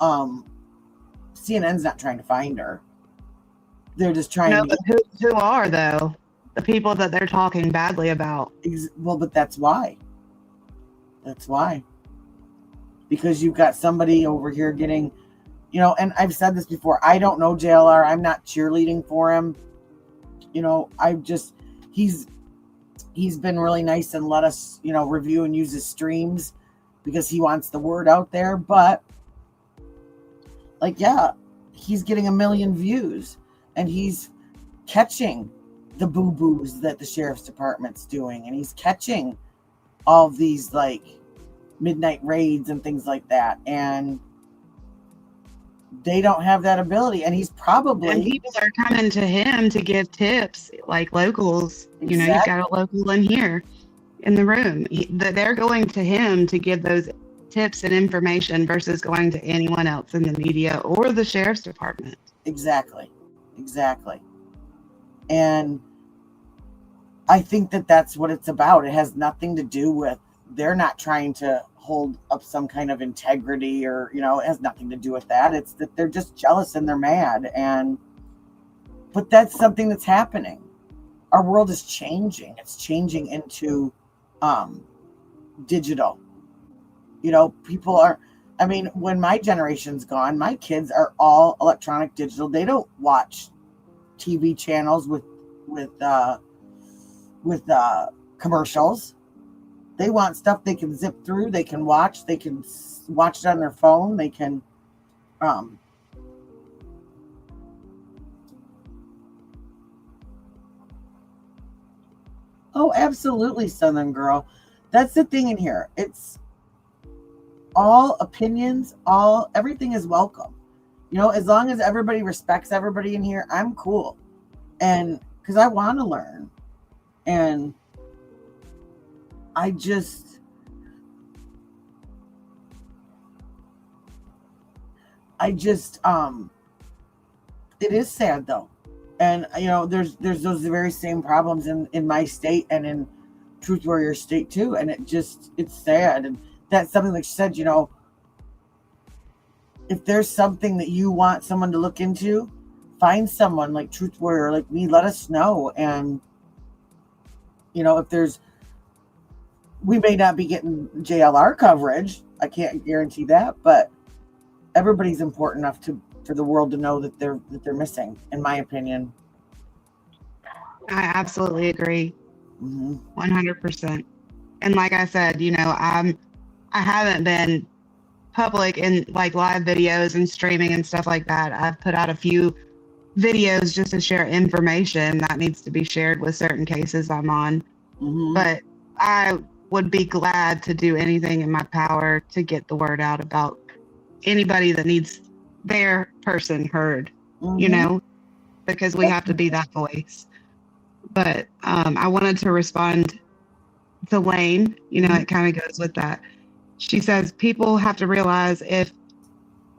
CNN's not trying to find her. They're just trying to... But who are, though? The people that they're talking badly about. Well, but that's why. because you've got somebody over here getting, you know, and I've said this before, I don't know JLR. I'm not cheerleading for him. You know, he's been really nice and let us, you know, review and use his streams because he wants the word out there. But like, yeah, he's getting 1 million views and he's catching the boo-boos that the sheriff's department's doing. And he's catching all of these like midnight raids and things like that. And they don't have that ability. And he's probably... And people are coming to him to give tips, like locals. You know, you've got a local in here in the room. They're going to him to give those tips and information versus going to anyone else in the media or the sheriff's department. Exactly. And I think that that's what it's about. It has nothing to do with, they're not trying to hold up some kind of integrity or, you know, it has nothing to do with that. It's that they're just jealous and they're mad. But that's something that's happening. Our world is changing. It's changing into digital. You know, people are, I mean, when my generation's gone, my kids are all electronic digital. They don't watch TV channels with commercials. They want stuff they can zip through, they can watch it on their phone, they can oh, absolutely, Southern Girl. That's the thing in here. It's all opinions, everything is welcome. You know, as long as everybody respects everybody in here, I'm cool. And because I want to learn. And I just, it is sad though. And, you know, there's those very same problems in my state and in Truth Warrior state too. And it's sad. And that's something like she said, you know, if there's something that you want someone to look into, find someone like Truth Warrior, like me, let us know. And, you know, we may not be getting JLR coverage. I can't guarantee that, but everybody's important enough for the world to know that they're missing, in my opinion. I absolutely agree. 100%. And like I said, you know, I haven't been public in like live videos and streaming and stuff like that. I've put out a few videos just to share information that needs to be shared with certain cases I'm on. But I would be glad to do anything in my power to get the word out about anybody that needs their person heard, you know, because we have to be that voice. But I wanted to respond to Lane, you know, it kind of goes with that. She says, people have to realize if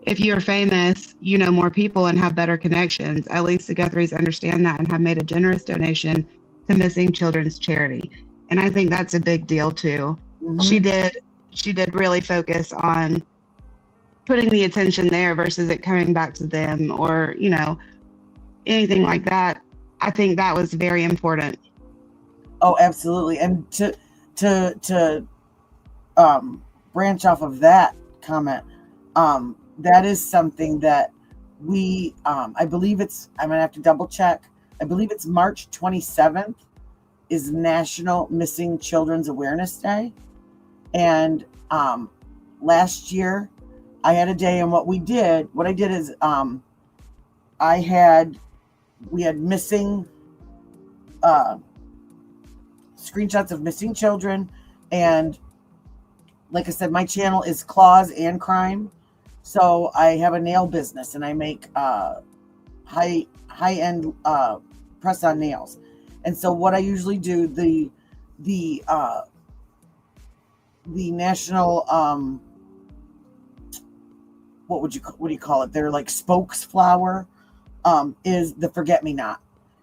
you're famous, you know more people and have better connections. At least the Guthries understand that and have made a generous donation to Missing Children's Charity. And I think that's a big deal too. She did really focus on putting the attention there versus it coming back to them or, you know, anything like that. I think that was very important. Oh, absolutely. And to branch off of that comment, that is something that we, I believe I'm gonna have to double check. I believe it's March 27th is National Missing Children's Awareness Day. And last year I had a day, and what I did is we had missing screenshots of missing children. And like I said, my channel is Claws and Crime. So I have a nail business and I make high-end press-on nails. And so what I usually do, the national, what do you call it? They're like spokes flower, is the forget-me-not.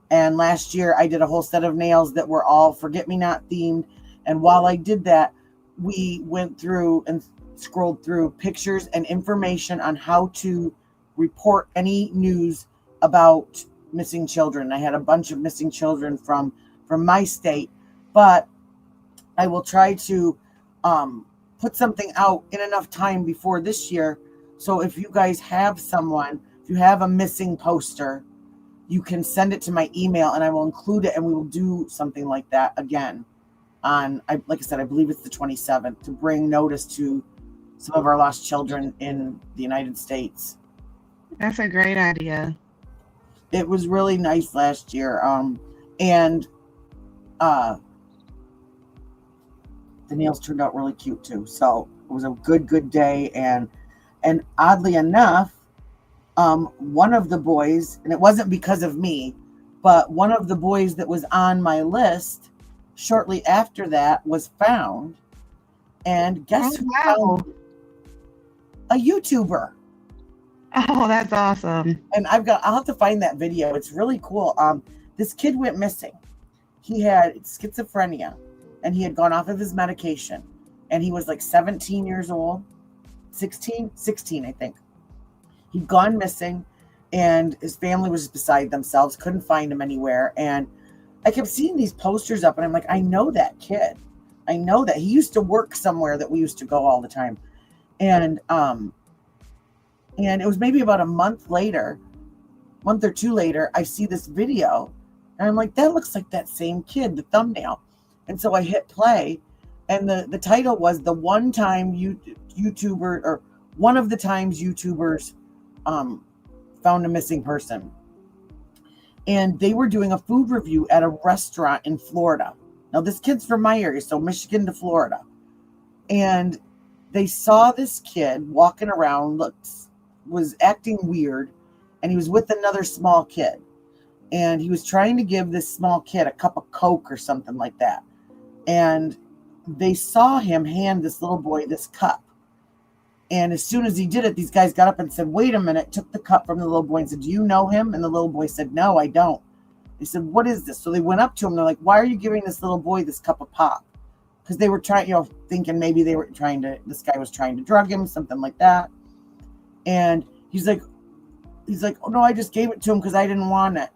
And last year I did a whole set of nails that were all forget-me-not themed. And while I did that, we went through and scrolled through pictures and information on how to report any news about missing children. I had a bunch of missing children from my state, but I will try to put something out in enough time before this year. So if you guys have someone, if you have a missing poster, you can send it to my email and I will include it, and we will do something like that again on, like I said, I believe it's the 27th, to bring notice to some of our lost children in the United States. That's a great idea. It was really nice last year. And the nails turned out really cute too. So it was a good day. And oddly enough, one of the boys, and it wasn't because of me, but one of the boys that was on my list shortly after that was found. And guess who found? A YouTuber. Oh, that's awesome. And I'll have to find that video. It's really cool. This kid went missing. He had schizophrenia and he had gone off of his medication, and he was like 17 years old, 16, I think. He'd gone missing and his family was beside themselves, couldn't find him anywhere. And I kept seeing these posters up and I'm like, I know that kid. I know that he used to work somewhere that we used to go all the time. And it was maybe about a month or two later, I see this video and I'm like, that looks like that same kid, the thumbnail. And so I hit play, and the title was the one time YouTuber, or one of the times YouTubers found a missing person. And they were doing a food review at a restaurant in Florida. Now this kid's from my area, so Michigan to Florida. And they saw this kid walking around, was acting weird, and he was with another small kid. And he was trying to give this small kid a cup of Coke or something like that. And they saw him hand this little boy this cup. And as soon as he did it, these guys got up and said, wait a minute, took the cup from the little boy and said, do you know him? And the little boy said, no, I don't. They said, what is this? So they went up to him. They're like, why are you giving this little boy this cup of pop? Because they were trying, thinking maybe this guy was trying to drug him, something like that. And he's like, oh no, I just gave it to him because I didn't want it.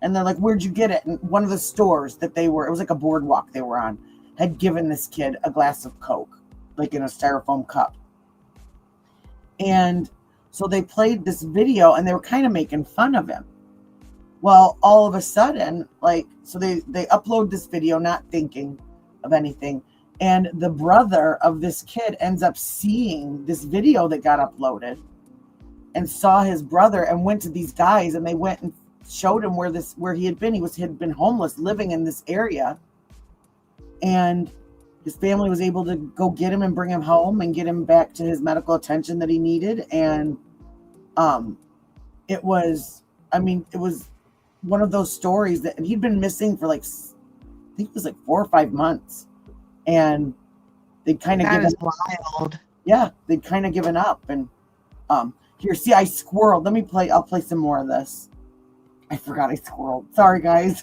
And they're like, where'd you get it? And one of the stores that it was like a boardwalk they were on, had given this kid a glass of Coke, like in a styrofoam cup. And so they played this video and they were kind of making fun of him. Well, all of a sudden, so they upload this video, not thinking of anything. And the brother of this kid ends up seeing this video that got uploaded and saw his brother and went to these guys, and they went and showed him where he had been. He had been homeless, living in this area. And his family was able to go get him and bring him home and get him back to his medical attention that he needed. And it was one of those stories that, and he'd been missing for I think it was 4 or 5 months. And they'd kind of given up. Wild. Yeah, they'd kind of given up. And here, see, I squirreled. I'll play some more of this. I forgot I squirreled. Sorry, guys.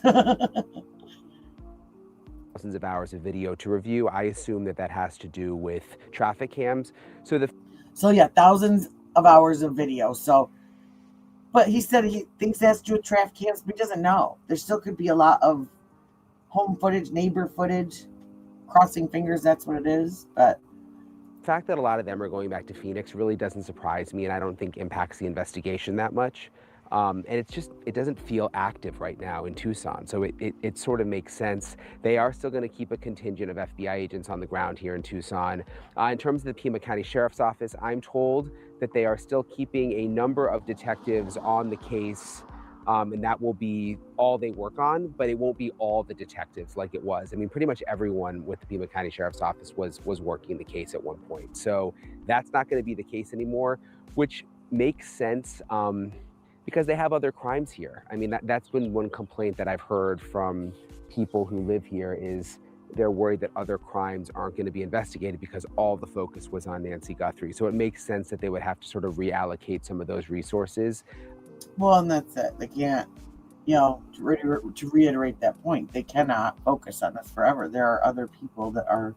Thousands of hours of video to review. I assume that has to do with traffic cams. So yeah, thousands of hours of video. But he said he thinks it has to do with traffic cams, but he doesn't know. There still could be a lot of home footage, neighbor footage, crossing fingers, that's what it is. But the fact that a lot of them are going back to Phoenix really doesn't surprise me, and I don't think impacts the investigation that much. And it doesn't feel active right now in Tucson. So it sort of makes sense. They are still going to keep a contingent of FBI agents on the ground here in Tucson. In terms of the Pima County Sheriff's Office, I'm told that they are still keeping a number of detectives on the case, and that will be all they work on, but it won't be all the detectives like it was. I mean, pretty much everyone with the Pima County Sheriff's Office was working the case at one point. So that's not going to be the case anymore, which makes sense. Because they have other crimes here. I mean, that's been one complaint that I've heard from people who live here, is they're worried that other crimes aren't going to be investigated because all the focus was on Nancy Guthrie. So it makes sense that they would have to sort of reallocate some of those resources. Well, and that's it. They can't, to reiterate that point, they cannot focus on this forever. There are other people that are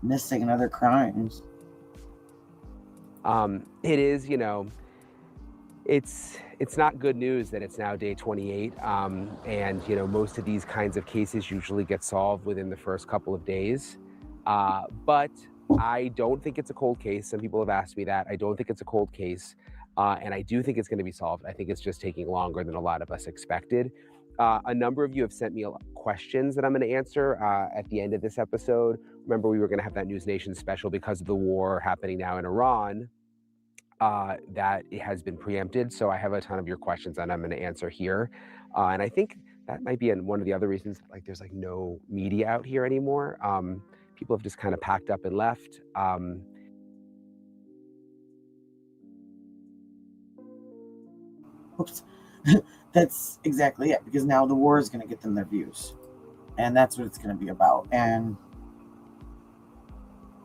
missing in other crimes. It is, it's not good news that it's now day 28, and most of these kinds of cases usually get solved within the first couple of days. But I don't think it's a cold case. Some people have asked me that. I don't think it's a cold case. And I do think it's going to be solved. I think it's just taking longer than a lot of us expected. A number of you have sent me questions that I'm going to answer at the end of this episode. Remember, we were going to have that News Nation special because of the war happening now in Iran. That it has been preempted. So I have a ton of your questions that I'm going to answer here. And I think that might be one of the other reasons, like there's like no media out here anymore. People have just kind of packed up and left. Oops. That's exactly it, because now the war is going to get them their views. And that's what it's going to be about. And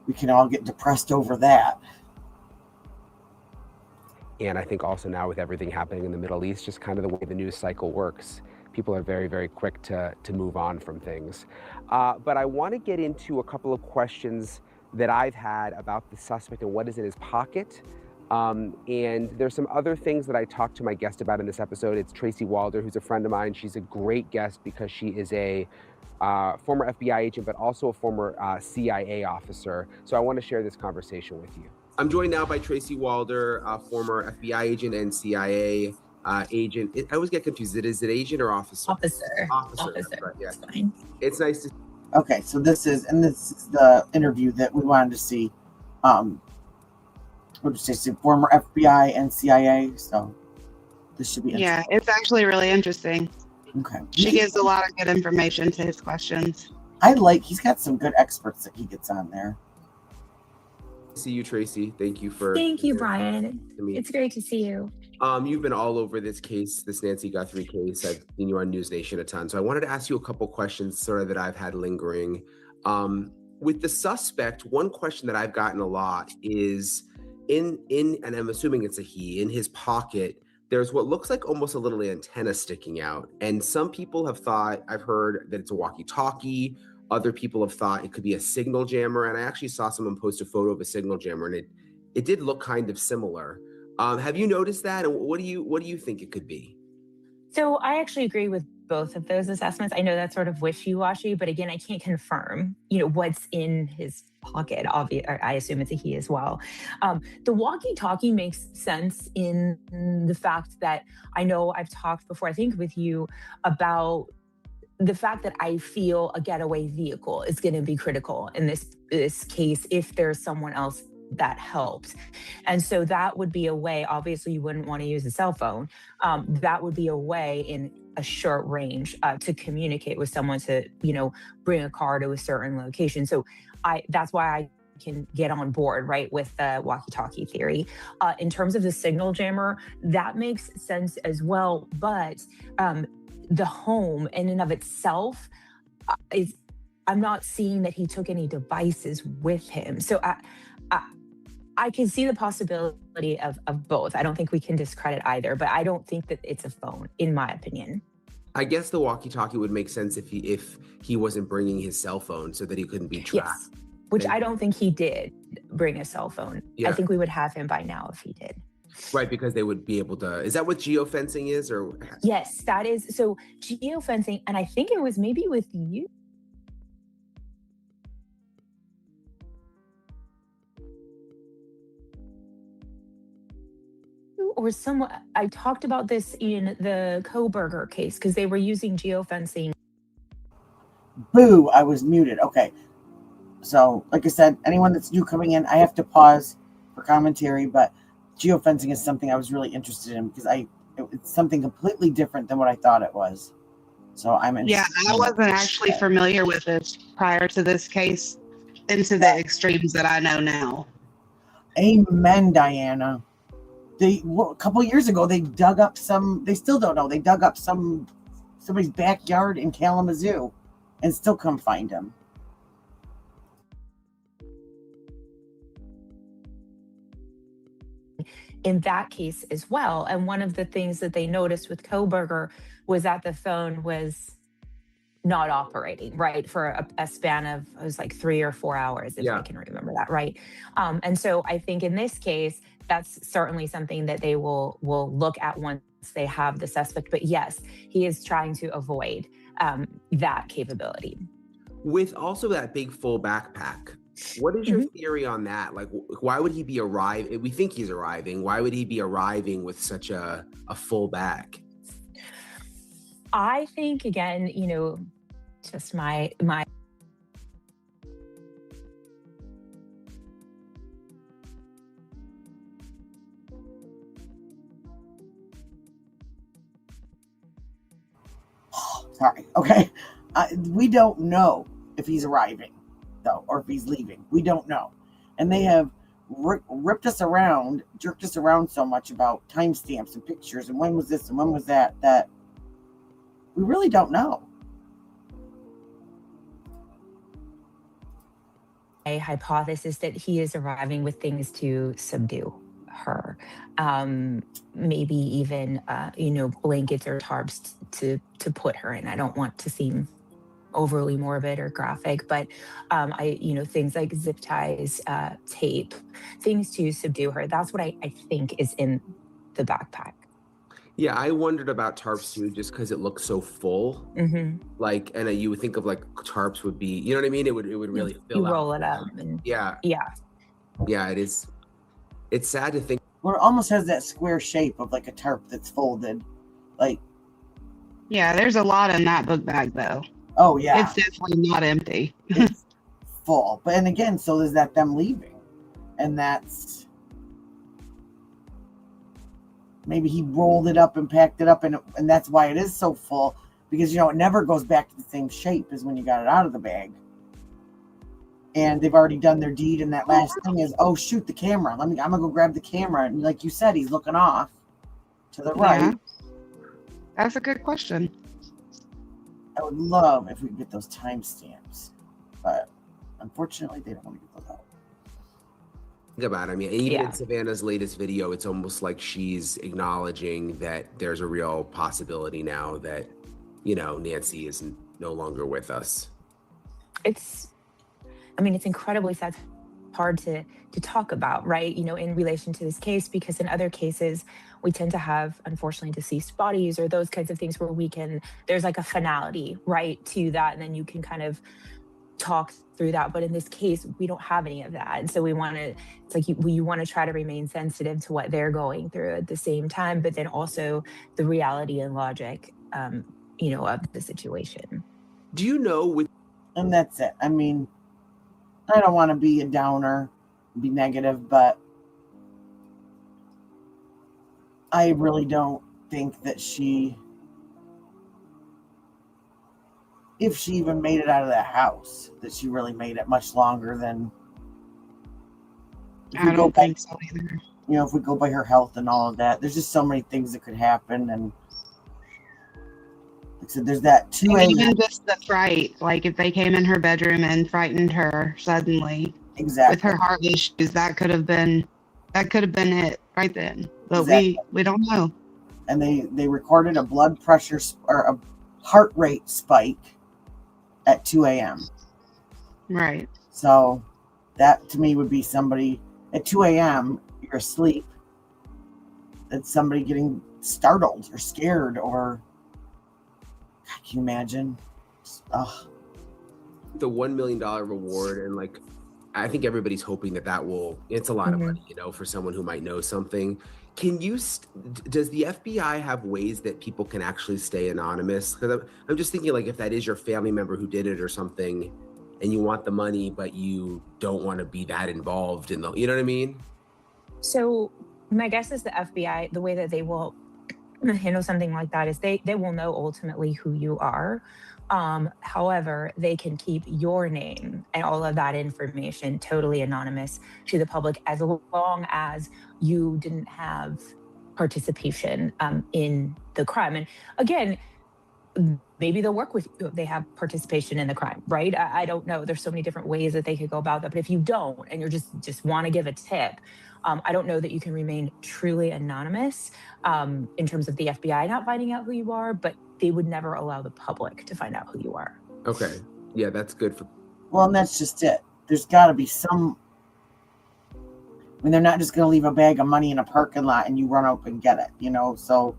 we can all get depressed over that. And I think also now with everything happening in the Middle East, just kind of the way the news cycle works, people are very, very quick to move on from things. But I want to get into a couple of questions that I've had about the suspect and what is in his pocket. And there's some other things that I talked to my guest about in this episode. It's Tracy Walder, who's a friend of mine. She's a great guest because she is a former FBI agent, but also a former CIA officer. So I want to share this conversation with you. I'm joined now by Tracy Walder, former FBI agent and CIA agent. I always get confused. Is it agent or officer? Officer. Right, yeah. It's fine. It's nice to. Okay, so this is the interview that we wanted to see. What did you say? Former FBI and CIA. So this should be interesting. Yeah, it's actually really interesting. Okay. She gives a lot of good information to his questions. He's got some good experts that he gets on there. See you, Tracy. Thank you for. Thank you, Brian. It's great to see you. You've been all over this case, this Nancy Guthrie case. I've seen you on News Nation a ton. So I wanted to ask you a couple questions sort of that I've had lingering. With the suspect, one question that I've gotten a lot is and I'm assuming it's a he, in his pocket, there's what looks like almost a little antenna sticking out. And some people have thought, I've heard that it's a walkie-talkie. Other people have thought it could be a signal jammer. And I actually saw someone post a photo of a signal jammer, and it did look kind of similar. Have you noticed that? And what do you think it could be? So I actually agree with both of those assessments. I know that's sort of wishy-washy, but again, I can't confirm, what's in his pocket. I assume it's a he as well. The walkie-talkie makes sense in the fact that I know I've talked before, I think with you, about the fact that I feel a getaway vehicle is going to be critical in this case if there's someone else that helped. And so that would be a way, obviously you wouldn't want to use a cell phone. That would be a way in a short range to communicate with someone to, bring a car to a certain location. So that's why I can get on board, right, with the walkie-talkie theory. In terms of the signal jammer, that makes sense as well. But the home in and of itself I'm not seeing that he took any devices with him. So I can see the possibility of both. I don't think we can discredit either, but I don't think that it's a phone, in my opinion. I guess the walkie-talkie would make sense if he wasn't bringing his cell phone so that he couldn't be tracked. Yes, which I don't think he did bring a cell phone. Yeah. I think we would have him by now if he did. Right, because they would be able to. Is that what geofencing is, or? Yes, that is. So geofencing, and I think it was maybe with you. Or someone, I talked about this in the Kohberger case because they were using geofencing. Boo, I was muted. Okay. So, like I said, anyone that's new coming in, I have to pause for commentary, but geofencing is something I was really interested in because it's something completely different than what I thought it was. So I'm interested. Yeah, I wasn't actually familiar with this prior to this case into the extremes that I know now. Amen, Diana. A couple years ago, they dug up they still don't know. They dug up somebody's backyard in Kalamazoo and still come find him. In that case as well. And one of the things that they noticed with Kohberger was that the phone was not operating, right, for a span of, it was like 3 or 4 hours, if I can remember that, right? And so I think in this case, that's certainly something that they will look at once they have the suspect. But yes, he is trying to avoid that capability. With also that big full backpack, what is your theory on that? Like, why would he be arriving? We think he's arriving. Why would he be arriving with such a full bag? I think, again, just my Sorry. Okay. We don't know if he's arriving, though, or if he's leaving. We don't know. And they have ripped us around, jerked us around so much about timestamps and pictures and when was this and when was that, that we really don't know. a hypothesis that he is arriving with things to subdue her. Maybe even, blankets or tarps to put her in. I don't want to seem overly morbid or graphic, but things like zip ties, tape, things to subdue her. That's what I think is in the backpack. Yeah, I wondered about tarps too, just because it looks so full. Like, and you would think of like tarps would be, you know what I mean? It would really fill out. Roll it up. And, yeah. It is. It's sad to think. Well, it almost has that square shape of like a tarp that's folded. Like. Yeah, there's a lot in that book bag though. Oh yeah. It's definitely not empty. It's full. But and again, so is that them leaving. And that's maybe he rolled it up and packed it up and that's why it is so full, because it never goes back to the same shape as when you got it out of the bag. And they've already done their deed, and that last thing is, oh shoot, the camera. I'm gonna go grab the camera. And like you said, he's looking off to the right. Yeah. That's a good question. I would love if we could get those timestamps, but unfortunately they don't want to get those out. Think about it. I mean, even in Savannah's latest video, it's almost like she's acknowledging that there's a real possibility now that, Nancy is no longer with us. It's incredibly sad, hard to talk about, right? In relation to this case, because in other cases, we tend to have, unfortunately, deceased bodies or those kinds of things where there's like a finality, right, to that. And then you can kind of talk through that. But in this case, we don't have any of that. And so you want to try to remain sensitive to what they're going through at the same time, but then also the reality and logic, of the situation. Do you know and that's it. I mean, I don't want to be a downer, be negative, but I really don't think that if she even made it out of that house, that she really made it much longer than. I don't think so either. If we go by her health and all of that, there's just so many things that could happen. And like I said, there's that 2 a.m. Even just the fright, like if they came in her bedroom and frightened her suddenly, exactly, with her heart issues, that could have been it right then. But we don't know. And they recorded a blood pressure or a heart rate spike at 2 a.m. Right. So that to me would be somebody at 2 a.m. you're asleep. That's somebody getting startled or scared or. God, can you imagine? The $1 million reward, and I think everybody's hoping that will. It's a lot of money, for someone who might know something. Does the FBI have ways that people can actually stay anonymous? Because I'm just thinking, if that is your family member who did it or something, and you want the money, but you don't want to be that involved in you know what I mean? So my guess is the FBI, the way that they will handle something like that is they will know ultimately who you are. However, they can keep your name and all of that information totally anonymous to the public as long as you didn't have participation in the crime. And again, maybe they'll work with you if they have participation in the crime, right? I don't know. There's so many different ways that they could go about that. But if you don't, and you're just want to give a tip, I don't know that you can remain truly anonymous in terms of the FBI not finding out who you are, but they would never allow the public to find out who you are. Okay. Yeah, that's good. Well, and that's just it. There's got to be some. I mean, they're not just going to leave a bag of money in a parking lot and you run up and get it, So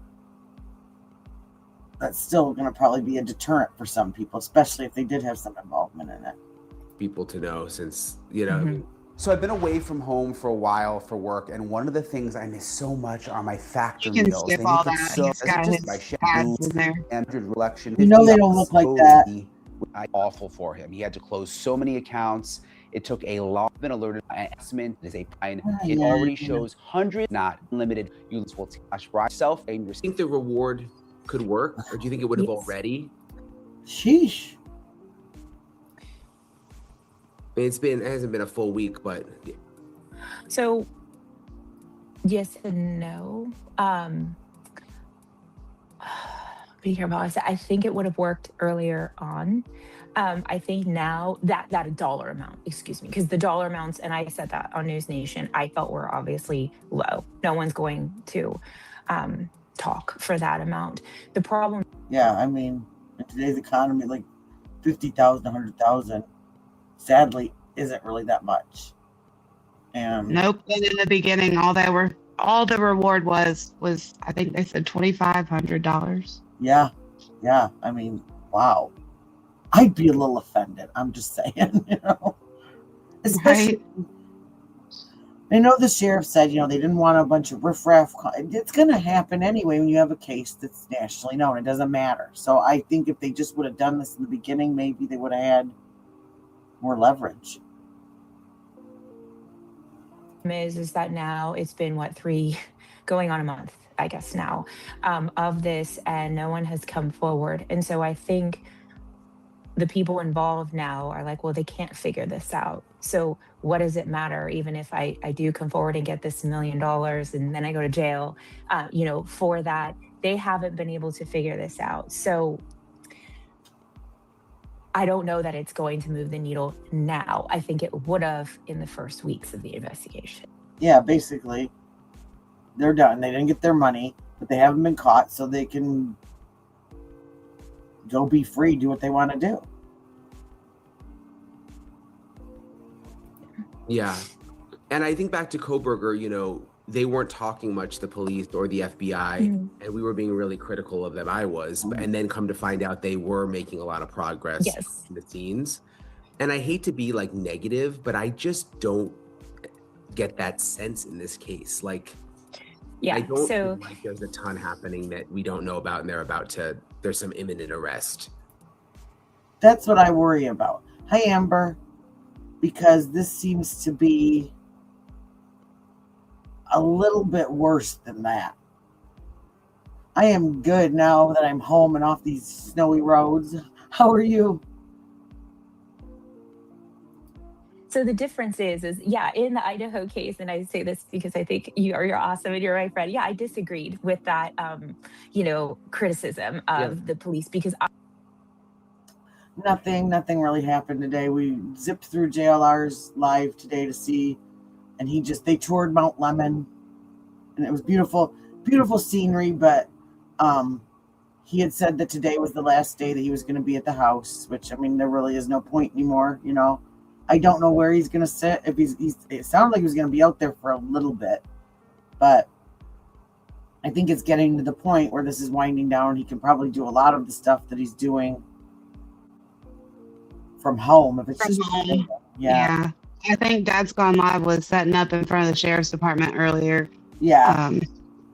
that's still going to probably be a deterrent for some people, especially if they did have some involvement in it. People to know, since, you know, So I've been away from home for a while for work, and one of the things I miss so much are my factory You can meals. skip They all make it that. so He's got just his by ads shampoo in there. and election. You know they don't look like that. Awful for him. He had to close so many accounts. It took a lot. Been alerted by an estimate. It is a fine. It already shows hundreds, not limited. You will slash yourself. And you think the reward could work, or do you think it would have already? Sheesh. It hasn't been a full week, but So yes and no. Be careful. I think it would have worked earlier on. I think now that dollar amount, excuse me, because the dollar amounts, and I said that on News Nation, I felt were obviously low. No one's going to talk for that amount. The problem. Yeah, I mean, in today's economy, like 50,000, 100,000, sadly, isn't really that much. And Nope. And in the beginning, all the reward was I think they said $2,500. yeah. I mean, wow. I'd be a little offended. I'm just saying, you know. Especially, I know the sheriff said, you know, they didn't want a bunch of riffraff. It's going to happen anyway when you have a case that's nationally known. It doesn't matter. So I think if they just would have done this in the beginning, maybe they would have had more leverage. Is that now it's been going on a month, I guess now, of this, and no one has come forward. And so I think the people involved now are like, well, they can't figure this out. So what does it matter? Even if I do come forward and get this $1 million and then I go to jail, you know, for that, they haven't been able to figure this out. So I don't know that it's going to move the needle now. I think it would have in the first weeks of the investigation. Yeah, basically, they're done. They didn't get their money, but they haven't been caught, so they can go be free, do what they want to do. Yeah. And I think back to Koberger, you know, they weren't talking much, the police or the FBI, and we were being really critical of them. I was, and then come to find out they were making a lot of progress in the scenes. And I hate to be like negative, but I just don't get that sense in this case. Like, I don't feel like there's a ton happening that we don't know about, and there's some imminent arrest. That's what I worry about. Hi, Amber, because this seems to be a little bit worse than that. I am good now that I'm home and off these snowy roads. How are you? So the difference is in the Idaho case, and I say this because I think you're awesome and you're my friend. Yeah, I disagreed with that, you know, criticism of the police because nothing really happened today. We zipped through JLR's live today to see, and they toured Mount Lemmon, and it was beautiful scenery. But he had said that today was the last day that he was going to be at the house, which, I mean, there really is no point anymore, you know. I don't know where he's going to sit. If it sounded like he was going to be out there for a little bit, but I think it's getting to the point where this is winding down. He can probably do a lot of the stuff that he's doing from home. If it's just home. Yeah. I think Dad's Gone Live was setting up in front of the sheriff's department earlier. Yeah.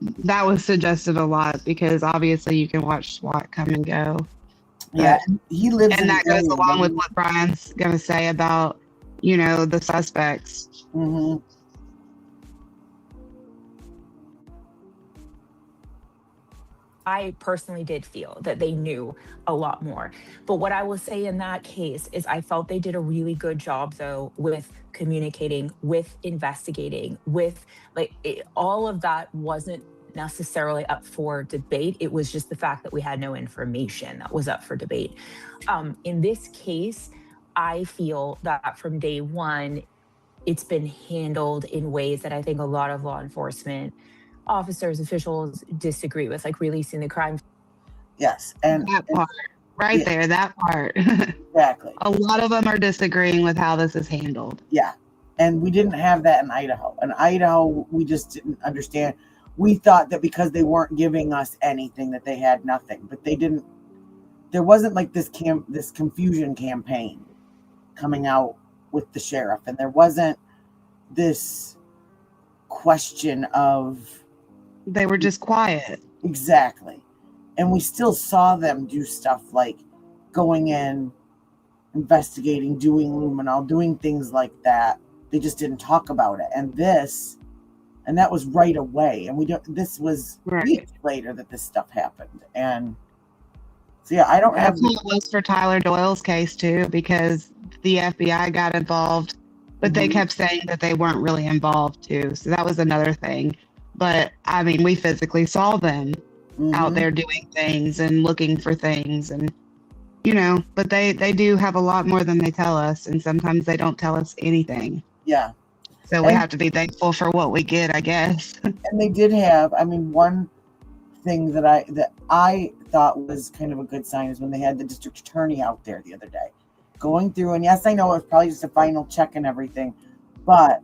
That was suggested a lot because obviously you can watch SWAT come and go. Yeah, he lives and that goes along with what Brian's going to say about, you know, the suspects. Mm-hmm. I personally did feel that they knew a lot more. But what I will say in that case is I felt they did a really good job, though, with communicating, with investigating, with all of that wasn't necessarily up for debate. It was just the fact that we had no information that was up for debate. In this case, I feel that from day one, it's been handled in ways that I think a lot of law enforcement officers, officials disagree with, like releasing the crime. Yes. And that part right there, that part. Exactly. A lot of them are disagreeing with how this is handled. Yeah. And we didn't have that in Idaho. In Idaho, we just didn't understand. we thought that because they weren't giving us anything that they had nothing, but they didn't. There wasn't like this confusion campaign coming out with the sheriff, and there wasn't this question of, they were just quiet. Exactly. And we still saw them do stuff like going in, investigating, doing luminol, doing things like that. They just didn't talk about it. And that was right away. And this was weeks later that this stuff happened. And so, yeah, I don't have. That's what it was for Tyler Doyle's case too, because the FBI got involved, but they kept saying that they weren't really involved too. So that was another thing. But I mean, we physically saw them out there doing things and looking for things, and but they do have a lot more than they tell us, and sometimes they don't tell us anything. Yeah. So we have to be thankful for what we get, I guess. And they did have, I mean, one thing that I thought was kind of a good sign is when they had the district attorney out there the other day going through, and yes, I know it was probably just a final check and everything, but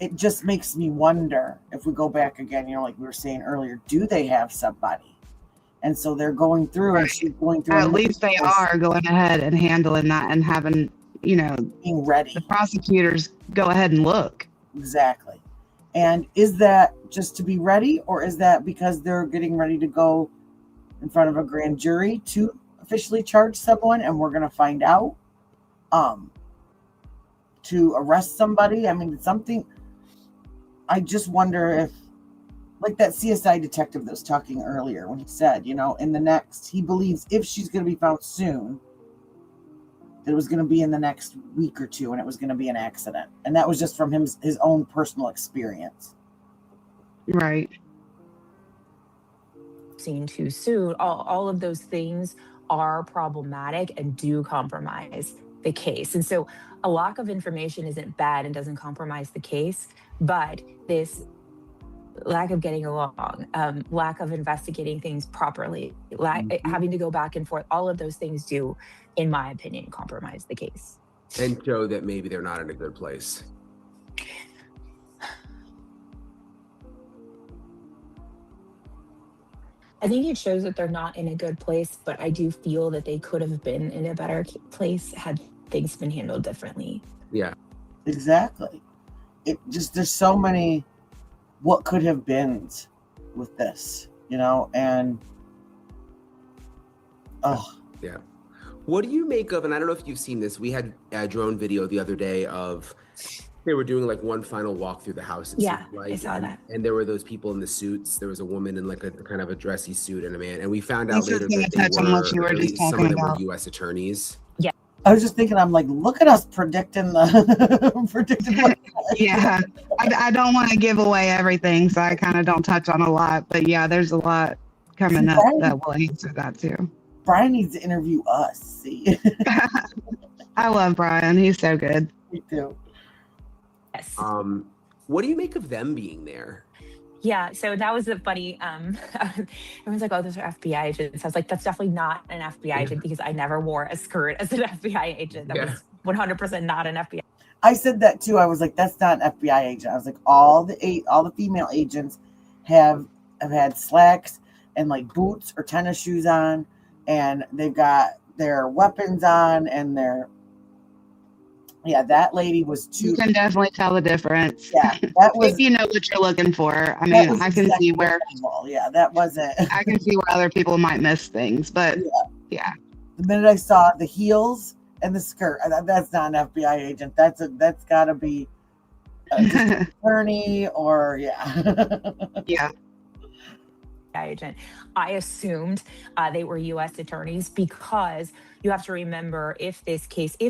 it just makes me wonder if we go back again, like we were saying earlier, do they have somebody? And so they're going through, and she's going through. At least they are going ahead and handling that and having, being ready. The prosecutors go ahead and look. Exactly. And is that just to be ready, or is that because they're getting ready to go in front of a grand jury to officially charge someone, and we're going to find out to arrest somebody? I mean, something. I just wonder if, like that CSI detective that was talking earlier when he said, in the next, he believes if she's going to be found soon, that it was going to be in the next week or two, and it was going to be an accident. And that was just from his own personal experience. Right. Seen too soon. All of those things are problematic and do compromise the case. And so a lack of information isn't bad and doesn't compromise the case, but this lack of getting along, lack of investigating things properly, having to go back and forth, all of those things do, in my opinion, compromise the case. And show that maybe they're not in a good place. I think it shows that they're not in a good place, but I do feel that they could have been in a better place had things been handled differently. Yeah. Exactly. There's so many what could have been with this, and yeah. What do you make of, and I don't know if you've seen this, we had a drone video the other day of, they were doing like one final walk through the house. I saw that. And there were those people in the suits. There was a woman in like a kind of a dressy suit and a man. And we found out later that some of them were U.S. attorneys. Yeah. I was just thinking, I'm like, look at us predicting what. Yeah. I don't want to give away everything, so I kind of don't touch on a lot. But yeah, there's a lot coming up that will answer that too. Brian needs to interview us. See. I love Brian. He's so good. Me too. Yes. What do you make of them being there? Yeah, so that was a funny, everyone's like, oh, those are FBI agents. I was like, that's definitely not an FBI agent because I never wore a skirt as an FBI agent. That was 100% not an FBI. I said that too. I was like, that's not an FBI agent. I was like, all the female agents have had slacks and like boots or tennis shoes on, and they've got their weapons on, and that lady was too. You can definitely tell the difference. Yeah, that was. If you know what you're looking for. I mean, I can see where. Yeah, that wasn't. I can see where other people might miss things, but yeah. The minute I saw the heels and the skirt, I thought, that's not an FBI agent. That's got to be an attorney or yeah. Agent. I assumed they were U.S. attorneys because you have to remember if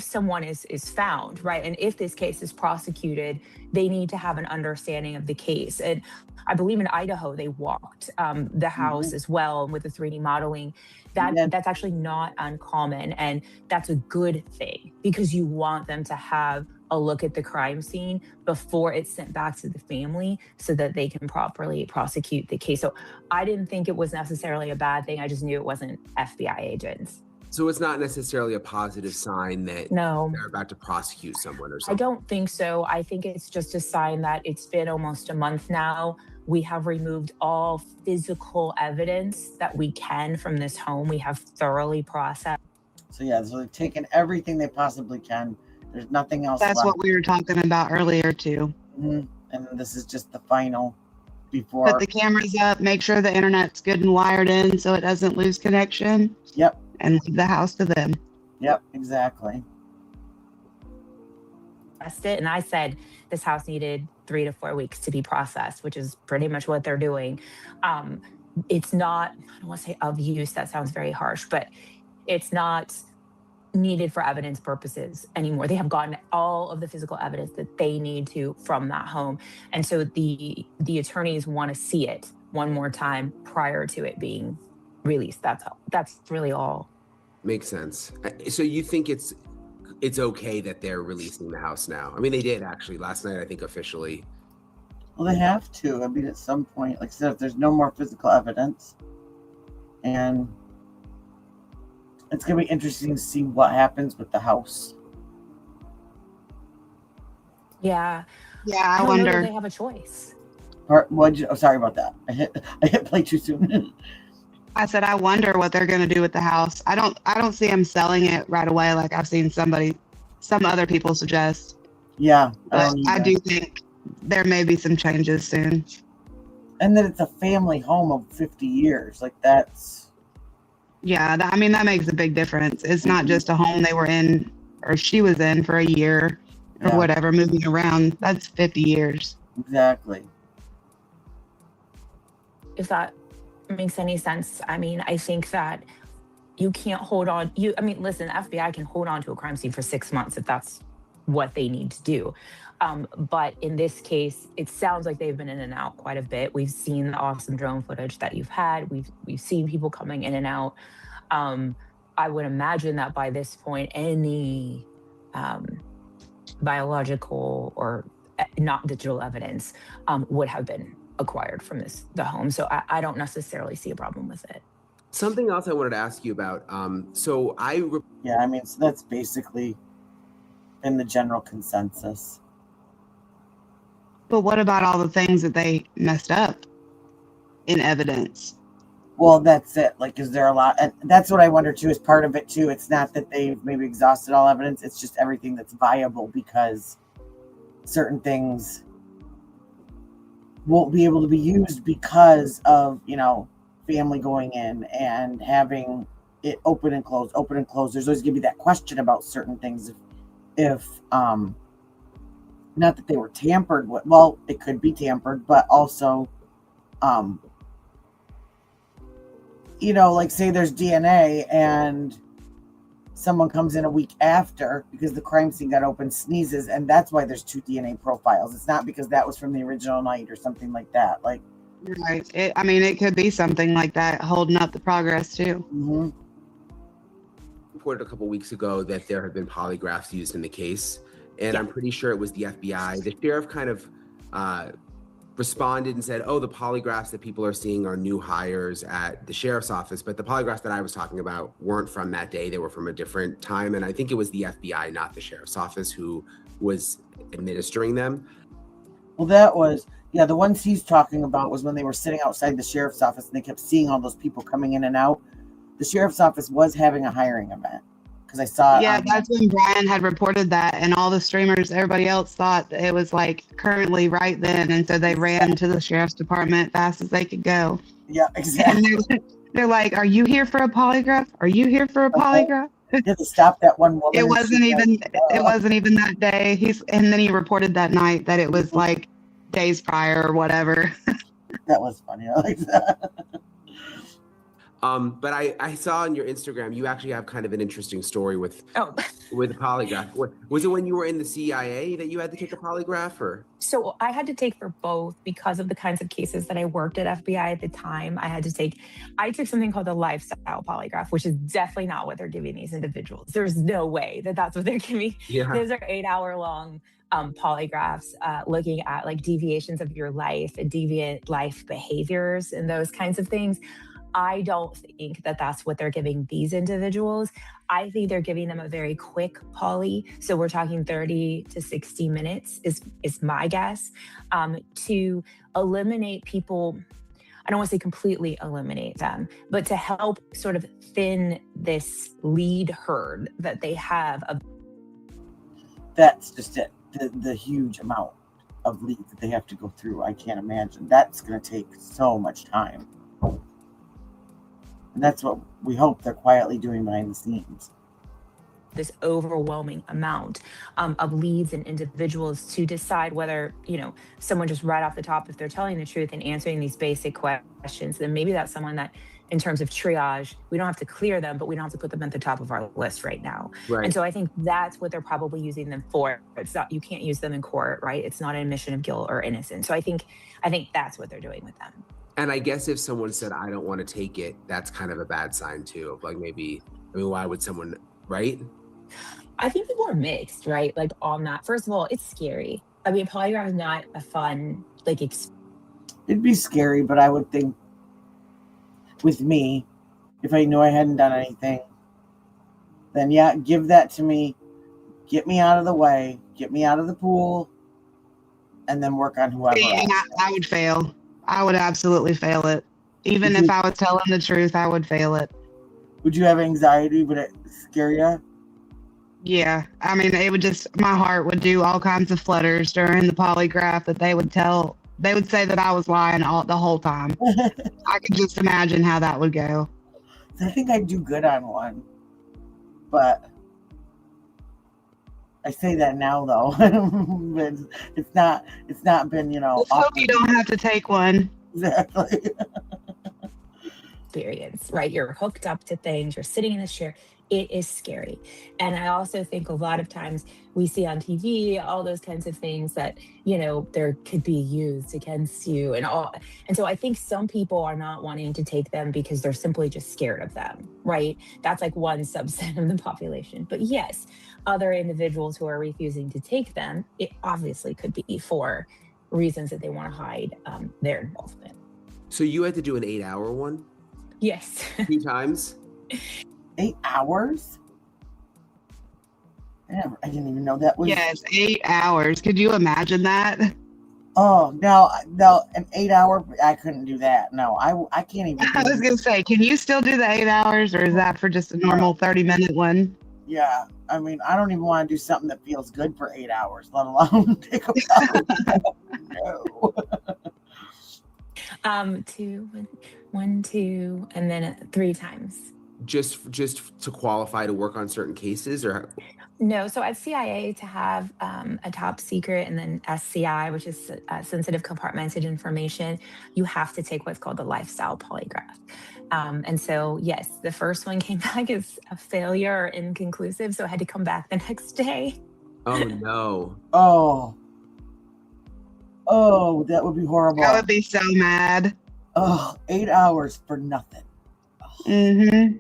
someone is found, right, and if this case is prosecuted, they need to have an understanding of the case. And I believe in Idaho, they walked the house as well with the 3D modeling. That's actually not uncommon, and that's a good thing because you want them to have a look at the crime scene before it's sent back to the family so that they can properly prosecute the case. So I didn't think it was necessarily a bad thing. I just knew it wasn't FBI agents. So it's not necessarily a positive sign that they're about to prosecute someone or something? I don't think so. I think it's just a sign that it's been almost a month now. We have removed all physical evidence that we can from this home. We have thoroughly processed. So yeah, so they've taken everything they possibly can. There's nothing else That's left. what we were talking about earlier too. And this is just the final before. Put the cameras up, make sure the internet's good and wired in so it doesn't lose connection. Yep. And leave the house to them. Yep, exactly. It, and I said this house needed 3 to 4 weeks to be processed, which is pretty much what they're doing. It's not, I don't want to say of use, that sounds very harsh, but it's not needed for evidence purposes anymore. They have gotten all of the physical evidence that they need to from that home. And so the attorneys want to see it one more time prior to it being released. That's really all. Makes sense. So you think it's okay that they're releasing the house now? I mean, they did actually last night, I think, officially. Well, they have to. I mean, at some point, like I said, if there's no more physical evidence, and it's going to be interesting to see what happens with the house. Yeah. Yeah, I don't know wonder. that they have a choice. Sorry about that. I hit play too soon. I said, I wonder what they're going to do with the house. I don't see them selling it right away like I've seen some other people suggest. Yeah. But I do think there may be some changes soon. And that it's a family home of 50 years. Like that's. Yeah, that makes a big difference. It's not just a home they were in or she was in for a year or whatever, moving around. That's 50 years. Exactly. If that makes any sense. I mean, I think that you can't hold on. Listen, the FBI can hold on to a crime scene for 6 months if that's what they need to do. But in this case, it sounds like they've been in and out quite a bit. We've seen the awesome drone footage that you've had. We've seen people coming in and out. I would imagine that by this point, any biological or not digital evidence would have been acquired from the home. So I don't necessarily see a problem with it. Something else I wanted to ask you about. So that's basically in the general consensus. But what about all the things that they messed up in evidence? Well, that's it. Like, is there a lot? And that's what I wonder too, is part of it too. It's not that they've maybe exhausted all evidence. It's just everything that's viable because certain things won't be able to be used because of, family going in and having it open and close. There's always going to be that question about certain things. If not that they were tampered with, well, it could be tampered, but also, like say there's DNA and someone comes in a week after because the crime scene got open, sneezes, and that's why there's 2 DNA profiles. It's not because that was from the original night or something like that. Like, right. It could be something like that holding up the progress too. Mm-hmm. Reported a couple weeks ago that there had been polygraphs used in the case, and I'm pretty sure it was the FBI. The sheriff kind of responded and said, the polygraphs that people are seeing are new hires at the sheriff's office, but the polygraphs that I was talking about weren't from that day. They were from a different time, and I think it was the FBI, not the sheriff's office, who was administering them. Well, that was, the ones he's talking about was when they were sitting outside the sheriff's office and they kept seeing all those people coming in and out. The sheriff's office was having a hiring event because I saw. Yeah, that's when Brian had reported that, and all the streamers, everybody else thought it was like currently right then, and so they ran to the sheriff's department fast as they could go. Yeah, exactly. And they're like, "Are you here for a polygraph? Are you here for a polygraph?" You had to stop that one woman. It wasn't even that day. And then he reported that night that it was like days prior or whatever. That was funny. I like that. But I saw on your Instagram, you actually have kind of an interesting story with a polygraph. Was it when you were in the CIA that you had to take a polygraph, or? So I had to take for both because of the kinds of cases that I worked at FBI at the time. I took something called the lifestyle polygraph, which is definitely not what they're giving these individuals. There's no way that that's what they're giving. Yeah. Those are 8-hour-long polygraphs looking at like deviations of your life and deviant life behaviors and those kinds of things. I don't think that that's what they're giving these individuals. I think they're giving them a very quick poly. So we're talking 30 to 60 minutes is my guess, to eliminate people. I don't want to say completely eliminate them, but to help sort of thin this lead herd that they have. That's just it. The huge amount of leads that they have to go through. I can't imagine. That's going to take so much time. And that's what we hope they're quietly doing behind the scenes. This overwhelming amount of leads and individuals to decide whether, someone just right off the top, if they're telling the truth and answering these basic questions, then maybe that's someone that, in terms of triage, we don't have to clear them, but we don't have to put them at the top of our list right now. Right. And so I think that's what they're probably using them for. It's not, you can't use them in court, right? It's not an admission of guilt or innocence. So I think that's what they're doing with them. And I guess if someone said, I don't want to take it, that's kind of a bad sign too. Of like why would someone, right? I think people are mixed, right? Like on that. First of all, it's scary. I mean, polygraph is not a fun, It'd be scary, but I would think with me, if I knew I hadn't done anything, then yeah, give that to me. Get me out of the way. Get me out of the pool. And then work on whoever else. I would fail. I would absolutely fail it. Even if I was telling the truth, I would fail it. Would you have anxiety? Would it scare you? Yeah. I mean, my heart would do all kinds of flutters during the polygraph that they would say that I was lying the whole time. I could just imagine how that would go. I think I'd do good on one. But I say that now though. it's not been, Let's hope you don't have to take one. Exactly. Experience, right? You're hooked up to things, you're sitting in this chair. It is scary. And I also think a lot of times we see on TV all those kinds of things that, there could be used against you and all. And so I think some people are not wanting to take them because they're simply just scared of them, right? That's like one subset of the population. But yes, other individuals who are refusing to take them, it obviously could be for reasons that they want to hide their involvement. So you had to do an 8-hour one? Yes. 2 times? 8 hours? I didn't even know that was. Yes, 8 hours. Could you imagine that? Oh, no, an 8 hour, I couldn't do that. No, I can't even. I was going to say, can you still do the 8 hours, or is that for just a normal 30-minute one? Yeah, I mean, I don't even want to do something that feels good for 8 hours, let alone take a No. 1, 2, and then 3 times. Just to qualify to work on certain cases, or? No, so at CIA to have a top secret and then SCI, which is sensitive compartmented information, you have to take what's called the lifestyle polygraph. And so, yes, the first one came back as a failure or inconclusive, so I had to come back the next day. Oh, no. Oh, that would be horrible. I would be so mad. Oh, 8 hours for nothing. Mm-hmm.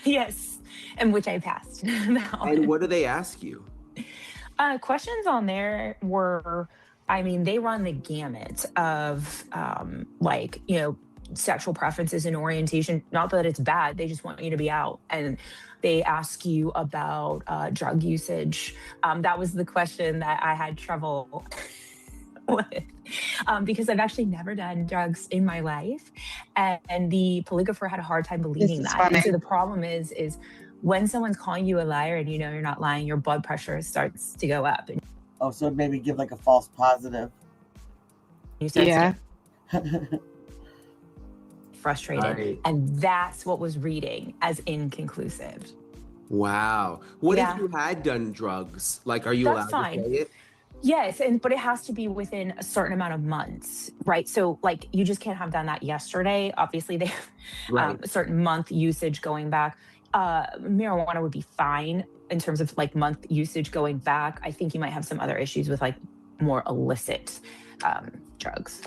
Yes, and which I passed. And what do they ask you? Questions on there were, they run the gamut of sexual preferences and orientation. Not that it's bad, they just want you to be out. And they ask you about drug usage. That was the question that I had trouble with. Because I've actually never done drugs in my life, and the polygrapher had a hard time believing that. And so the problem is when someone's calling you a liar and you're not lying, your blood pressure starts to go up. Oh, so it maybe give like a false positive. Yeah. Frustrated, right. And that's what was reading as inconclusive. Wow. What if you had done drugs? Like, are you allowed to say it? Yes, but it has to be within a certain amount of months, right? So, you just can't have done that yesterday. Obviously, they have a certain month usage going back. Marijuana would be fine in terms of month usage going back. I think you might have some other issues with more illicit drugs.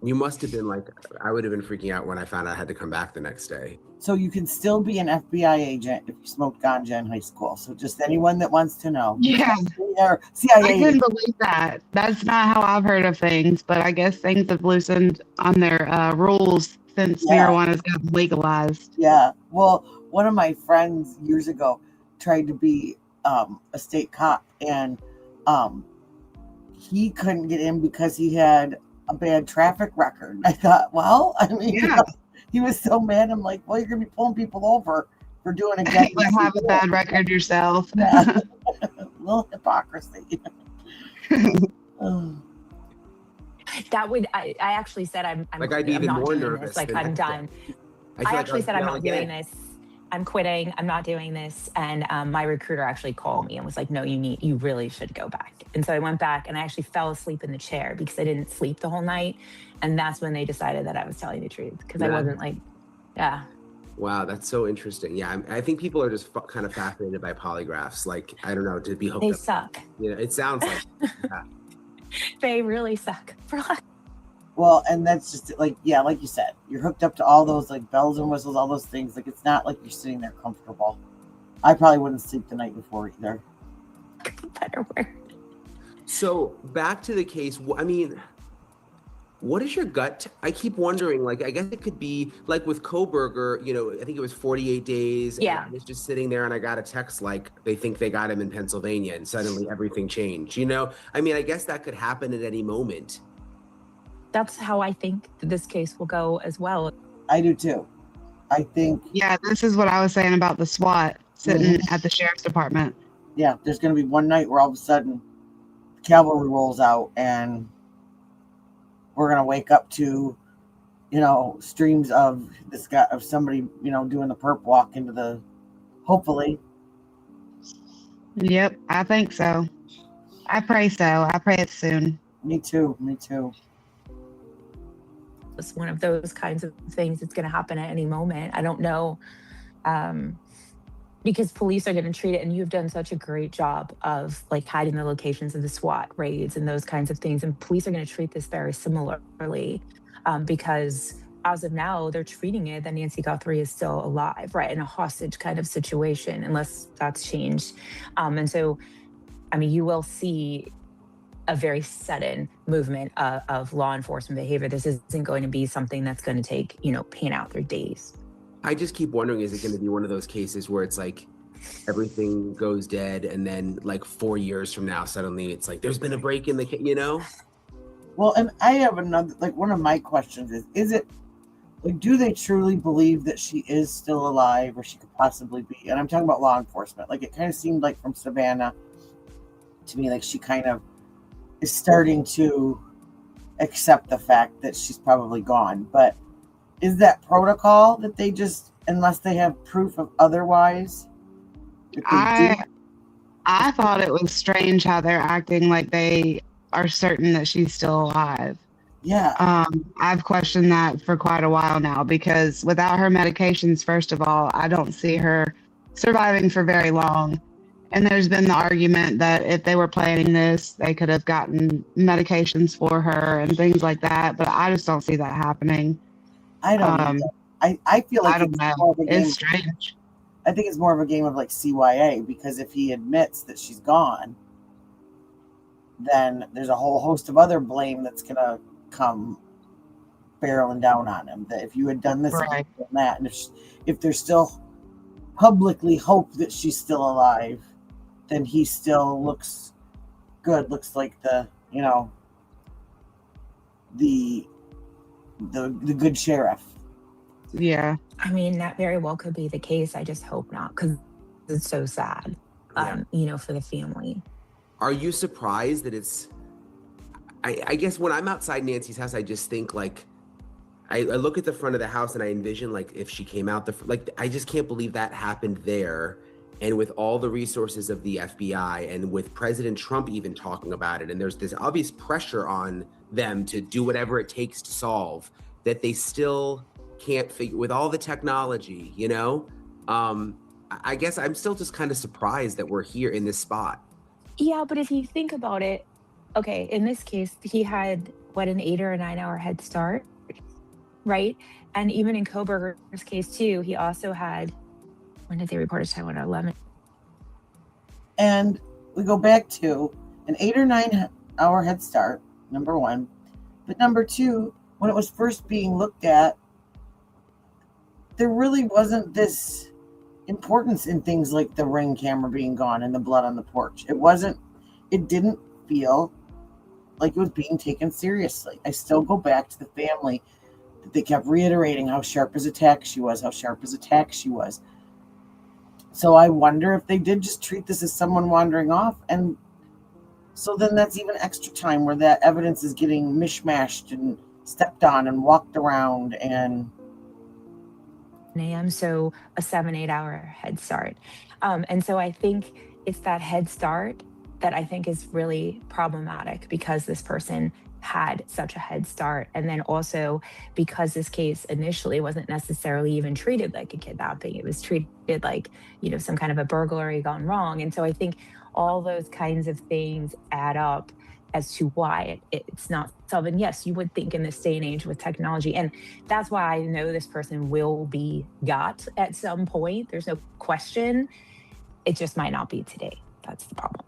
You must have been like, I would have been freaking out when I found out I had to come back the next day. So you can still be an FBI agent if you smoked ganja in high school. So just anyone that wants to know. Yeah. Or CIA. I couldn't believe that. That's not how I've heard of things, but I guess things have loosened on their rules since marijuana's gotten legalized. Yeah. Well, one of my friends years ago tried to be a state cop, and he couldn't get in because he had a bad traffic record. I thought, well, I mean, you know, he was so mad. I'm like, well, you're gonna be pulling people over for doing exactly. You have a bad record yourself. Yeah. A little hypocrisy. That would I actually said I'm like I'd be even more nervous. Like I'm done. I actually said I'm not doing this. I'm quitting. I'm not doing this. And my recruiter actually called me and was like, no, you really should go back. And so I went back and I actually fell asleep in the chair because I didn't sleep the whole night. And that's when they decided that I was telling the truth because I wasn't like, Wow, that's so interesting. Yeah, I think people are just kind of fascinated by polygraphs. Like, I don't know, to be hooked they up. suck. You know, it sounds like. They really suck. Well, and that's just like you said, you're hooked up to all those like bells and whistles, all those things. Like it's not like you're sitting there comfortable. I probably wouldn't sleep the night before either. Better word. So back to the case. I mean, what is your gut? I keep wondering, like, I guess it could be like with Koberger, you know, I think it was 48 days. Yeah. And it's just sitting there and I got a text like they think they got him in Pennsylvania and suddenly everything changed, you know? I mean, I guess that could happen at any moment. That's how I think this case will go as well. I do too. I think. Yeah, this is what I was saying about the SWAT sitting at the sheriff's department. Yeah, there's going to be one night where all of a sudden cavalry rolls out and we're going to wake up to, you know, streams of this guy, of somebody, you know, doing the perp walk into the, hopefully. Yep, I think so. I pray so. I pray it's soon. Me too. Me too. It's one of those kinds of things that's going to happen at any moment. I don't know, because police are going to treat it, and you've done such a great job of like hiding the locations of the SWAT raids and those kinds of things. And police are going to treat this very similarly, because as of now, they're treating it that Nancy Guthrie is still alive, right, in a hostage kind of situation, unless that's changed. And so, I mean, you will see a very sudden movement of law enforcement behavior. This isn't going to be something that's going to take, you know, pan out through days. I just keep wondering, is it going to be one of those cases where it's like everything goes dead and then like 4 years from now, suddenly it's like, there's been a break in the, you know? Well, and I have another, like one of my questions is it, like, do they truly believe that she is still alive or she could possibly be? And I'm talking about law enforcement. Like it kind of seemed like from Savannah to me, like she kind of is starting to accept the fact that she's probably gone. But is that protocol that they just, unless they have proof of otherwise? I thought it was strange how they're acting like they are certain that she's still alive. Yeah. I've questioned that for quite a while now, because without her medications, first of all, I don't see her surviving for very long. And there's been the argument that if they were planning this, they could have gotten medications for her and things like that. But I just don't see that happening. I don't know. I feel like I don't know. It's strange. I think it's more of a game of like CYA, because if he admits that she's gone, then there's a whole host of other blame that's going to come barreling down on him. That if you had done this and done that, and if there's still publicly hope that she's still alive, then he still looks good. Looks like the, you know, the good sheriff. Yeah. I mean, that very well could be the case. I just hope not, because it's so sad, you know, for the family. Are you surprised that it's, I guess when I'm outside Nancy's house, I just think like, I look at the front of the house and I envision like if she came out I just can't believe that happened there. And with all the resources of the FBI and with President Trump even talking about it, and there's this obvious pressure on them to do whatever it takes to solve, that they still can't figure, with all the technology, you know? I guess I'm still just kind of surprised that we're here in this spot. Yeah, but if you think about it, okay, in this case, he had an 8 or a 9 hour head start, right? And even in Koberger's case too, he also had, when did they report his time? 11. And we go back to an 8 or 9 hour head start, number one. But number two, when it was first being looked at, there really wasn't this importance in things like the Ring camera being gone and the blood on the porch. It didn't feel like it was being taken seriously. I still go back to the family that they kept reiterating how sharp as a tack she was, how sharp as a tack she was. So I wonder if they did just treat this as someone wandering off. And so then that's even extra time where that evidence is getting mishmashed and stepped on and walked around and a.m. So a 7-8 hour head start. And so I think it's that head start that I think is really problematic, because this person had such a head start. And then also because this case initially wasn't necessarily even treated like a kidnapping. It was treated like, some kind of a burglary gone wrong. And so I think all those kinds of things add up as to why it's not solved. And yes, you would think in this day and age with technology, and that's why I know this person will be got at some point. There's no question. It just might not be today. That's the problem.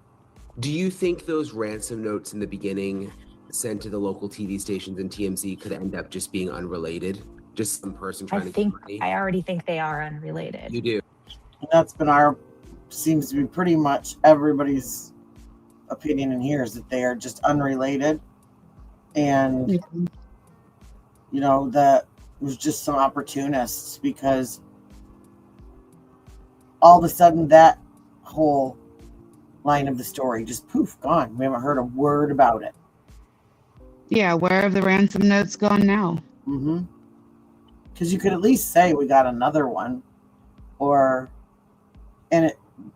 Do you think those ransom notes in the beginning sent to the local TV stations and TMZ could end up just being unrelated? Just some person trying to get money? I already think they are unrelated. You do? And that's been seems to be pretty much everybody's opinion in here, is that they are just unrelated. And, that was just some opportunists, because all of a sudden that whole line of the story just poof, gone. We haven't heard a word about it. Yeah, where have the ransom notes gone now? Mm-hmm. Because you could at least say we got another one,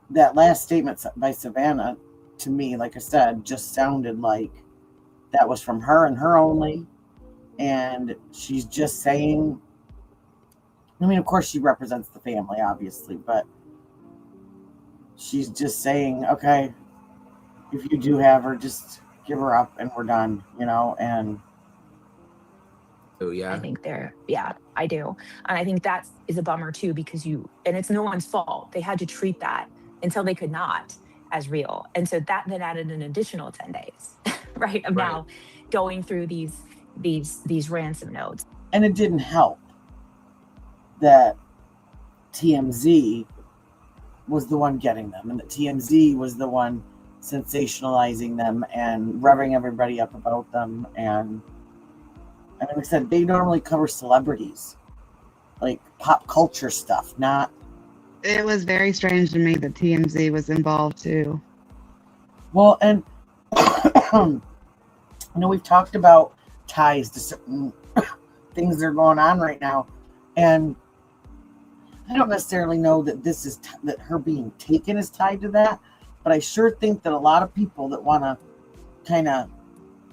that last statement by Savannah, to me, like I said, just sounded like that was from her and her only. And she's just saying, of course she represents the family, obviously, but she's just saying, okay, if you do have her, just give her up and we're done, and oh yeah, I think I do. And I think that is a bummer too, because and it's no one's fault. They had to treat that until they could not as real. And so that then added an additional 10 days, right? Of now going through these ransom notes. And it didn't help that TMZ was the one getting them, and that TMZ was the one sensationalizing them and revving everybody up about them. And like I said, they normally cover celebrities, like pop culture stuff, not. It was very strange to me that TMZ was involved too. Well, and we've talked about ties to certain things that are going on right now, and I don't necessarily know that that her being taken is tied to that, but I sure think that a lot of people that want to kind of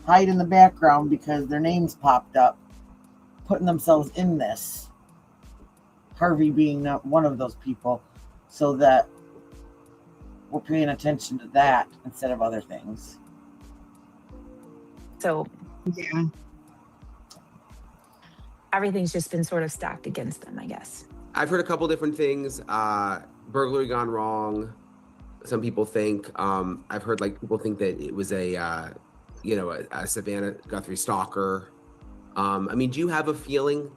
hide in the background because their names popped up, putting themselves in this, Harvey being one of those people, so that we're paying attention to that instead of other things. So yeah, everything's just been sort of stacked against them, I guess. I've heard a couple different things. Burglary gone wrong. Some people think, I've heard people think that it was a Savannah Guthrie stalker. Do you have a feeling?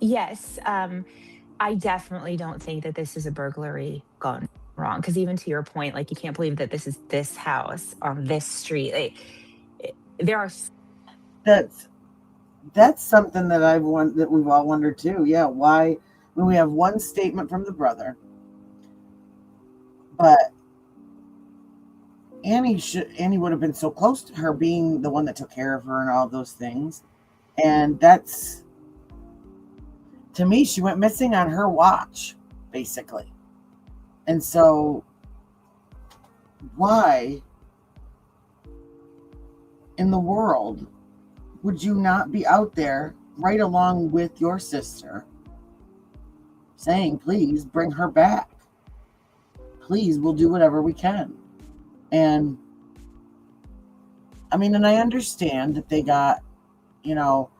Yes. I definitely don't think that this is a burglary gone wrong. Because even to your point, you can't believe that this is this house on this street. There are. That's something that that we've all wondered too. Yeah, why? When we have one statement from the brother, but Annie would have been so close to her, being the one that took care of her and all those things, and that's, to me, she went missing on her watch, basically. And so, why in the world would you not be out there right along with your sister saying, please bring her back? Please, we'll do whatever we can. And I mean, and I understand that they got, you know,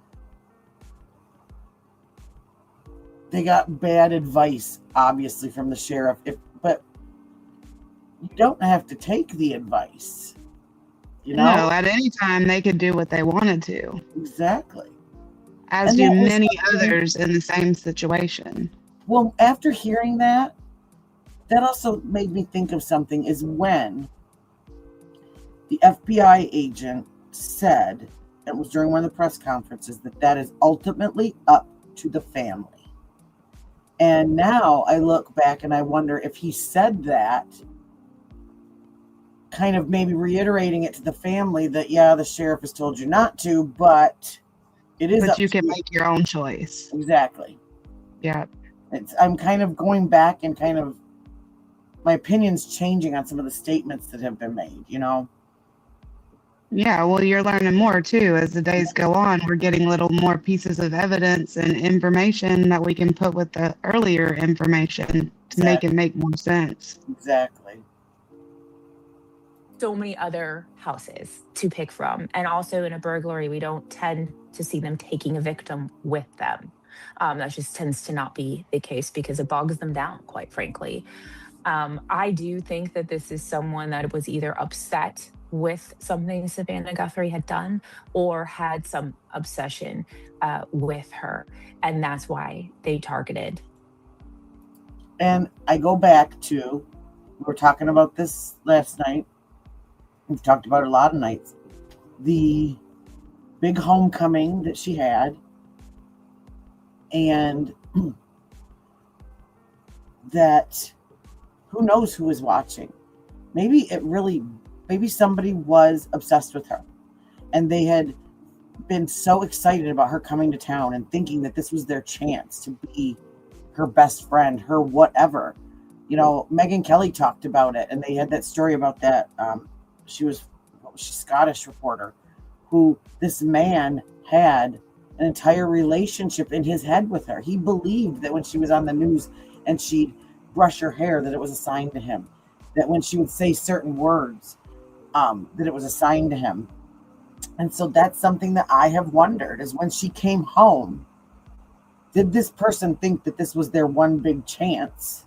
they got bad advice, obviously, from the sheriff. But you don't have to take the advice. You know? No, at any time they could do what they wanted to. Exactly. As And do that was many something- others in the same situation. Well, after hearing that, that also made me think of something, is when the FBI agent said, it was during one of the press conferences, that is ultimately up to the family. And now I look back and I wonder if he said that, kind of maybe reiterating it to the family that, yeah, the sheriff has told you not to, but it is But up you to can make your own choice. Exactly. Yeah. I'm kind of going back and kind of my opinion's changing on some of the statements that have been made, you know? Yeah, well, you're learning more too. As the days go on, we're getting little more pieces of evidence and information that we can put with the earlier information to make it make more sense. Exactly. So many other houses to pick from. And also in a burglary, we don't tend to see them taking a victim with them. That just tends to not be the case because it bogs them down, quite frankly. I do think that this is someone that was either upset with something Savannah Guthrie had done or had some obsession with her. And that's why they targeted. And I go back to, we were talking about this last night. We've talked about it a lot of nights. The big homecoming that she had. And that, who knows who was watching? Maybe somebody was obsessed with her. And they had been so excited about her coming to town and thinking that this was their chance to be her best friend, her whatever. You know, Megyn Kelly talked about it, and they had that story about that. She's a Scottish reporter who this man had an entire relationship in his head with her. He believed that when she was on the news and she'd brush her hair, that it was a sign to him. That when she would say certain words, that it was a sign to him. And so that's something that I have wondered, is when she came home, did this person think that this was their one big chance?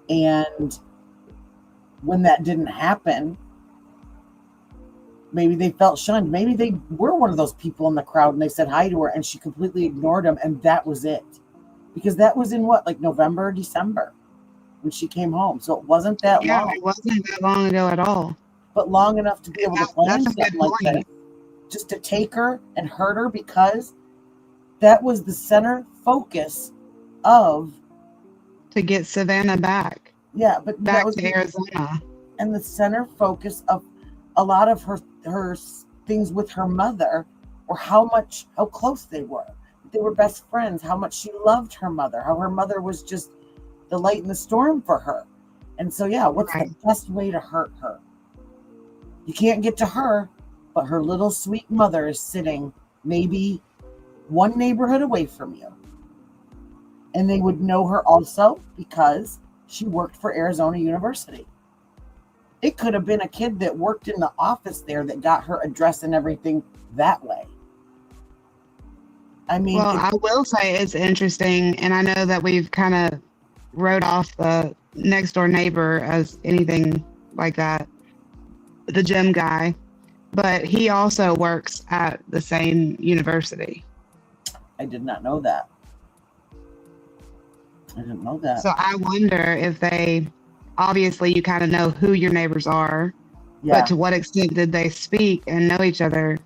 And when that didn't happen, maybe they felt shunned. Maybe they were one of those people in the crowd and they said hi to her and she completely ignored them, and that was it. Because that was in like November, December when she came home. So it wasn't that long. It wasn't that long ago at all. But long enough to be able to plan That's a good something like that. point. Just to take her and hurt her, because that was the center focus of... To get Savannah back. Yeah, but back that was to Arizona. And the center focus of a lot of her things with her mother were how close they were. They were best friends, how much she loved her mother, how her mother was just the light in the storm for her. And so, yeah, what's the best way to hurt her? You can't get to her, but her little sweet mother is sitting maybe one neighborhood away from you. And they would know her also because she worked for Arizona University. It could have been a kid that worked in the office there that got her address and everything that way. I mean, well, I will say it's interesting, and I know that we've kind of wrote off the next door neighbor as anything like that, the gym guy, but he also works at the same university. I did not know that. I didn't know that. So I wonder if obviously you kind of know who your neighbors are, Yeah. but to what extent did they speak and know each other,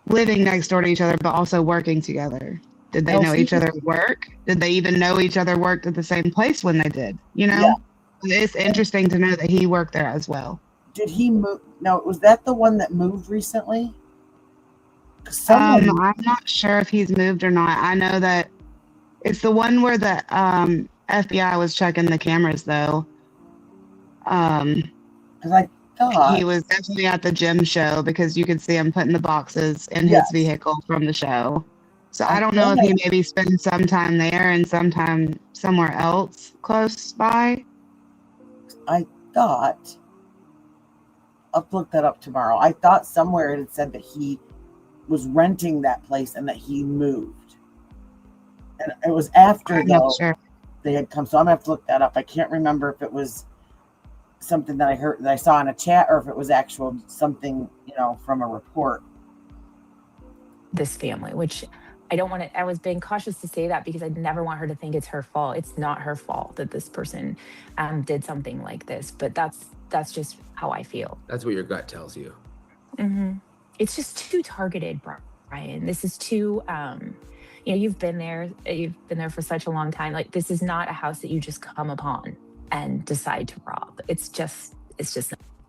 living next door to each other, but also working together? Did they know each other at work? Did they even know each other worked at the same place when they did? You know, It's interesting to know that he worked there as well. Did he move? No, was that the one that moved recently? I'm not sure if he's moved or not. I know that it's the one where the FBI was checking the cameras, though. Because I thought he was definitely at the gym show because you could see him putting the boxes in his vehicle from the show. So I don't know if he maybe spent some time there and some time somewhere else close by. I thought I'll have to look that up tomorrow. I thought somewhere it had said that he was renting that place and that he moved. And it was after they had come. So I'm gonna have to look that up. I can't remember if it was something that I heard that I saw in a chat or if it was actual something, from a report. This family, which I don't want to, I was being cautious to say that because I never want her to think it's her fault. It's not her fault that this person did something like this, but that's just how I feel. That's what your gut tells you. Mm-hmm. It's just too targeted, Brian. This is too, you've been there for such a long time. Like, this is not a house that you just come upon and decide to rob. It's just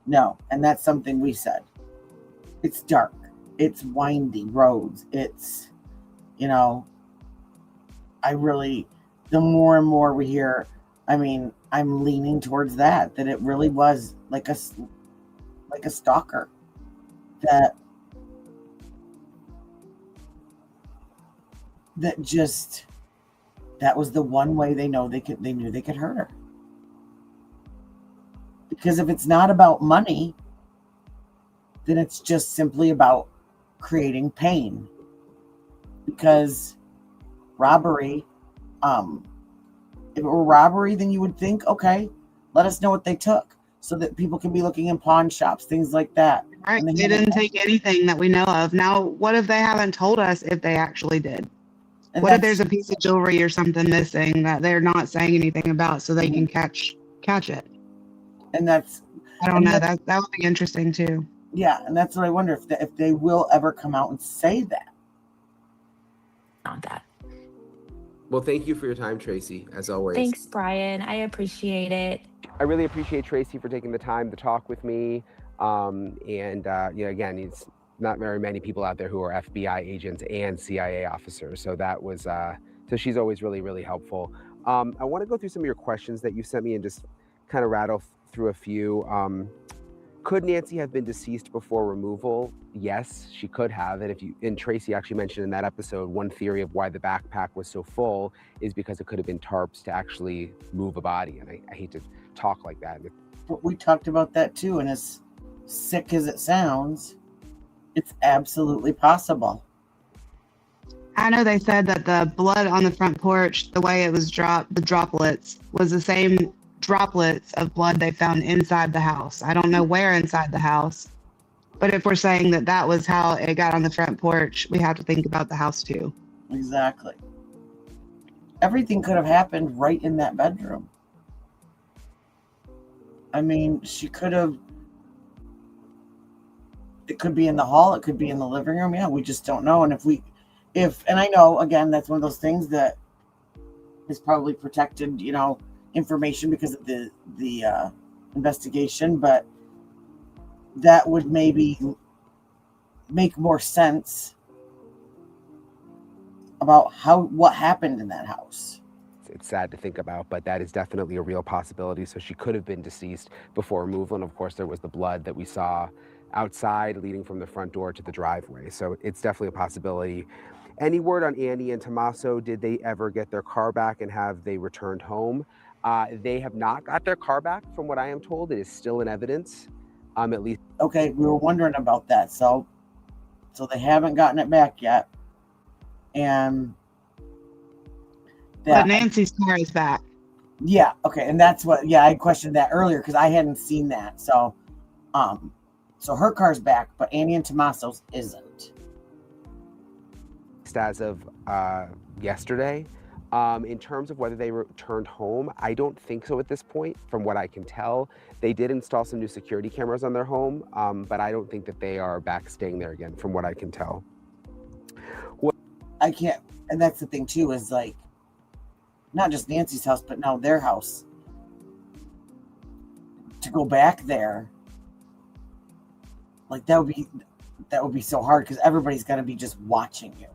no. And that's something we said. It's dark. It's windy roads. It's, the more and more we hear, I'm leaning towards that it really was like a stalker that was the one way they knew they could hurt her. Because if it's not about money, then it's just simply about creating pain. Because robbery, if it were robbery, then you would think, okay, let us know what they took so that people can be looking in pawn shops, things like that. Right. They didn't take anything that we know of. Now, what if they haven't told us if they actually did? And what if there's a piece of jewelry or something missing that they're not saying anything about so they can catch it? And I don't know. That would be interesting too. Yeah, and that's what I wonder if they will ever come out and say that. Not that. Well, thank you for your time, Tracy, as always. Thanks, Brian. I appreciate it. I really appreciate Tracy for taking the time to talk with me. Again, it's not very many people out there who are FBI agents and CIA officers. So that was, so she's always really, really helpful. I want to go through some of your questions that you sent me and just kind of rattle through a few. Could Nancy have been deceased before removal? Yes, she could have. And Tracy actually mentioned in that episode, one theory of why the backpack was so full is because it could have been tarps to actually move a body. And I hate to talk like that. But we talked about that too. And as sick as it sounds, it's absolutely possible. I know they said that the blood on the front porch, the way it was dropped, the droplets, was the same droplets of blood they found inside the house. I don't know where inside the house, but if we're saying that was how it got on the front porch, we have to think about the house too. Exactly. Everything could have happened right in that bedroom. She could have, it could be in the hall, it could be in the living room. Yeah, we just don't know. And and I know, again, that's one of those things that is probably protected, information because of the investigation, but that would maybe make more sense about what happened in that house. It's sad to think about, but that is definitely a real possibility. So she could have been deceased before removal. And of course, there was the blood that we saw outside leading from the front door to the driveway. So it's definitely a possibility. Any word on Annie and Tommaso? Did they ever get their car back and have they returned home? They have not got their car back, from what I am told. It is still in evidence, at least. Okay, we were wondering about that. So they haven't gotten it back yet. And but Nancy's car is back. Yeah, okay. And that's what, I questioned that earlier because I hadn't seen that. So her car's back, but Annie and Tommaso's isn't. As of yesterday. In terms of whether they returned home, I don't think so at this point. From what I can tell, they did install some new security cameras on their home, but I don't think that they are back staying there again, from what I can tell. I can't, and that's the thing too, is like, not just Nancy's house, but now their house. To go back there, like that would be so hard because everybody's got to be just watching you.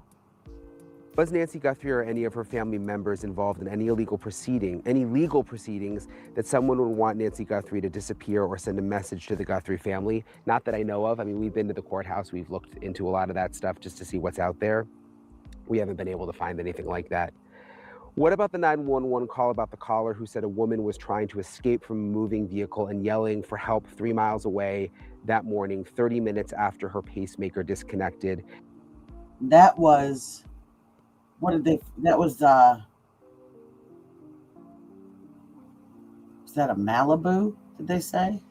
Was Nancy Guthrie or any of her family members involved in any legal proceedings that someone would want Nancy Guthrie to disappear or send a message to the Guthrie family? Not that I know of. We've been to the courthouse. We've looked into a lot of that stuff just to see what's out there. We haven't been able to find anything like that. What about the 911 call about the caller who said a woman was trying to escape from a moving vehicle and yelling for help 3 miles away that morning, 30 minutes after her pacemaker disconnected? That was, that was that a Malibu, did they say?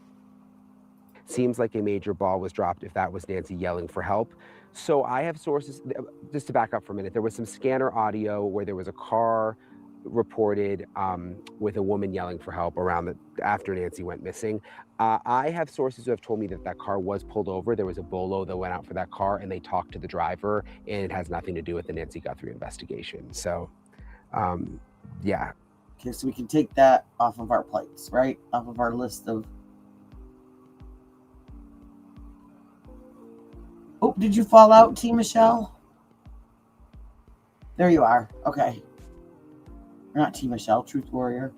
Seems like a major ball was dropped if that was Nancy yelling for help. So I have sources, just to back up for a minute, there was some scanner audio where there was a car reported with a woman yelling for help after Nancy went missing. I have sources who have told me that that car was pulled over. There was a bolo that went out for that car and they talked to the driver, and it has nothing to do with the Nancy Guthrie investigation. So, yeah. Okay, so we can take that off of our plates, right? Off of our list of... Oh, did you fall out, T. Michelle? There you are. Okay. You're not T. Michelle, Truth Warrior.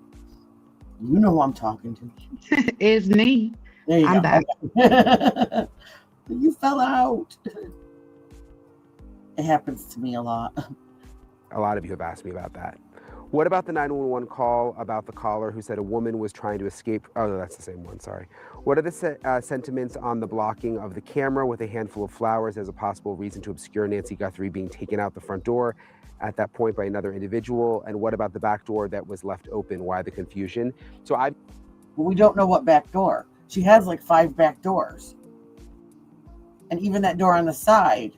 You know who I'm talking to. It's me. There you I'm go. back. Okay. You fell out. It happens to me a lot. A lot of you have asked me about that. What about the 911 call about the caller who said a woman was trying to escape? Oh, no, that's the same one, sorry. What are the sentiments on the blocking of the camera with a handful of flowers as a possible reason to obscure Nancy Guthrie being taken out the front door at that point by another individual? And what about the back door that was left open? Why the confusion? Well, we don't know what back door. She has like 5 back doors. And even that door on the side,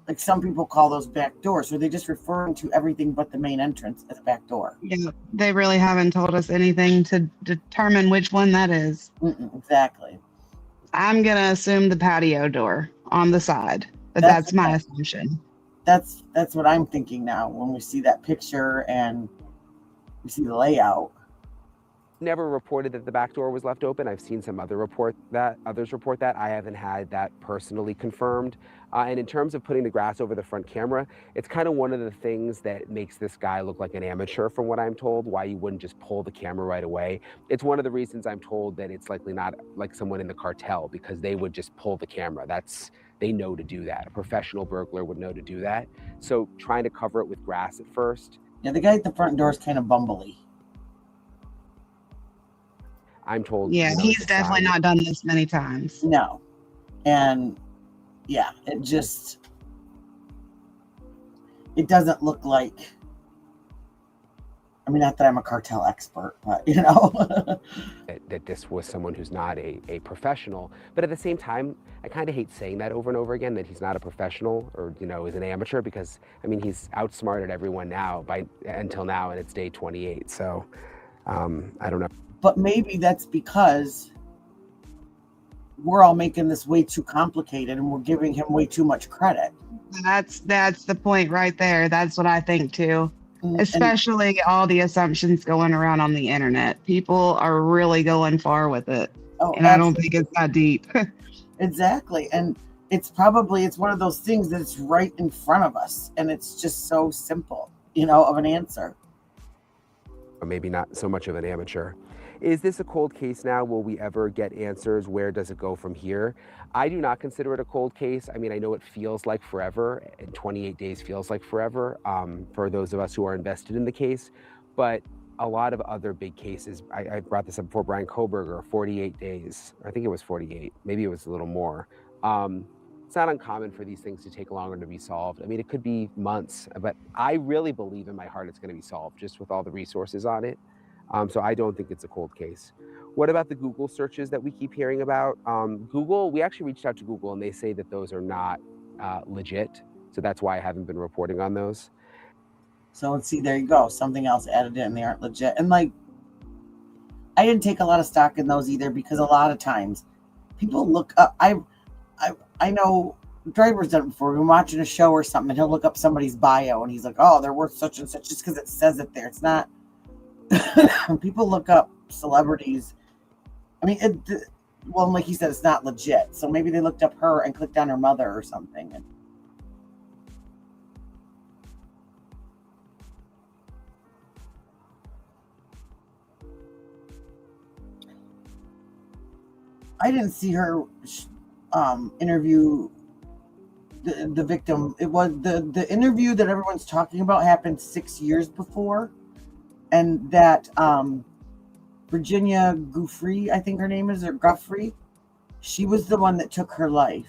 like some people call those back doors. So are they just referring to everything but the main entrance as a back door? Yeah, they really haven't told us anything to determine which one that is. Exactly. I'm going to assume the patio door on the side, but that's my assumption. That's what I'm thinking now when we see that picture and we see the layout. Never reported that the back door was left open. I've seen some others report that. I haven't had that personally confirmed. And in terms of putting the grass over the front camera, it's kind of one of the things that makes this guy look like an amateur from what I'm told, why you wouldn't just pull the camera right away. It's one of the reasons I'm told that it's likely not like someone in the cartel, because they would just pull the camera. They know to do that. A professional burglar would know to do that. So trying to cover it with grass at first. Yeah, the guy at the front door is kind of bumbly. I'm told. Yeah, he's definitely not done this many times. No. And yeah, it doesn't look like, I mean, not that I'm a cartel expert, but that this was someone who's not a professional. But at the same time, I kind of hate saying that over and over again, that he's not a professional or, is an amateur, because I mean, he's outsmarted everyone until now, and it's day 28. So I don't know. But maybe that's because we're all making this way too complicated and we're giving him way too much credit. That's the point right there. That's what I think too. Especially all the assumptions going around on the internet. People are really going far with it. Oh, and I don't think it's that deep. Exactly. And it's one of those things that it's right in front of us. And it's just so simple, of an answer. Or maybe not so much of an amateur. Is this a cold case now? Will we ever get answers? Where does it go from here? I do not consider it a cold case. I mean, I know it feels like forever, and 28 days feels like forever for those of us who are invested in the case. But a lot of other big cases, I brought this up before, Brian Koberger, 48 days. I think it was 48. Maybe it was a little more. It's not uncommon for these things to take longer to be solved. I mean, it could be months, but I really believe in my heart it's going to be solved just with all the resources on it. So I don't think it's a cold case. What about the Google searches that we keep hearing about? Google, we actually reached out to Google and they say that those are not legit. So that's why I haven't been reporting on those. So let's see, there you go. Something else added in, they aren't legit. And I didn't take a lot of stock in those either, because a lot of times people look up, I know Driver's done it before. We've been watching a show or something and he'll look up somebody's bio and he's like, oh, they're worth such and such, just because it says it there. It's not. People look up celebrities. I mean, like he said, it's not legit. So maybe they looked up her and clicked on her mother or something. I didn't see her interview the victim. It was the interview that everyone's talking about happened 6 years before, and that Virginia Guthrie, I think her name is, or Guthrie, she was the one that took her life.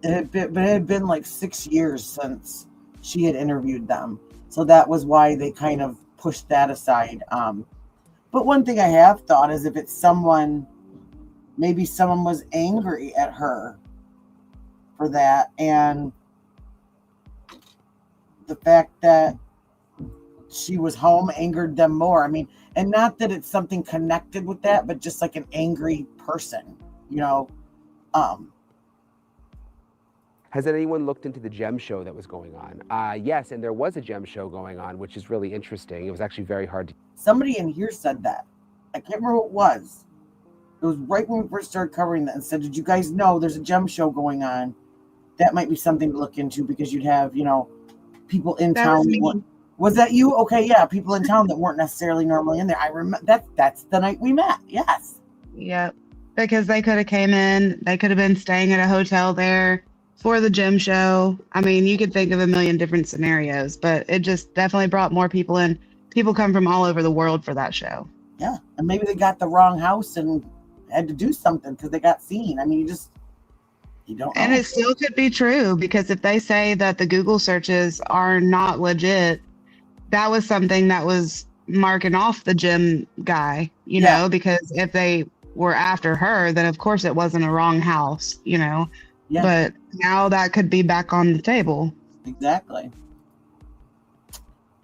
It had been like 6 years since she had interviewed them, so that was why they kind of pushed that aside. But one thing I have thought is if it's someone, maybe someone was angry at her for that, and the fact that she was home angered them more. I mean, and not that it's something connected with that, but just like an angry person, you know. Has anyone looked into the gem show that was going on? Yes, and there was a gem show going on, which is really interesting. It was actually very hard to... Somebody in here said that. I can't remember who it was. It was right when we first started covering that, and said, did you guys know there's a gem show going on? That might be something to look into, because you'd have, you know, people in town. Was that you? Okay, yeah, people in town that weren't necessarily normally in there. I remember that's the night we met. Yes. Yep. Because they could have came in, they could have been staying at a hotel there for the gem show. I mean, you could think of a million different scenarios, but it just definitely brought more people in. People come from all over the world for that show. Yeah, and maybe they got the wrong house and had to do something because they got seen. I mean, you don't know. And it still could be true, because if they say that the Google searches are not legit, that was something that was marking off the gym guy, you know, because if they were after her, then of course it wasn't a wrong house, you know. Yeah. But now that could be back on the table. Exactly.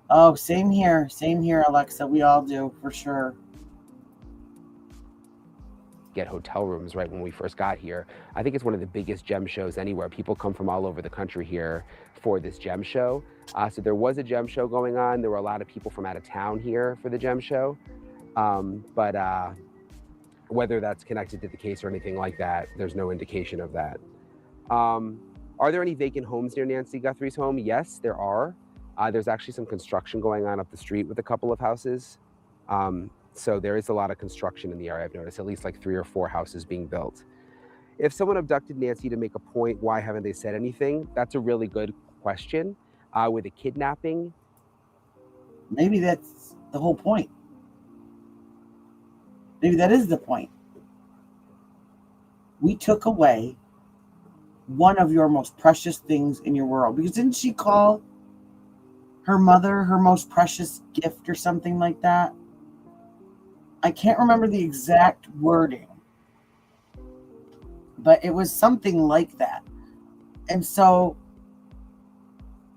Oh, same here. Same here, Alexa. We all do, for sure. Get hotel rooms right when we first got here. I think it's one of the biggest gem shows anywhere. People come from all over the country here for this gem show. So there was a gem show going on. There were a lot of people from out of town here for the gem show. But whether that's connected to the case or anything like that, there's no indication of that. Are there any vacant homes near Nancy Guthrie's home? Yes, there are. There's actually some construction going on up the street with a couple of houses. So there is a lot of construction in the area. I've noticed at least like 3 or 4 houses being built. If someone abducted Nancy to make a point, why haven't they said anything? That's a really good question. With a kidnapping, maybe that's the whole point. Maybe that is the point. We took away one of your most precious things in your world. Because didn't she call her mother her most precious gift or something like that? I can't remember the exact wording, but it was something like that. And so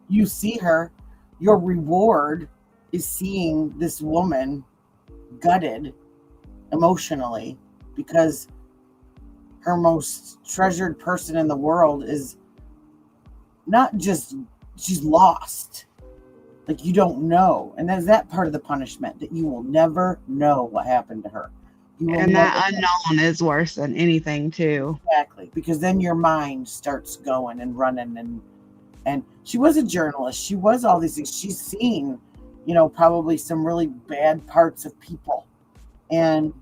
you see her, your reward is seeing this woman gutted emotionally because her most treasured person in the world is not just, she's lost. Like, you don't know. And there's that part of the punishment, that you will never know what happened to her. And that unknown is worse than anything too. Exactly. Because then your mind starts going and running, and she was a journalist. She was all these things. She's seen, you know, probably some really bad parts of people. And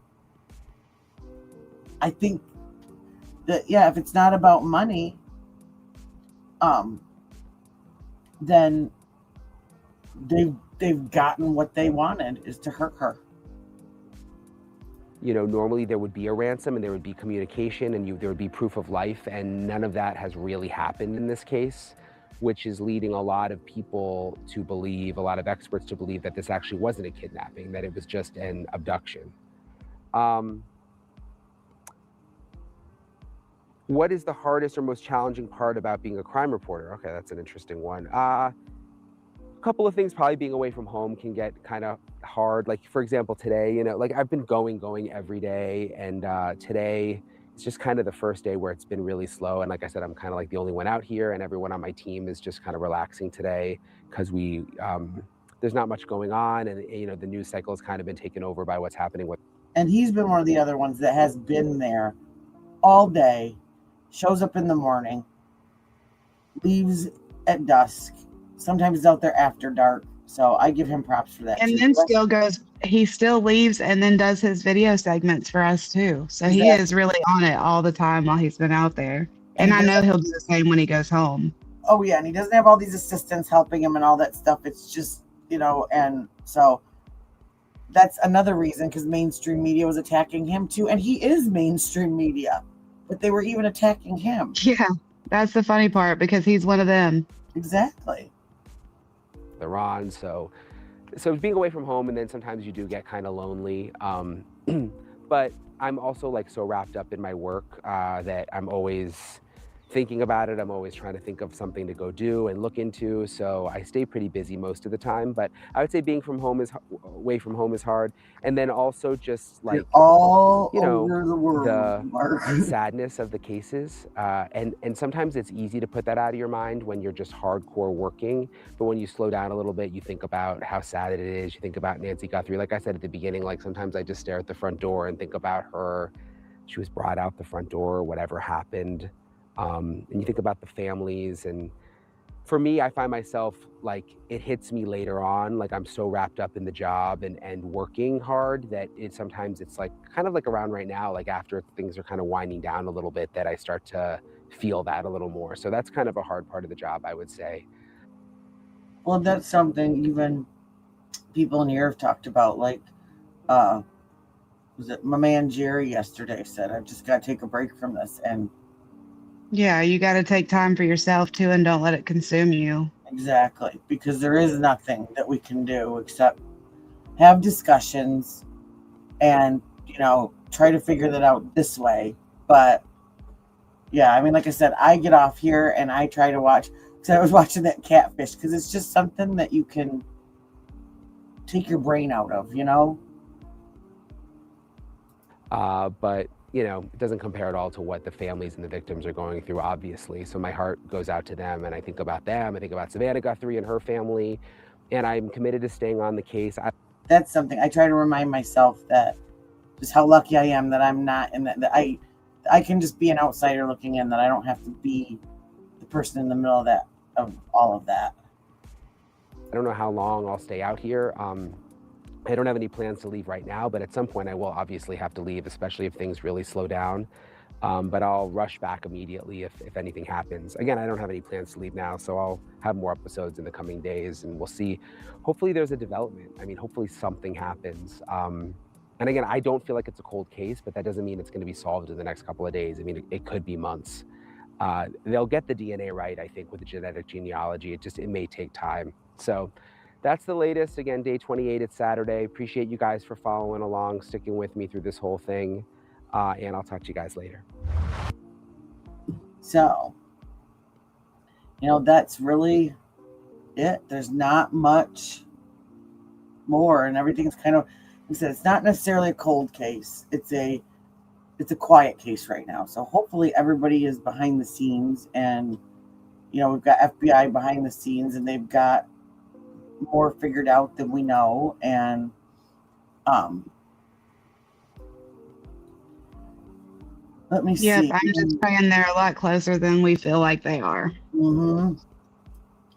I think that, yeah, if it's not about money, then they've gotten what they wanted, is to hurt her. You know, normally there would be a ransom and there would be communication and there would be proof of life, and none of that has really happened in this case, which is leading a lot of people to believe, a lot of experts to believe, that this actually wasn't a kidnapping, that it was just an abduction. What is the hardest or most challenging part about being a crime reporter? Okay, that's an interesting one. A couple of things. Probably being away from home can get kind of hard. Like, for example, today, you know, like I've been going every day, and today it's just kind of the first day where it's been really slow. And like I said, I'm kind of like the only one out here, and everyone on my team is just kind of relaxing today because there's not much going on, and you know, the news cycle has kind of been taken over by what's happening with. And he's been one of the other ones that has been there all day, shows up in the morning, leaves at dusk. Sometimes he's out there after dark. So I give him props for that. And then he still leaves and then does his video segments for us too. So he is really on it all the time while he's been out there. And I know he'll do the same when he goes home. Oh yeah, and he doesn't have all these assistants helping him and all that stuff. It's just, and so that's another reason, because mainstream media was attacking him too. And he is mainstream media, but they were even attacking him. Yeah, that's the funny part, because he's one of them. Exactly. They're on. So being away from home, and then sometimes you do get kind of lonely. But I'm also like so wrapped up in my work that I'm always thinking about it. I'm always trying to think of something to go do and look into. So I stay pretty busy most of the time. But I would say being away from home is hard. And then also just like all over the world, the sadness of the cases. And sometimes it's easy to put that out of your mind when you're just hardcore working. But when you slow down a little bit, you think about how sad it is. You think about Nancy Guthrie. Like I said at the beginning, like sometimes I just stare at the front door and think about her. She was brought out the front door, whatever happened. And you think about the families, and for me, I find myself like it hits me later on. Like I'm so wrapped up in the job and working hard that sometimes it's like kind of like around right now, like after things are kind of winding down a little bit, that I start to feel that a little more. So that's kind of a hard part of the job, I would say. Well, that's something even people in here have talked about. Like, was it my man Jerry yesterday said, I've just got to take a break from this. And yeah, you got to take time for yourself too, and don't let it consume you. Exactly, because there is nothing that we can do except have discussions and, try to figure that out this way. But yeah, I mean, like I said, I get off here and I try to watch, because I was watching that catfish, because it's just something that you can take your brain out of, But it doesn't compare at all to what the families and the victims are going through, obviously. So my heart goes out to them, and I think about them. I think about Savannah Guthrie and her family, and I'm committed to staying on the case. That's something I try to remind myself, that just how lucky I am that I'm not in that I can just be an outsider looking in, that I don't have to be the person in the middle of all of that. I don't know how long I'll stay out here. I don't have any plans to leave right now, but at some point I will obviously have to leave, especially if things really slow down. But I'll rush back immediately if anything happens. Again, I don't have any plans to leave now, so I'll have more episodes in the coming days, and we'll see. Hopefully there's a development. I mean, hopefully something happens. And again, I don't feel like it's a cold case, but that doesn't mean it's going to be solved in the next couple of days. I mean, it could be months. They'll get the DNA right, I think, with the genetic genealogy. It may take time. So that's the latest. Again, day 28, it's Saturday. Appreciate you guys for following along, sticking with me through this whole thing. And I'll talk to you guys later. So, that's really it. There's not much more, and everything's kind of, like I said, it's not necessarily a cold case. It's a quiet case right now. So hopefully everybody is behind the scenes, and, we've got FBI behind the scenes, and they've got more figured out than we know. And let me see. I'm just praying they're a lot closer than we feel like they are. Mm-hmm.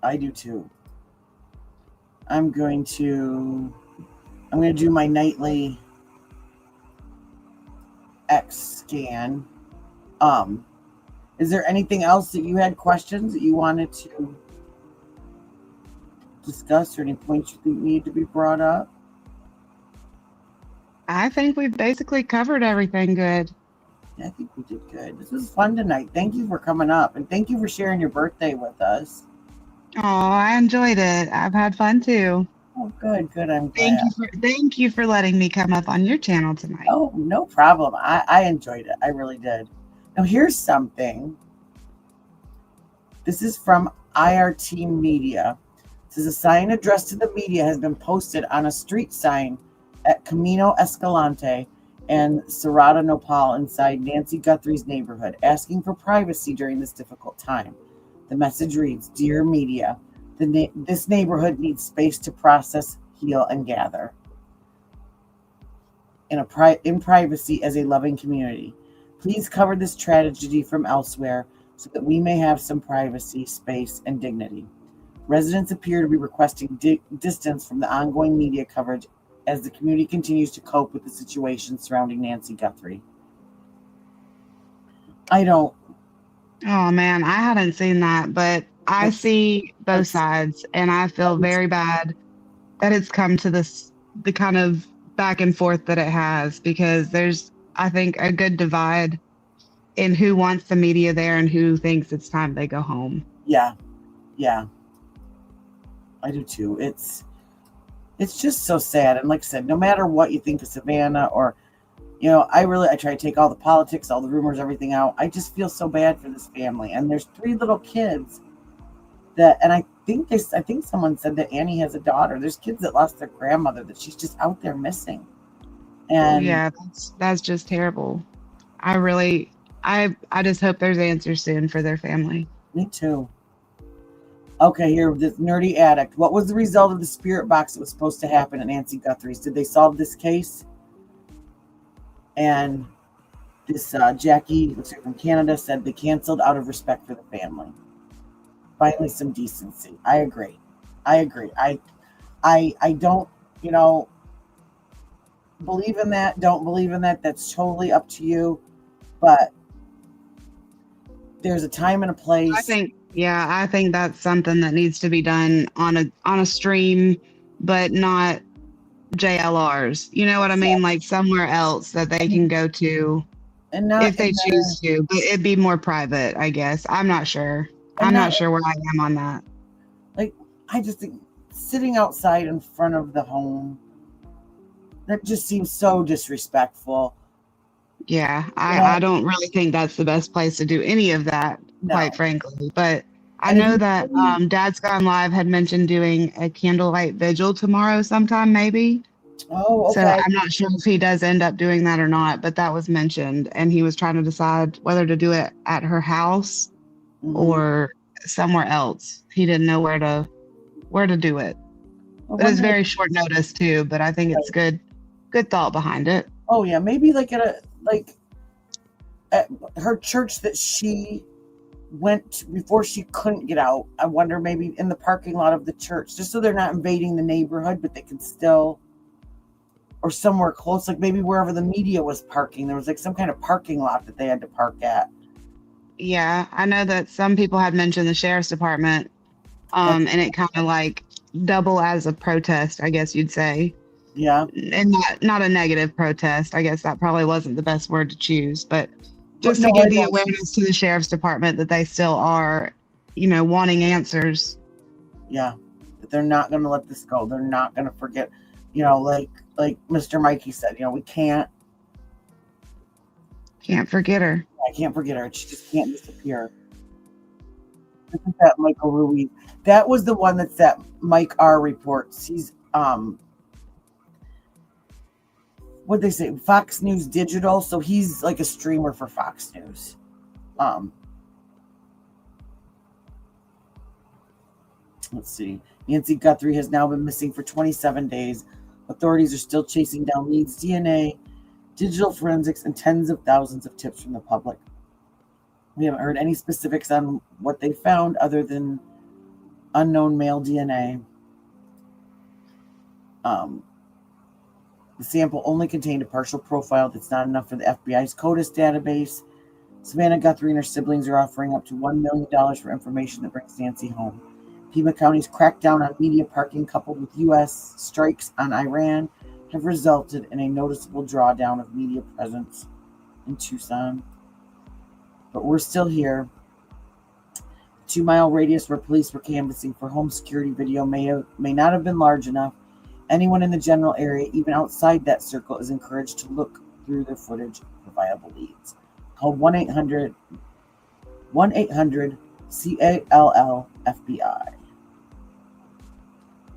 I do too. I'm going to do my nightly X scan. Is there anything else that you had questions that you wanted to discuss, or any points you think need to be brought up? I think we've basically covered everything good. Yeah, I think we did good. This was fun tonight. Thank you for coming up, and thank you for sharing your birthday with us. Oh, I enjoyed it. I've had fun too. Oh, good. I'm glad. Thank you for letting me come up on your channel tonight. Oh, no problem. I enjoyed it. I really did. Now, here's something. This is from IRT Media. It says a sign addressed to the media has been posted on a street sign at Camino Escalante and Serrata Nopal inside Nancy Guthrie's neighborhood, asking for privacy during this difficult time. The message reads, "Dear media, this neighborhood needs space to process, heal, and gather in privacy as a loving community. Please cover this tragedy from elsewhere so that we may have some privacy, space, and dignity. Residents appear to be requesting distance from the ongoing media coverage as the community continues to cope with the situation surrounding Nancy Guthrie." I don't Oh man, I hadn't seen that, but I see both That's sides, and I feel very bad that it's come to the kind of back and forth that it has, because there's, I think, a good divide in who wants the media there and who thinks it's time they go home. yeah, yeah. I do too. It's just so sad. And like I said, no matter what you think of Savannah, or I try to take all the politics, all the rumors, everything out. I just feel so bad for this family. And there's 3 little kids and I think someone said that Annie has a daughter. There's kids that lost their grandmother that she's just out there missing. And Yeah, that's just terrible. I just hope there's answers soon for their family. Me too. Okay, here, this nerdy addict. What was the result of the spirit box that was supposed to happen at Nancy Guthrie's? Did they solve this case? And this Jackie, looks like from Canada, said they canceled out of respect for the family. Finally, some decency. I agree. I don't, believe in that. Don't believe in that. That's totally up to you. But there's a time and a place. I think that's something that needs to be done on a stream, but not JLRs. You know what I mean? Like somewhere else that they can go to, and not if they choose to, but it'd be more private, I guess. I'm not sure. I'm not sure where I am on that. Like, I just think sitting outside in front of the home, that just seems so disrespectful. Yeah, I don't really think that's the best place to do any of that, quite frankly. But I know that Dad's Gone Live had mentioned doing a candlelight vigil tomorrow sometime, maybe. Oh, okay. So I'm not sure if he does end up doing that or not, but that was mentioned. And he was trying to decide whether to do it at her house or somewhere else. He didn't know where to do it. But it's very short notice too, but I think it's good thought behind it. Oh yeah, maybe like at her church that she went to before she couldn't get out. I wonder, maybe in the parking lot of the church, just so they're not invading the neighborhood, but they can still, or somewhere close, like maybe wherever the media was parking, there was like some kind of parking lot that they had to park at. Yeah, I know that some people had mentioned the sheriff's department, and it kind of like double as a protest, I guess you'd say. Yeah. And not a negative protest. I guess that probably wasn't the best word to choose, but just to give the awareness to the sheriff's department that they still are, wanting answers. Yeah. That they're not going to let this go. They're not going to forget, like Mr. Mikey said, we can't forget her. I can't forget her. She just can't disappear. Isn't that Michael Ruiz? That was the one that's that Mike R reports. He's what'd they say? Fox News Digital. So he's like a streamer for Fox News. Let's see. Nancy Guthrie has now been missing for 27 days. Authorities are still chasing down leads, DNA, digital forensics, and tens of thousands of tips from the public. We haven't heard any specifics on what they found other than unknown male DNA. The sample only contained a partial profile that's not enough for the FBI's CODIS database. Savannah Guthrie and her siblings are offering up to $1 million for information that brings Nancy home. Pima County's crackdown on media parking, coupled with U.S. strikes on Iran, have resulted in a noticeable drawdown of media presence in Tucson. But we're still here. The 2-mile radius where police were canvassing for home security video may not have been large enough. Anyone in the general area, even outside that circle, is encouraged to look through their footage for viable leads. Call 1-800-CALL-FBI.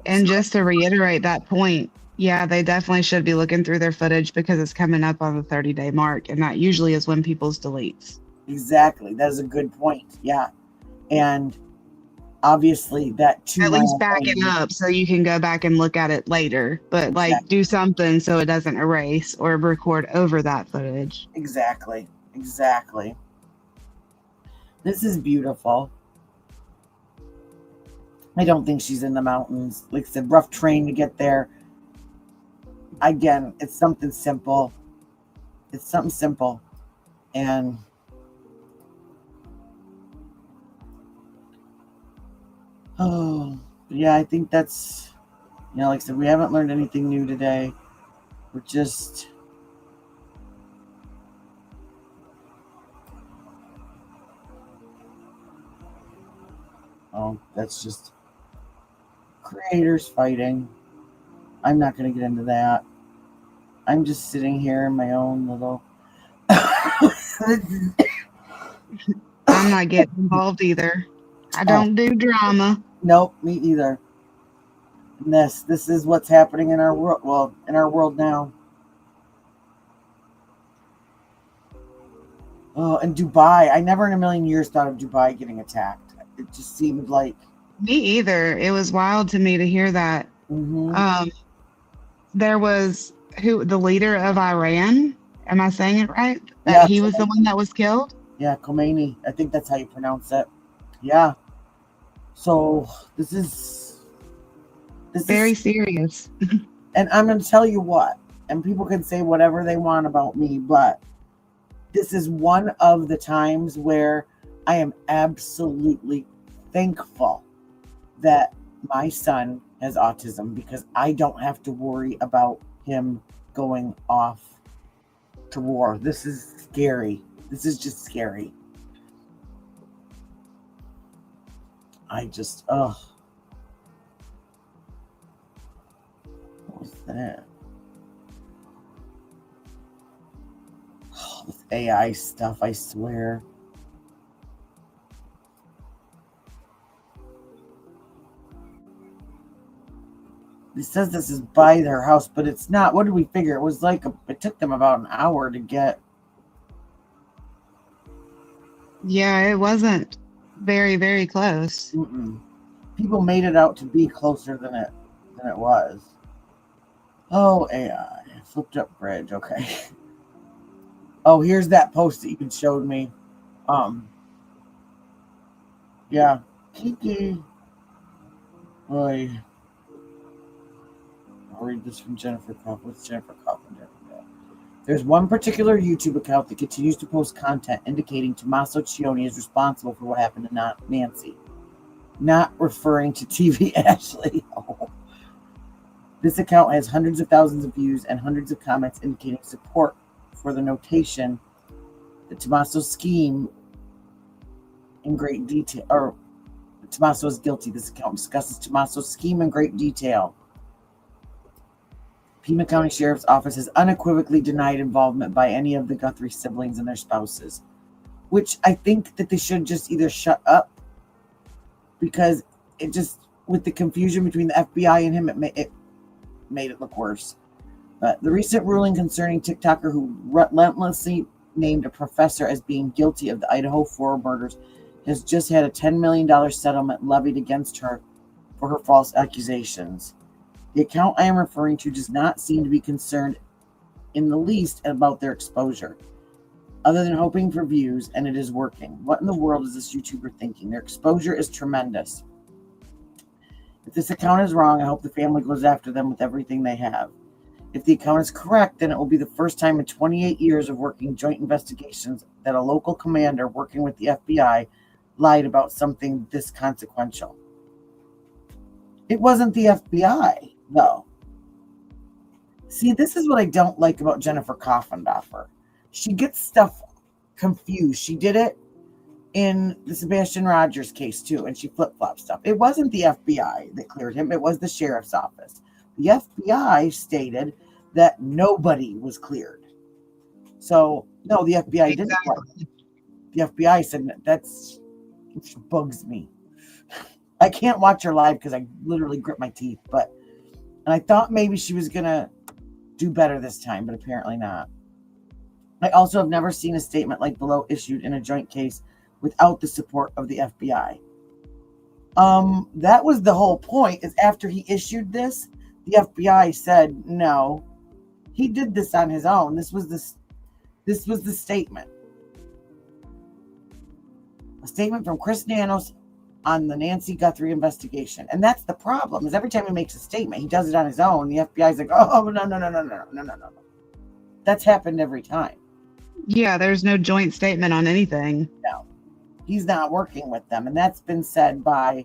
And just to reiterate that point, yeah, they definitely should be looking through their footage because it's coming up on the 30-day mark, and that usually is when people's deletes. Exactly. That is a good point. Yeah. And obviously that 2 at least back it up so you can go back and look at it later, but like do something so it doesn't erase or record over that footage. Exactly. This is beautiful. I don't think she's in the mountains. Like I said, rough train to get there. Again, it's something simple. And Yeah, I think that's, like I said, we haven't learned anything new today. We're just... Oh, that's just creators fighting. I'm not going to get into that. I'm just sitting here in my own little... I'm not getting involved either. I don't do drama. Nope, me either. And this is what's happening in our world. Well, in our world now. Oh, and Dubai. I never in a million years thought of Dubai getting attacked. It just seemed like... Me either. It was wild to me to hear that. Mm-hmm. There was the leader of Iran. Am I saying it right? That he was the one that was killed? Yeah, Khomeini. I think that's how you pronounce it. Yeah. So this is very serious. And I'm going to tell you what, and people can say whatever they want about me, but this is one of the times where I am absolutely thankful that my son has autism, because I don't have to worry about him going off to war. This is scary. This is just scary. I just, what was that? Oh, this AI stuff, I swear. It says this is by their house, but it's not. What did we figure? It was like, it took them about an hour to get. Yeah, it wasn't very, very close. Mm-mm. People made it out to be closer than it was. Oh, AI. Flipped up bridge. Okay. Oh, here's that post that you showed me. Yeah. Kiki. Boy. I'll read this from Jennifer Kaufman. What's Jennifer Kaufman doing? There's one particular YouTube account that continues to post content indicating Tommaso Cioni is responsible for what happened to Nancy. Not referring to TV Ashley. Oh. This account has hundreds of thousands of views and hundreds of comments indicating support for the notation that Tommaso's scheme in great detail, or Tommaso is guilty. This account discusses Tommaso's scheme in great detail. Pima County Sheriff's Office has unequivocally denied involvement by any of the Guthrie siblings and their spouses, which I think that they should just either shut up, because it just, with the confusion between the FBI and him, it made it look worse. But the recent ruling concerning TikToker who relentlessly named a professor as being guilty of the Idaho 4 murders has just had a $10 million settlement levied against her for her false accusations. The account I am referring to does not seem to be concerned in the least about their exposure, other than hoping for views, and it is working. What in the world is this YouTuber thinking? Their exposure is tremendous. If this account is wrong, I hope the family goes after them with everything they have. If the account is correct, then it will be the first time in 28 years of working joint investigations that a local commander working with the FBI lied about something this consequential. It wasn't the FBI. No. See, this is what I don't like about Jennifer Kaufendorfer. She gets stuff confused. She did it in the Sebastian Rogers case too, and she flip-flopped stuff. It wasn't the FBI that cleared him. It was the sheriff's office. The FBI stated that nobody was cleared. So, no, the FBI didn't. The FBI said which bugs me. I can't watch her live because I literally grip my teeth, and I thought maybe she was going to do better this time, but apparently not. I also have never seen a statement like below issued in a joint case without the support of the FBI. That was the whole point, is after he issued this, the FBI said, no, he did this on his own. This was the statement. A statement from Chris Nanos on the Nancy Guthrie investigation. And that's the problem, is every time he makes a statement, he does it on his own. The FBI's like, oh, no. That's happened every time. Yeah, there's no joint statement on anything. No, he's not working with them. And that's been said by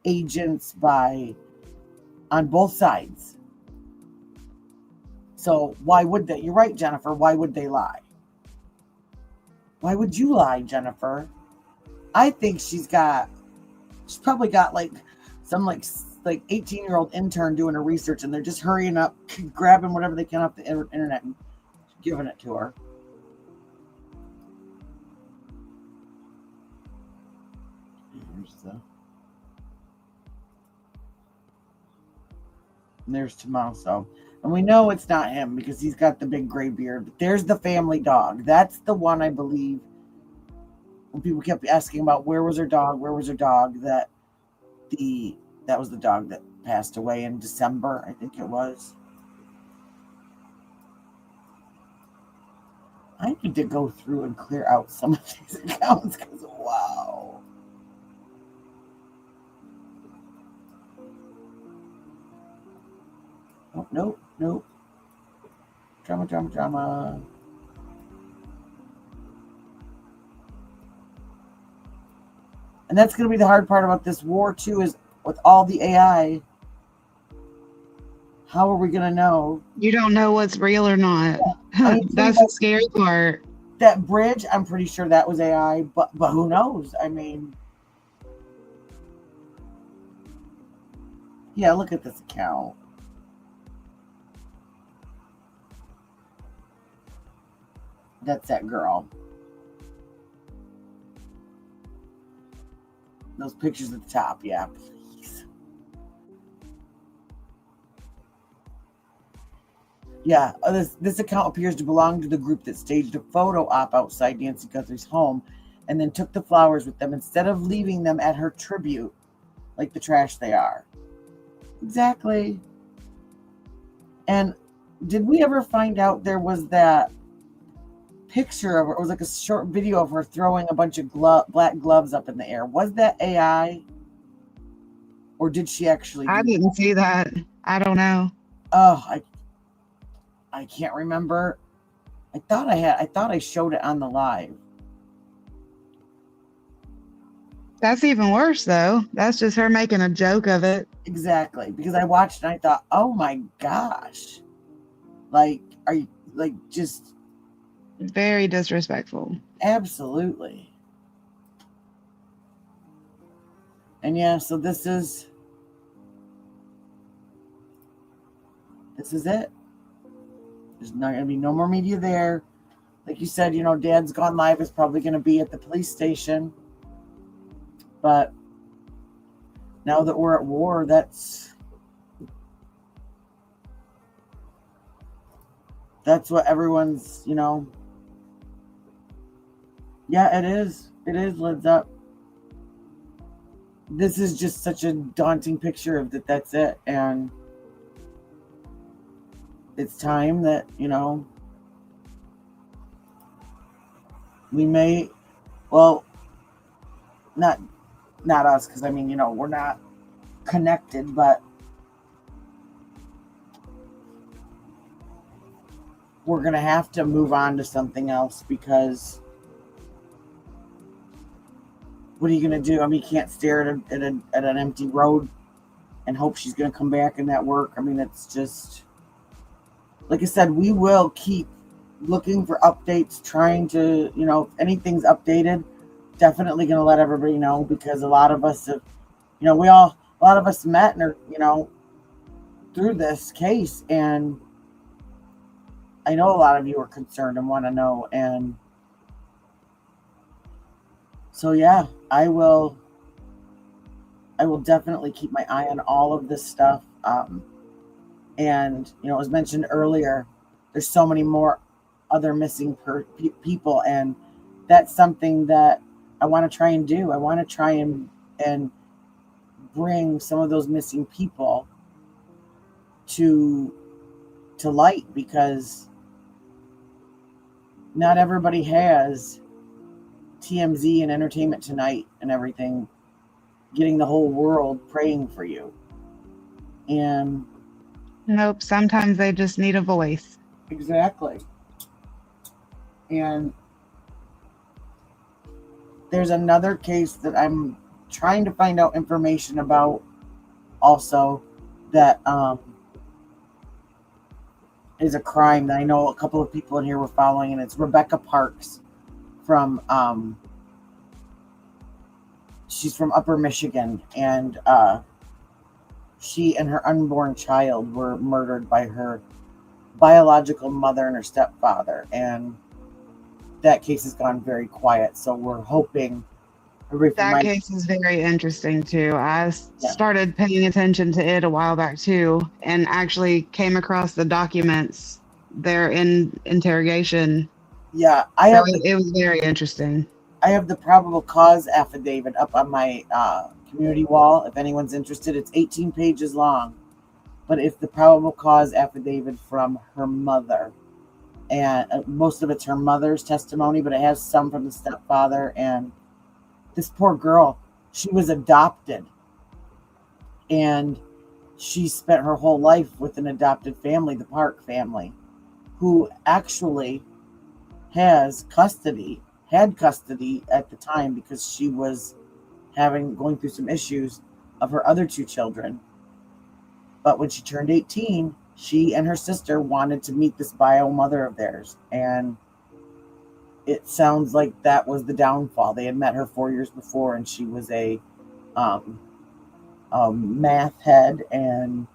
agents on both sides. So why would they? You're right, Jennifer. Why would they lie? Why would you lie, Jennifer? I think she's probably got like some like 18-year-old intern doing her research, and they're just hurrying up, grabbing whatever they can off the internet and giving it to her. There's Tommaso. And we know it's not him because he's got the big gray beard. But there's the family dog. That's the one, I believe, when people kept asking about where was her dog, that was the dog that passed away in December, I think it was. I need to go through and clear out some of these accounts because, wow. Oh, nope. Drama. And that's going to be the hard part about this war, too, is with all the AI, how are we going to know? You don't know what's real or not. I mean, that's the scary part. That bridge, I'm pretty sure that was AI, but who knows? I mean, yeah, look at this account. That's that girl. Those pictures at the top, yeah, please. Yeah, this account appears to belong to the group that staged a photo op outside Nancy Guthrie's home and then took the flowers with them instead of leaving them at her tribute like the trash they are. Exactly. And did we ever find out there was that picture of her? It was like a short video of her throwing a bunch of black gloves up in the air. Was that AI? Or did she actually I didn't see that. I don't know. Oh, I can't remember. I thought I showed it on the live. That's even worse, though. That's just her making a joke of it. Exactly. Because I watched and I thought, oh my gosh. Like, are you, like, just... Very disrespectful. Absolutely. And yeah, so this is it. There's not going to be no more media there. Like you said, you know, Dad's Gone Live is probably going to be at the police station. But now that we're at war, that's what everyone's, you know. Yeah, it is. It is, Lids Up. This is just such a daunting picture of that's it. And it's time that, you know, we may, well, not us, because I mean, you know, we're not connected, but we're going to have to move on to something else, because what are you going to do? I mean, you can't stare at an empty road and hope she's going to come back and that work. I mean, it's just, like I said, we will keep looking for updates, trying to, you know, if anything's updated, definitely going to let everybody know, because a lot of us have, you know, a lot of us met and are, you know, through this case, and I know a lot of you are concerned and want to know. And so, yeah, I will definitely keep my eye on all of this stuff. And, you know, as mentioned earlier, there's so many more other missing people. And that's something that I want to try and do. I want to try and bring some of those missing people to light, because not everybody has TMZ and Entertainment Tonight and everything getting the whole world praying for you. And nope, sometimes they just need a voice. Exactly. And there's another case that I'm trying to find out information about also that is a crime that I know a couple of people in here were following, and it's Rebecca Parks from she's from Upper Michigan, and she and her unborn child were murdered by her biological mother and her stepfather, and that case has gone very quiet. So we're hoping that case is very interesting too. I started paying attention to it a while back too, and actually came across the documents there in interrogation. Yeah, it was very interesting. I have the probable cause affidavit up on my community wall. If anyone's interested, it's 18 pages long, but it's the probable cause affidavit from her mother, and most of it's her mother's testimony, but it has some from the stepfather. And this poor girl, she was adopted, and she spent her whole life with an adopted family, the Park family, who actually had custody at the time, because she was going through some issues of her other two children. But when she turned 18, she and her sister wanted to meet this bio mother of theirs, and it sounds like that was the downfall. They had met her 4 years before, and she was a math head, and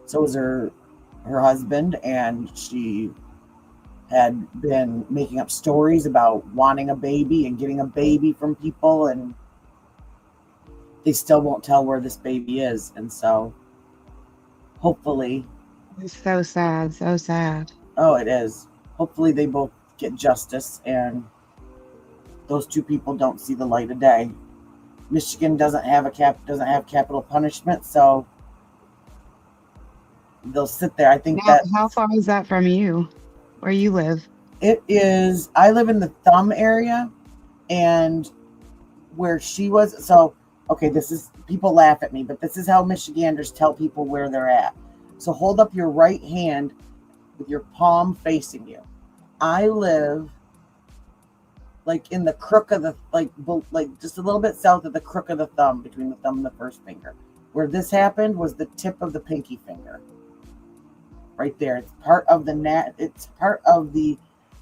so was her husband, and she had been making up stories about wanting a baby and getting a baby from people, and they still won't tell where this baby is. And so hopefully, it's so sad. Oh, it is. Hopefully they both get justice and those two people don't see the light of day. Michigan doesn't have capital punishment, so they'll sit there. I think how far is that from you, where you live? It is. I live in the Thumb area, and where she was. So, okay, this is, people laugh at me, but this is how Michiganders tell people where they're at. So hold up your right hand with your palm facing you. I live like in the crook of the, like just a little bit south of the crook of the thumb, between the thumb and the first finger. Where this happened was the tip of the pinky finger. Right there. It's part of the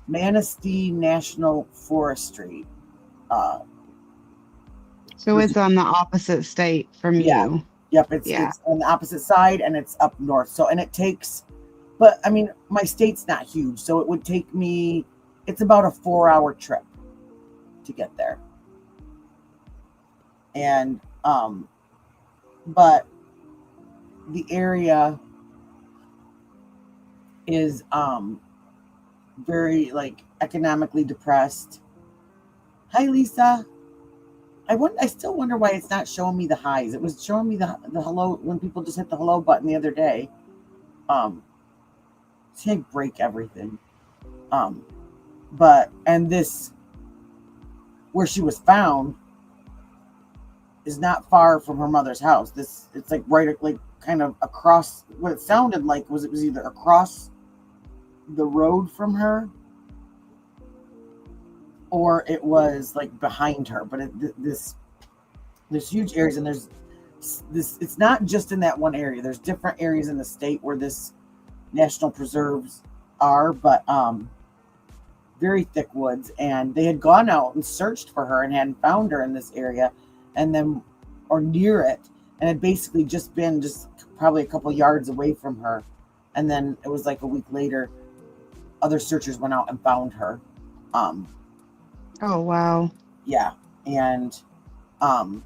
Manistee National Forestry. So it's on the opposite state from you. Yep, it's on the opposite side, and it's up north. So, and it takes, but I mean, my state's not huge, so it would take me, it's about a 4-hour trip to get there. And, but the area is very like economically depressed. Hi, Lisa. I still wonder why it's not showing me the highs. It was showing me the hello when people just hit the hello button the other day. See, I break everything. But, and this, where she was found, is not far from her mother's house. It's like right, like kind of across. What it sounded like was it was either across the road from her, or it was like behind her. But there's huge areas, and there's this. It's not just in that one area. There's different areas in the state where this national preserves are, but very thick woods. And they had gone out and searched for her and hadn't found her in this area, and then or near it, and had basically just been probably a couple yards away from her. And then it was like a week later, other searchers went out and found her. Oh, wow. Yeah. And, oh,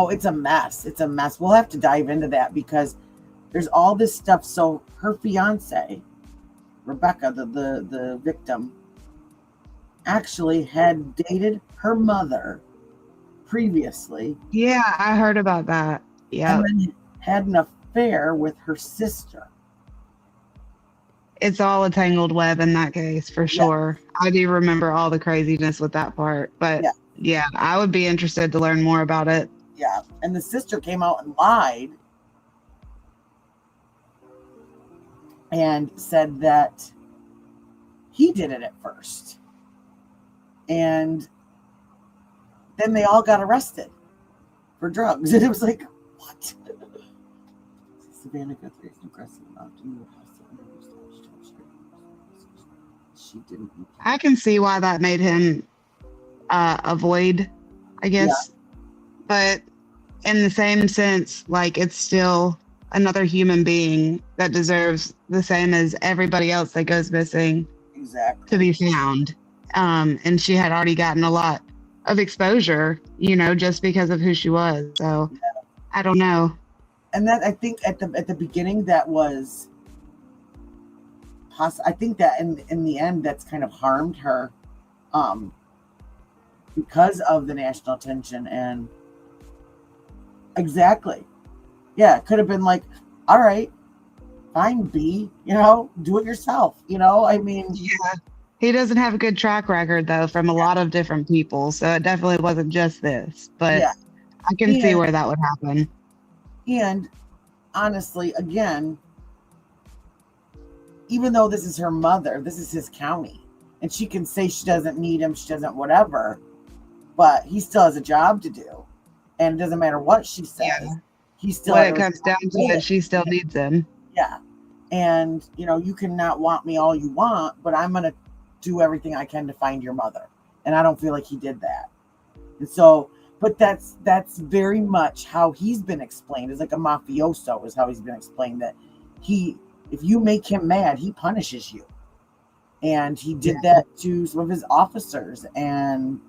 it's a mess. It's a mess. We'll have to dive into that because there's all this stuff. So her fiance, Rebecca, the victim, actually had dated her mother previously. Yeah, I heard about that. Yeah. And then had an affair with her sister. It's all a tangled web in that case, for sure. I do remember all the craziness with that part, but yeah, I would be interested to learn more about it. Yeah, and the sister came out and lied and said that he did it at first. And then they all got arrested for drugs. And it was like, what? Savannah Guthrie is aggressive enough to move she didn't. I can see why that made him avoid, I guess. But in the same sense, like, it's still another human being that deserves the same as everybody else that goes missing to be found. And she had already gotten a lot of exposure, just because of who she was. So I don't know. And that, I think at the beginning, that was I think that in the end, that's kind of harmed her, because of the national attention. And yeah, it could have been like, all right, fine, B, do it yourself. I mean, yeah, he doesn't have a good track record though from a lot of different people, so it definitely wasn't just this. But I can see where that would happen. And honestly, again, even though this is her mother, this is his county, and she can say she doesn't need him, she doesn't whatever, but he still has a job to do, and it doesn't matter what she says. He still, when it comes down to it, she still needs him. Yeah. And you can not want me all you want, but I'm gonna do everything I can to find your mother. And I don't feel like he did that. And so, but that's very much how he's been explained. It's like a mafioso is how he's been explained, that if you make him mad, he punishes you. And he did that to some of his officers. And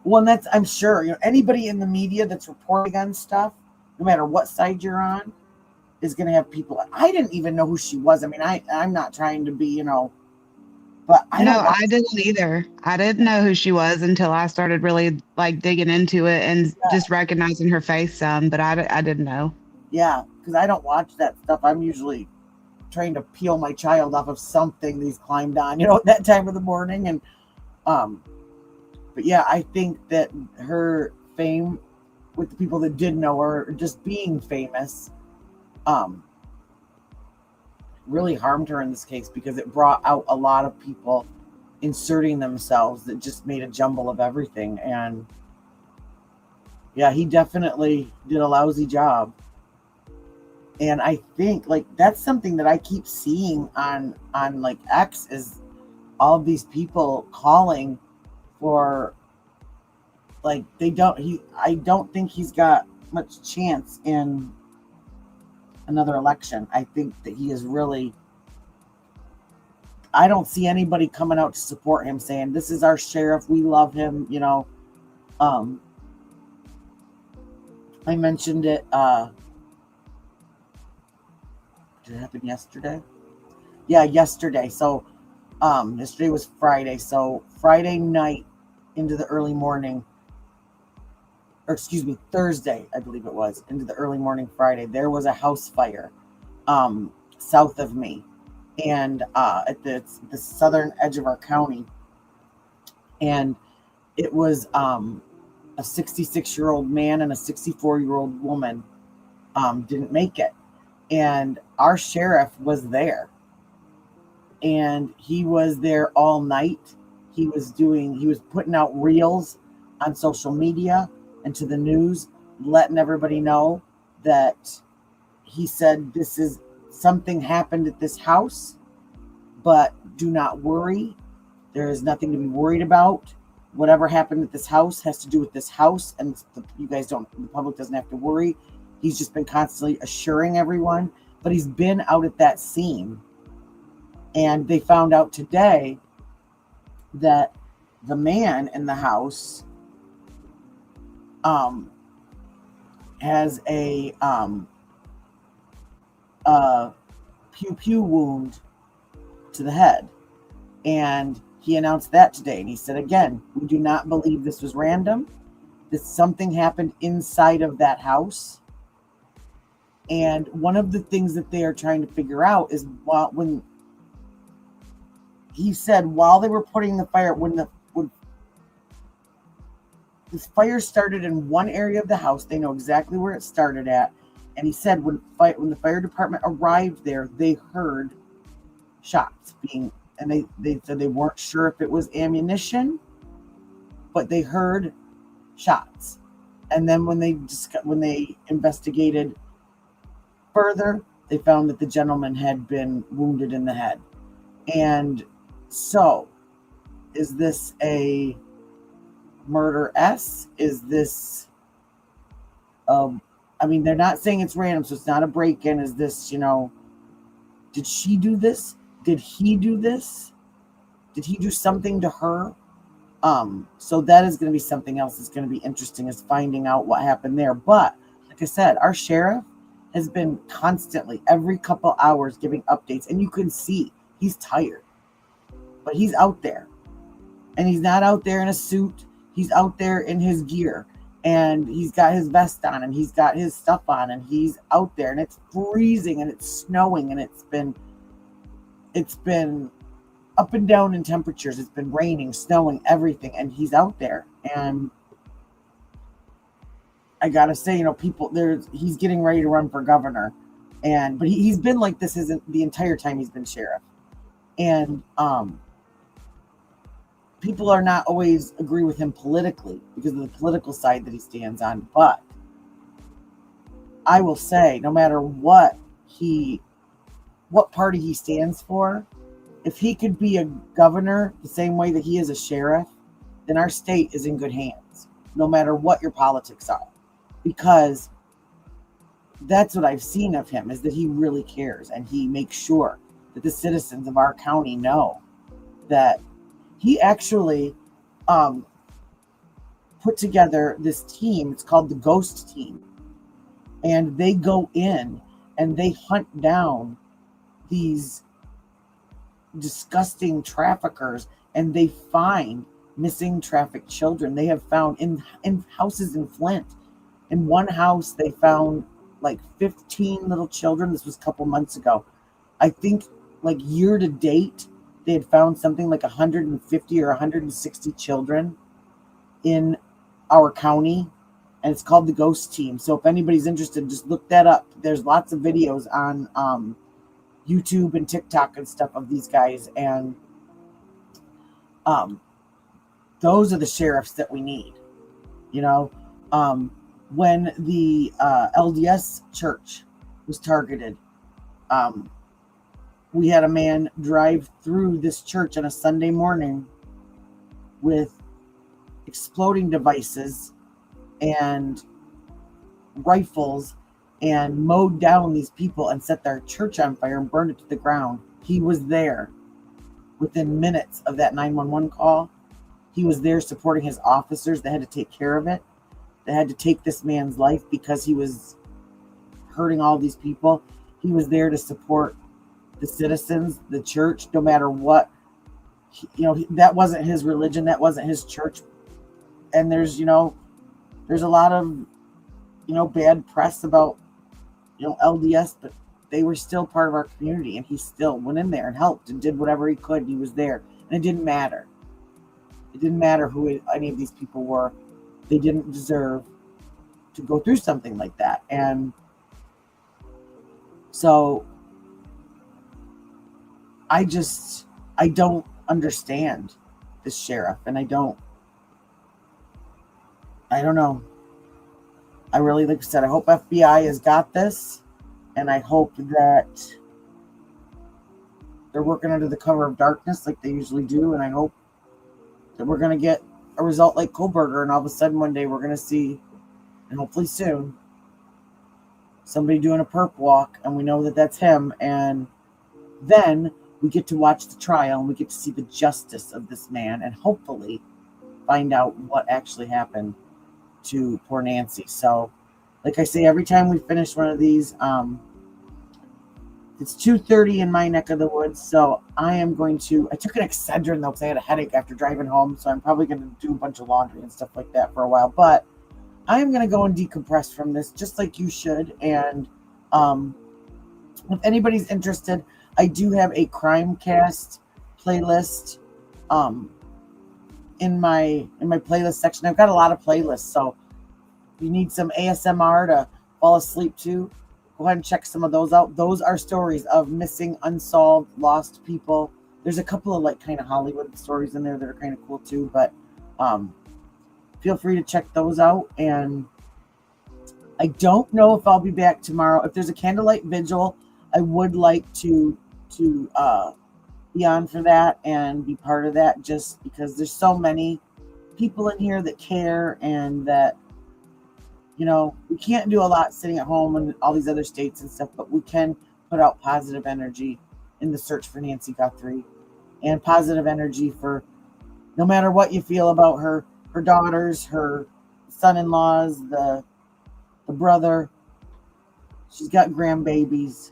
that's, I'm sure, anybody in the media that's reporting on stuff, no matter what side you're on, is going to have people. I didn't even know who she was. I mean, I'm not trying to be, but I didn't either. I didn't know who she was until I started really digging into it and just recognizing her face some, but I didn't know. Yeah. Because I don't watch that stuff. I'm usually trying to peel my child off of something he's climbed on, at that time of the morning. And, but yeah, I think that her fame with the people that did know her, just being famous, really harmed her in this case, because it brought out a lot of people inserting themselves that just made a jumble of everything. And yeah, he definitely did a lousy job. And I think that's something that I keep seeing on X, is all of these people calling for I don't think he's got much chance in another election. I think that he is really, I don't see anybody coming out to support him saying, this is our sheriff, we love him. I mentioned it, did it happen yesterday? Yeah, yesterday. So yesterday was Friday. So Friday night into the early morning, or excuse me, Thursday, I believe it was, into the early morning Friday, there was a house fire south of me, and at the southern edge of our county. And it was a 66-year-old man and a 64-year-old woman didn't make it. And our sheriff was there, and he was there all night. He was putting out reels on social media and to the news, letting everybody know that he said, this is something happened at this house, but do not worry. There is nothing to be worried about. Whatever happened at this house has to do with this house, and the public doesn't have to worry. He's just been constantly assuring everyone, but he's been out at that scene. And they found out today that the man in the house has a pew wound to the head. And he announced that today. And he said, again, we do not believe this was random. That something happened inside of that house. And one of the things that they are trying to figure out is when he said, while they were putting the fire, when this fire started in one area of the house, they know exactly where it started at. And he said when the fire department arrived there, they heard shots being, and they said they weren't sure if it was ammunition but they heard shots. And then when they investigated further, they found that the gentleman had been wounded in the head. And so, is this a murder S? Is this, I mean, they're not saying it's random, so it's not a break-in. Is this, did she do this? Did he do this? Did he do something to her? So that is going to be something else that's going to be interesting, is finding out what happened there. But like I said, our sheriff has been constantly, every couple hours, giving updates, and you can see he's tired, but he's out there, and he's not out there in a suit. He's out there in his gear, and he's got his vest on, and he's got his stuff on, and he's out there, and it's freezing, and it's snowing, and it's been up and down in temperatures. It's been raining, snowing, everything, and he's out there. And I gotta say, he's getting ready to run for governor, but he's been like this isn't the entire time he's been sheriff. And people are not always agree with him politically because of the political side that he stands on. But I will say, no matter what party he stands for, if he could be a governor the same way that he is a sheriff, then our state is in good hands, no matter what your politics are. Because that's what I've seen of him, is that he really cares, and he makes sure that the citizens of our county know that he actually put together this team. It's called the Ghost Team. And they go in and they hunt down these disgusting traffickers, and they find missing trafficked children. They have found in houses in Flint. In one house, they found like 15 little children. This was a couple months ago. I think like year to date, they had found something like 150 or 160 children in our county, and it's called the Ghost Team. So if anybody's interested, just look that up. There's lots of videos on YouTube and TikTok and stuff of these guys, and those are the sheriffs that we need. When the LDS church was targeted, we had a man drive through this church on a Sunday morning with exploding devices and rifles and mowed down these people and set their church on fire and burned it to the ground. He was there within minutes of that 911 call. He was there supporting his officers that had to take care of it. They had to take this man's life because he was hurting all these people. He was there to support the citizens, the church, no matter what. That wasn't his religion. That wasn't his church. And there's a lot of, bad press about, LDS, but they were still part of our community, and he still went in there and helped and did whatever he could. He was there, and it didn't matter. It didn't matter who any of these people were. They didn't deserve to go through something like that. And so I don't understand this sheriff, and I don't know. I really, like I said, I hope FBI has got this, and I hope that they're working under the cover of darkness like they usually do, and I hope that we're going to get a result like Kohlberger, and all of a sudden one day we're going to see, and hopefully soon, somebody doing a perp walk, and we know that that's him, and then we get to watch the trial, and we get to see the justice of this man, and hopefully find out what actually happened to poor Nancy. So, like I say, every time we finish one of these, it's 2:30 in my neck of the woods, so I took an Excedrin though because I had a headache after driving home, so I'm probably going to do a bunch of laundry and stuff like that for a while, but I am going to go and decompress from this, just like you should. And if anybody's interested, I do have a crime cast playlist in my playlist section. I've got a lot of playlists, so if you need some ASMR to fall asleep to, go ahead and check some of those out. Those are stories of missing, unsolved, lost people. There's a couple of kind of Hollywood stories in there that are kind of cool too, but feel free to check those out. And I don't know if I'll be back tomorrow. If there's a candlelight vigil, I would like to be on for that and be part of that, just because there's so many people in here that care, and that, you know, we can't do a lot sitting at home in all these other states and stuff, but we can put out positive energy in the search for Nancy Guthrie, and positive energy for no matter what you feel about her daughters, her son-in-laws, the brother. She's got grandbabies,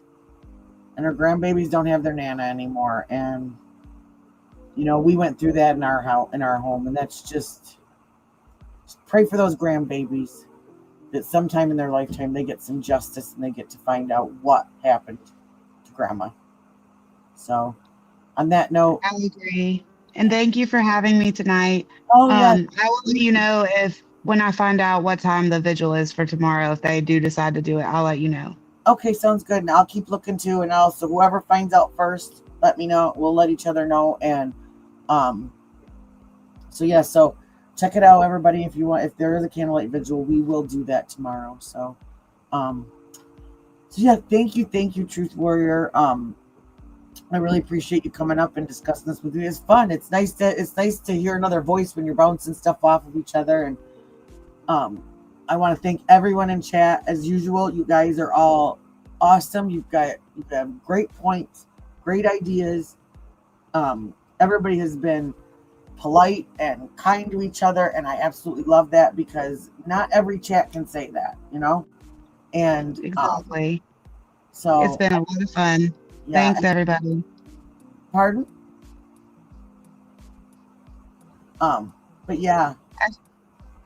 and her grandbabies don't have their nana anymore. And, you know, we went through that in our home, and that's just pray for those grandbabies, that sometime in their lifetime they get some justice and they get to find out what happened to grandma. So on that note, I agree. And thank you for having me tonight. Oh, yeah. I will let you know when I find out what time the vigil is for tomorrow. If they do decide to do it, I'll let you know. Okay, sounds good. And I'll keep looking too. And also, whoever finds out first, let me know. We'll let each other know. And so check it out, everybody. If you want, if there is a candlelight vigil, we will do that tomorrow. So yeah, thank you, Truth Warrior. I really appreciate you coming up and discussing this with me. It's fun. It's nice to hear another voice when you're bouncing stuff off of each other. And I want to thank everyone in chat as usual. You guys are all awesome. You've got great points, great ideas. Everybody has been polite and kind to each other, and I absolutely love that, because not every chat can say that, you know. And exactly. So it's been a lot of fun. Yeah. Thanks, everybody. Pardon? But yeah.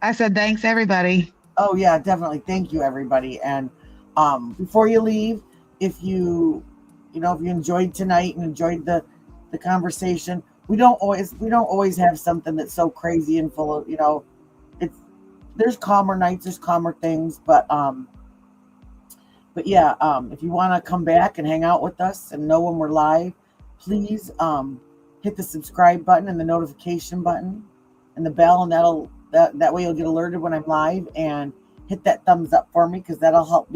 I said thanks, everybody. Oh yeah, definitely. Thank you, everybody. And before you leave, if you enjoyed tonight and enjoyed the conversation, we don't always have something that's so crazy and full of, you know, there's calmer nights, there's calmer things, but yeah, if you want to come back and hang out with us and know when we're live, please hit the subscribe button and the notification button and the bell, and that way you'll get alerted when I'm live. And hit that thumbs up for me, because that'll help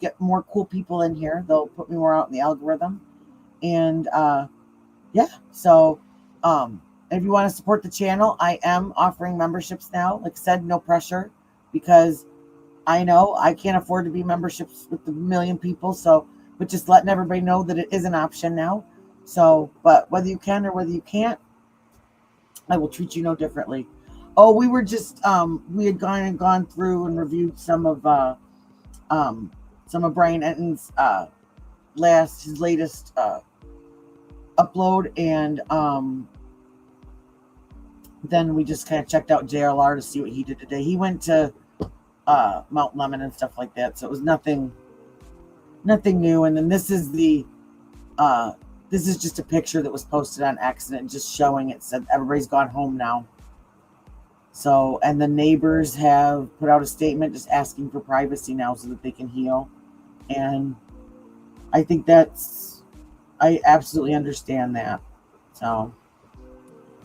get more cool people in here. They'll put me more out in the algorithm. And yeah, so if you want to support the channel, I am offering memberships now. Like I said, no pressure, because I know I can't afford to be memberships with the million people. So, but just letting everybody know that it is an option now. So, but whether you can or whether you can't, I will treat you no differently. Oh, we were just we had gone through and reviewed some of Brian Entin's his latest upload, and then we just kind of checked out JLR to see what he did today. He went to Mount Lemon and stuff like that, so it was nothing new. And then this is just a picture that was posted on accident, just showing it said everybody's gone home now. So, and the neighbors have put out a statement just asking for privacy now so that they can heal. And I think I absolutely understand that. So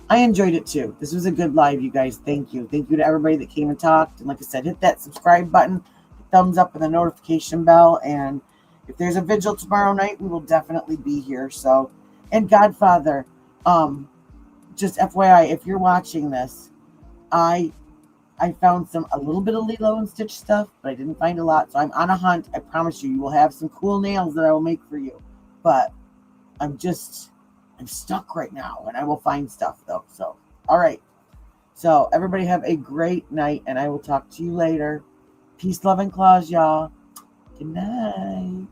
I enjoyed it too. This was a good live, you guys. Thank you. Thank you to everybody that came and talked. And like I said, hit that subscribe button, thumbs up, and the notification bell. And if there's a vigil tomorrow night, we will definitely be here. So, and Godfather, just FYI, if you're watching this, I found a little bit of Lilo and Stitch stuff, but I didn't find a lot. So I'm on a hunt. I promise you will have some cool nails that I will make for you. But I'm stuck right now, and I will find stuff though. So, all right. So everybody have a great night, and I will talk to you later. Peace, love, and claws, y'all. Good night.